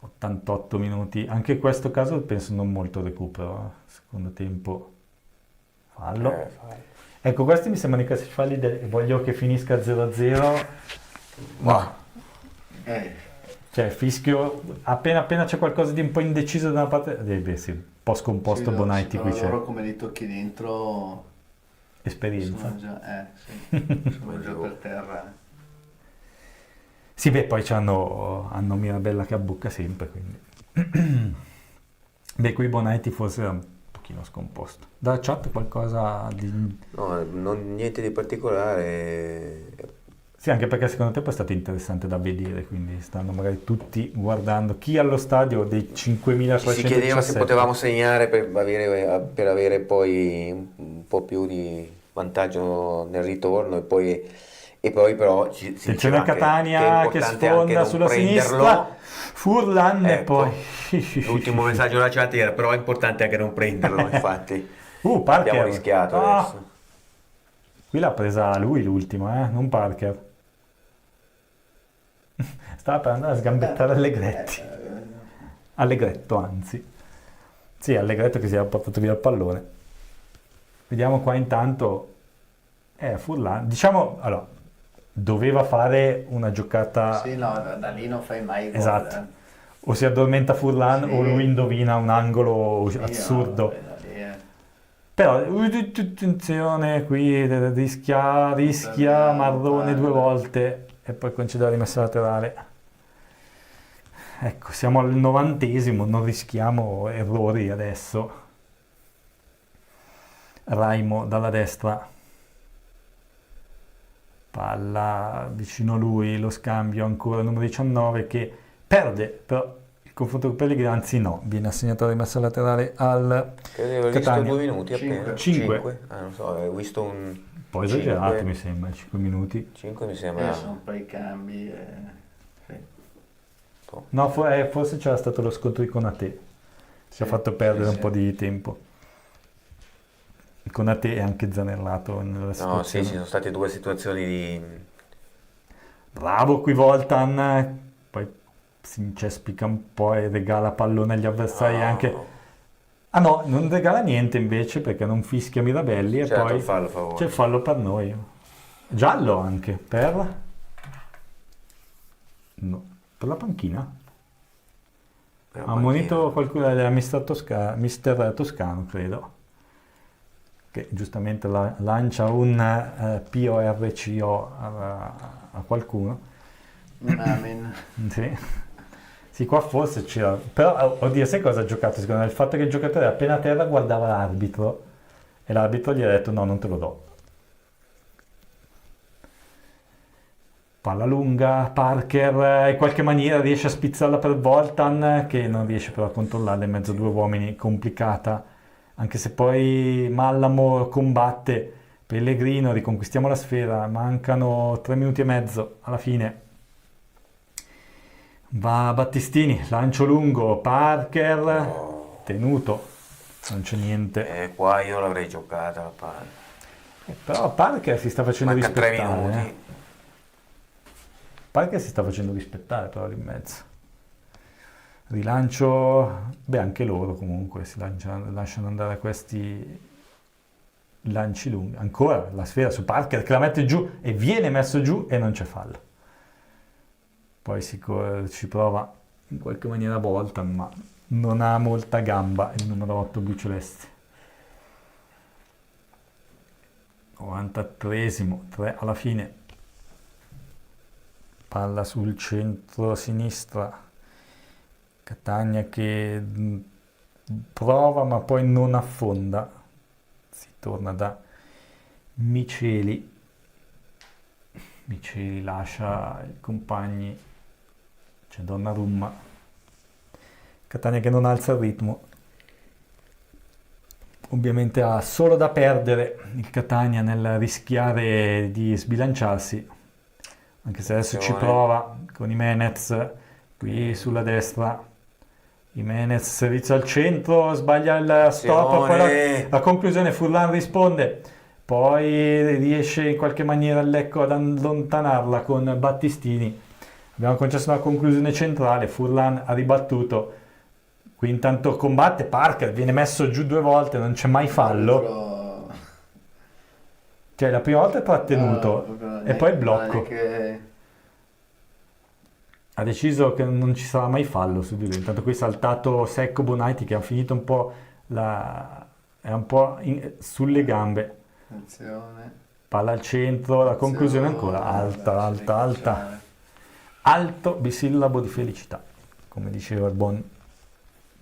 88 minuti, anche in questo caso penso non molto recupero, secondo tempo fallo. Ecco, questi mi sembrano i classici falli, voglio che finisca 0-0, ma cioè fischio, appena c'è qualcosa di un po' indeciso da una parte, beh sì, un po' scomposto Bonaiti qui c'è, loro come li tocchi dentro esperienza. sono già, sono già per terra. Sì, beh, poi hanno Mirabella che abbocca sempre, quindi... Beh, qui Bonaiti forse era un pochino scomposto. Da chat qualcosa di... No, niente di particolare. Sì, anche perché secondo tempo è stato interessante da vedere, quindi stanno magari tutti guardando. Chi allo stadio dei 5.317? Si chiedeva se potevamo segnare per avere poi un po' più di vantaggio nel ritorno e poi però si Attenzione diceva a anche Catania che è importante anche sfonda non sulla prenderlo. sinistra, Furlan e Ecco, poi... l'ultimo messaggio della chat era però è importante anche non prenderlo, infatti. Parker. Abbiamo rischiato adesso. Qui l'ha presa lui l'ultima, non Parker. Stava per andare a sgambettare Allegretti. Allegretto, anzi. Sì, Allegretto che si era portato via il pallone. Vediamo qua intanto. Furlan. Diciamo, allora, doveva fare una giocata... Sì, no, da lì non fai mai gol. Esatto. O si addormenta Furlan o lui indovina un angolo assurdo. No, da lì, Però attenzione qui, rischia Marrone 2 volte e poi concede la rimessa laterale. Ecco, siamo al 90esimo, non rischiamo errori adesso. Raimo dalla destra, palla vicino a lui, lo scambio ancora numero 19 che perde però il confronto con Pellegrini, anzi no, viene assegnato la rimessa laterale al Credevo visto Catania. 2 minuti appena. 5. Non so, avevo visto un Poi esagerato mi sembra, 5 minuti. 5 mi sembra. Sono un po' i cambi. Sì. No, forse c'era stato lo scontro di Konaté, ci ha fatto perdere un po' di tempo. Konaté è anche Zanellato nella No, sì, situazione. ci sono state 2 situazioni di... Bravo qui Voltan, poi si incespica un po' e regala pallone agli avversari anche. Ah no, non regala niente invece perché non fischia Mirabelli e Certo, poi il fallo a favore. c'è il fallo per noi. Giallo anche, per... No, per la panchina. Per la Ha panchina. ammonito qualcuno, mister Toscano, credo, che giustamente lancia un PORCO a qualcuno. Amen. Sì. Sì, qua forse c'era, però oddio, sai cosa ha giocato secondo me? Il fatto che il giocatore appena a terra guardava l'arbitro e l'arbitro gli ha detto no, non te lo do. Palla lunga, Parker in qualche maniera riesce a spizzarla per Voltan, che non riesce però a controllarla in mezzo a 2 uomini, complicata, anche se poi Mallamo combatte, Pellegrino, riconquistiamo la sfera, mancano 3 minuti e mezzo alla fine. Va Battistini, lancio lungo, Parker, tenuto, non c'è niente. Qua io l'avrei giocata la palla. Però Parker si sta facendo Manca 3 rispettare. minuti. Parker si sta facendo rispettare però lì in mezzo. Rilancio, beh anche loro comunque si lasciano andare questi lanci lunghi. Ancora la sfera su Parker che la mette giù e viene messo giù e non c'è fallo. Poi ci prova in qualche maniera Voltan, ma non ha molta gamba il numero 8 blu celeste. 93esimo, 3 alla fine. Palla sul centro-sinistra. Catania che prova ma poi non affonda. Si torna da Miceli. Miceli lascia i compagni. C'è Donnarumma. Catania che non alza il ritmo. Ovviamente ha solo da perdere il Catania nel rischiare di sbilanciarsi, anche se adesso ci prova con Jimenez qui sulla destra. Jimenez, servizio al centro, sbaglia il stop, poi la conclusione Furlan risponde, poi riesce in qualche maniera Lecco ad allontanarla con Battistini. Abbiamo concesso una conclusione centrale, Furlan ha ribattuto. Qui intanto combatte Parker, viene messo giù 2 volte, non c'è mai fallo. Cioè la prima volta è trattenuto e poi il blocco. Ha deciso che non ci sarà mai fallo su di lui. Intanto qui è saltato secco Bonaiti che ha finito un po' è un po' sulle gambe. Attenzione. Palla al centro, la conclusione ancora alta. Alto bisillabo di felicità, come diceva il buon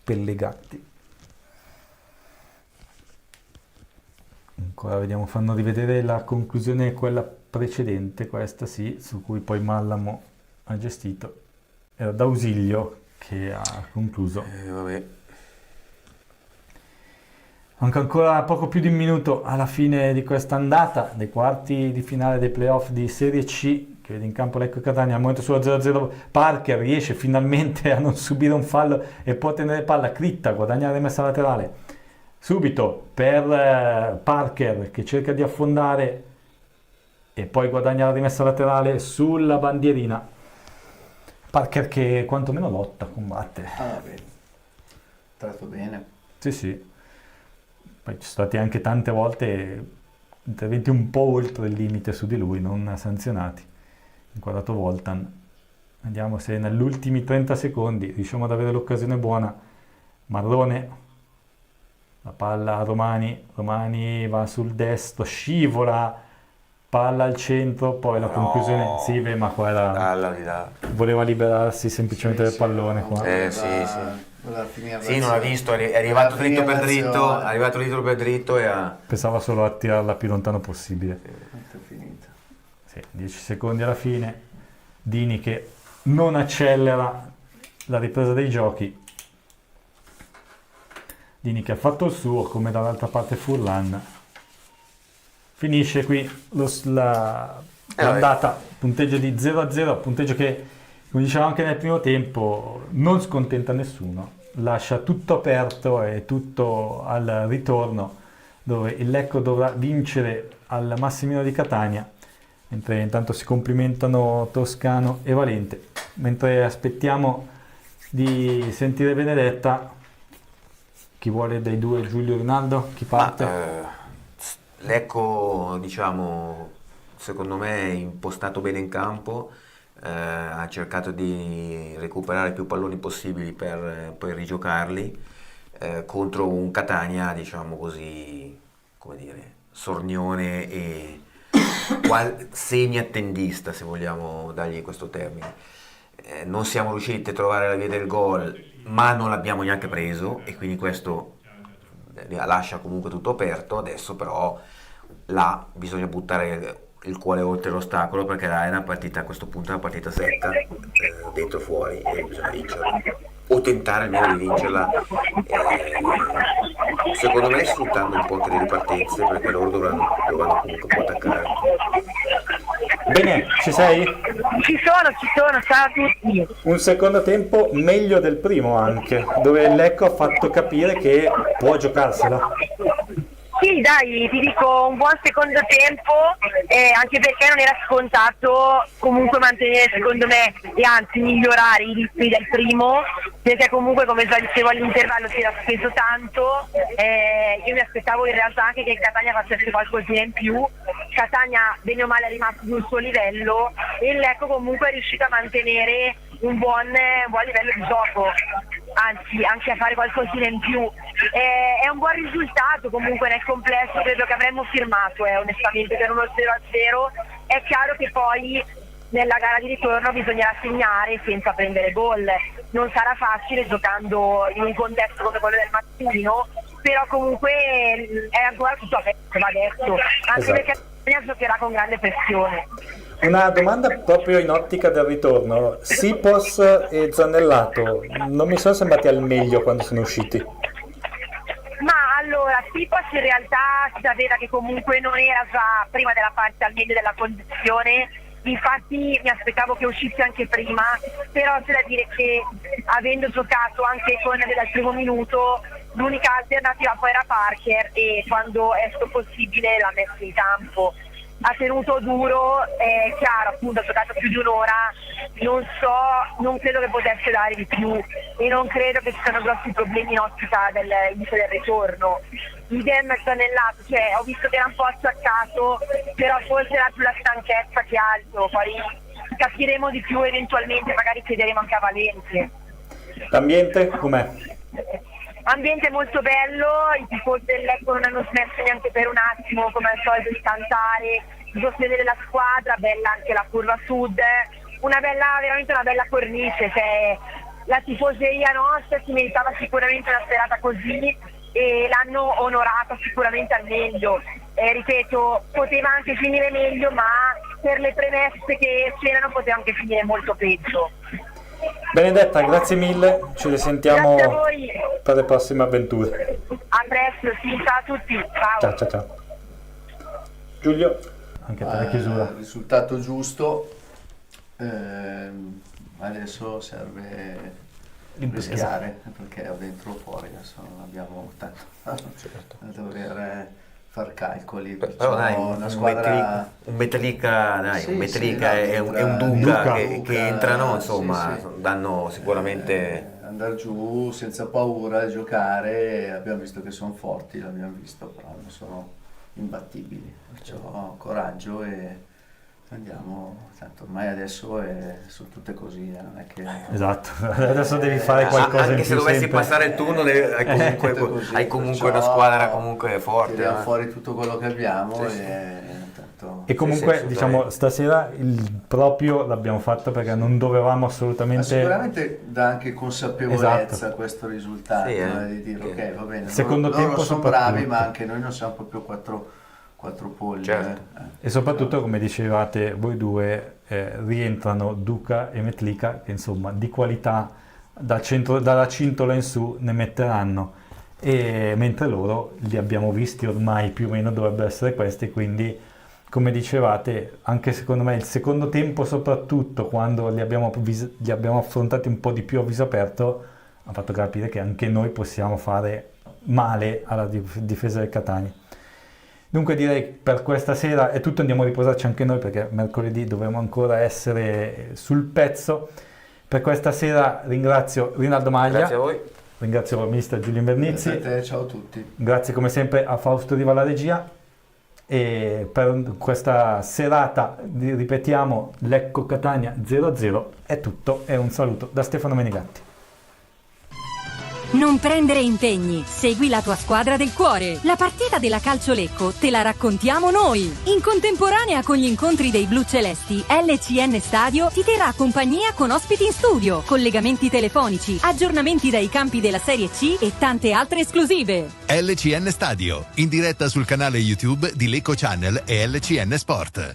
Pellegatti. Ancora vediamo, fanno rivedere la conclusione, quella precedente, questa sì, su cui poi Mallamo ha gestito. Era D'Ausilio che ha concluso. Vabbè. Manca ancora poco più di un minuto alla fine di questa andata dei quarti di finale dei playoff di Serie C, che vede in campo Lecco Catania. Al momento sulla 0-0 Parker riesce finalmente a non subire un fallo e può tenere palla. Critta, guadagna la rimessa laterale subito per Parker che cerca di affondare e poi guadagna la rimessa laterale sulla bandierina. Parker che quantomeno lotta, combatte. Vabbè, tratto bene. Sì. Poi ci sono stati anche tante volte interventi un po' oltre il limite su di lui, non sanzionati. Inquadrato Voltan. Vediamo se negli ultimi 30 secondi riusciamo ad avere l'occasione buona. Marrone, la palla a Romani va sul destro, scivola, palla al centro, poi la conclusione, sì, beh, ma qua era, voleva liberarsi semplicemente del pallone qua. Sì, non ha visto, è arrivato dritto per dritto e ha... Pensava solo a tirarla più lontano possibile. Sì, 10 secondi alla fine. Dini che non accelera la ripresa dei giochi. Dini che ha fatto il suo, come dall'altra parte Furlan. Finisce qui l'andata, punteggio di 0-0, punteggio che, come dicevamo anche nel primo tempo, non scontenta nessuno, lascia tutto aperto e tutto al ritorno, dove il Lecco dovrà vincere al Massimino di Catania, mentre intanto si complimentano Toscano e Valente. Mentre aspettiamo di sentire Benedetta, chi vuole dei due, Giulio o Rinaldo? Chi parte? Lecco, diciamo, secondo me è impostato bene in campo, ha cercato di recuperare più palloni possibili per poi rigiocarli contro un Catania, diciamo così, come dire, sornione e semi-attendista, se vogliamo dargli questo termine. Non siamo riusciti a trovare la via del gol, ma non l'abbiamo neanche preso, e quindi questo lascia comunque tutto aperto. Adesso però là bisogna buttare il cuore oltre l'ostacolo, perché là è una partita, a questo punto è una partita secca, dentro fuori, e bisogna vincerla o tentare almeno di vincerla, secondo me sfruttando un po' anche le ripartenze, perché loro dovranno comunque un po' attaccare. Bene, ci sei? Ci sono, ciao a tutti. Un secondo tempo meglio del primo anche, dove il Lecco ha fatto capire che può giocarsela. Sì, dai, ti dico un buon secondo tempo, anche perché non era scontato comunque mantenere, secondo me, e anzi migliorare i ritmi del primo, perché comunque, come già dicevo, all'intervallo si era speso tanto. Io mi aspettavo in realtà anche che il Catania facesse qualcosina in più. Catania bene o male è rimasto sul suo livello, e il Lecco comunque è riuscito a mantenere un buon livello di gioco, anzi anche a fare qualcosina in più. È un buon risultato comunque nel complesso, credo che avremmo firmato onestamente per uno 0-0. È chiaro che poi nella gara di ritorno bisognerà segnare senza prendere gol, non sarà facile giocando in un contesto come quello del Massimino, però comunque è ancora tutto aperto, va detto, anche esatto, perché giocherà con grande pressione. Una domanda proprio in ottica del ritorno: Sipos e Zannellato non mi sono sembrati al meglio quando sono usciti. Ma allora, Sipos in realtà si sapeva che comunque non era già prima della parte al meglio della condizione, infatti mi aspettavo che uscisse anche prima, però c'è da dire che avendo giocato anche con dal primo minuto, l'unica alternativa poi era Parker, e quando è stato possibile l'ha messo in campo. Ha tenuto duro, è chiaro, appunto ha giocato più di un'ora, non credo che potesse dare di più, e non credo che ci siano grossi problemi in ottica dell'inizio del ritorno. Idem Zannellato, cioè ho visto che era un po' acciaccato, però forse era più la stanchezza che altro, poi capiremo di più eventualmente, magari chiederemo anche a Valente. L'ambiente com'è? Ambiente molto bello, i tifosi del Lecco non hanno smesso neanche per un attimo, come al solito, di cantare, di sostenere la squadra, bella anche la curva sud, veramente una bella cornice, cioè la tifoseria nostra si meritava sicuramente una serata così, e l'hanno onorata sicuramente al meglio. Ripeto, poteva anche finire meglio, ma per le premesse che c'erano poteva anche finire molto peggio. Benedetta, grazie mille, ci risentiamo per le prossime avventure. A presto, sì, ciao a tutti, Ciao. Giulio, anche per la chiusura. Risultato giusto, adesso serve rischiare, perché ho dentro o fuori, adesso non abbiamo tanto da dover far calcoli, però dai, una squadra... un Metallica, dai, sì, un Metallica sì, è un Duca che entrano, insomma, sì. Danno sicuramente... andare giù senza paura e giocare, abbiamo visto che sono forti, l'abbiamo visto, però non sono imbattibili, perciò coraggio e andiamo, tanto ormai adesso sono tutte così, non è che... Esatto, adesso devi fare qualcosa anche in più. se dovessi sempre passare il turno hai comunque una squadra comunque forte. Tiriamo fuori tutto quello che abbiamo, sì. E comunque sì, diciamo stasera il proprio l'abbiamo fatto perché non dovevamo assolutamente... Ma sicuramente dà anche consapevolezza, esatto, questo risultato, di dire ok, va bene, secondo loro tempo sono bravi, ma anche noi non siamo proprio quattro polli. Certo. E soprattutto, come dicevate voi due, rientrano Duca e Metlica, che insomma di qualità dalla cintola in su ne metteranno, e mentre loro li abbiamo visti ormai più o meno dovrebbero essere questi, quindi come dicevate anche secondo me il secondo tempo, soprattutto quando li abbiamo affrontati un po' di più a viso aperto, ha fatto capire che anche noi possiamo fare male alla difesa del Catania. Dunque direi per questa sera è tutto, andiamo a riposarci anche noi perché mercoledì dovremo ancora essere sul pezzo. Per questa sera ringrazio Rinaldo Maglia. Grazie a voi. Ringrazio il mister Giulio Invernizzi. Grazie a te, ciao a tutti. Grazie come sempre a Fausto Riva alla regia. E per questa serata, ripetiamo, Lecco Catania 0-0 è tutto, e un saluto da Stefano Menegatti. Non prendere impegni, segui la tua squadra del cuore. La partita della Calcio Lecco te la raccontiamo noi. In contemporanea con gli incontri dei blu celesti, LCN Stadio ti terrà compagnia con ospiti in studio, collegamenti telefonici, aggiornamenti dai campi della Serie C e tante altre esclusive. LCN Stadio, in diretta sul canale YouTube di Lecco Channel e LCN Sport.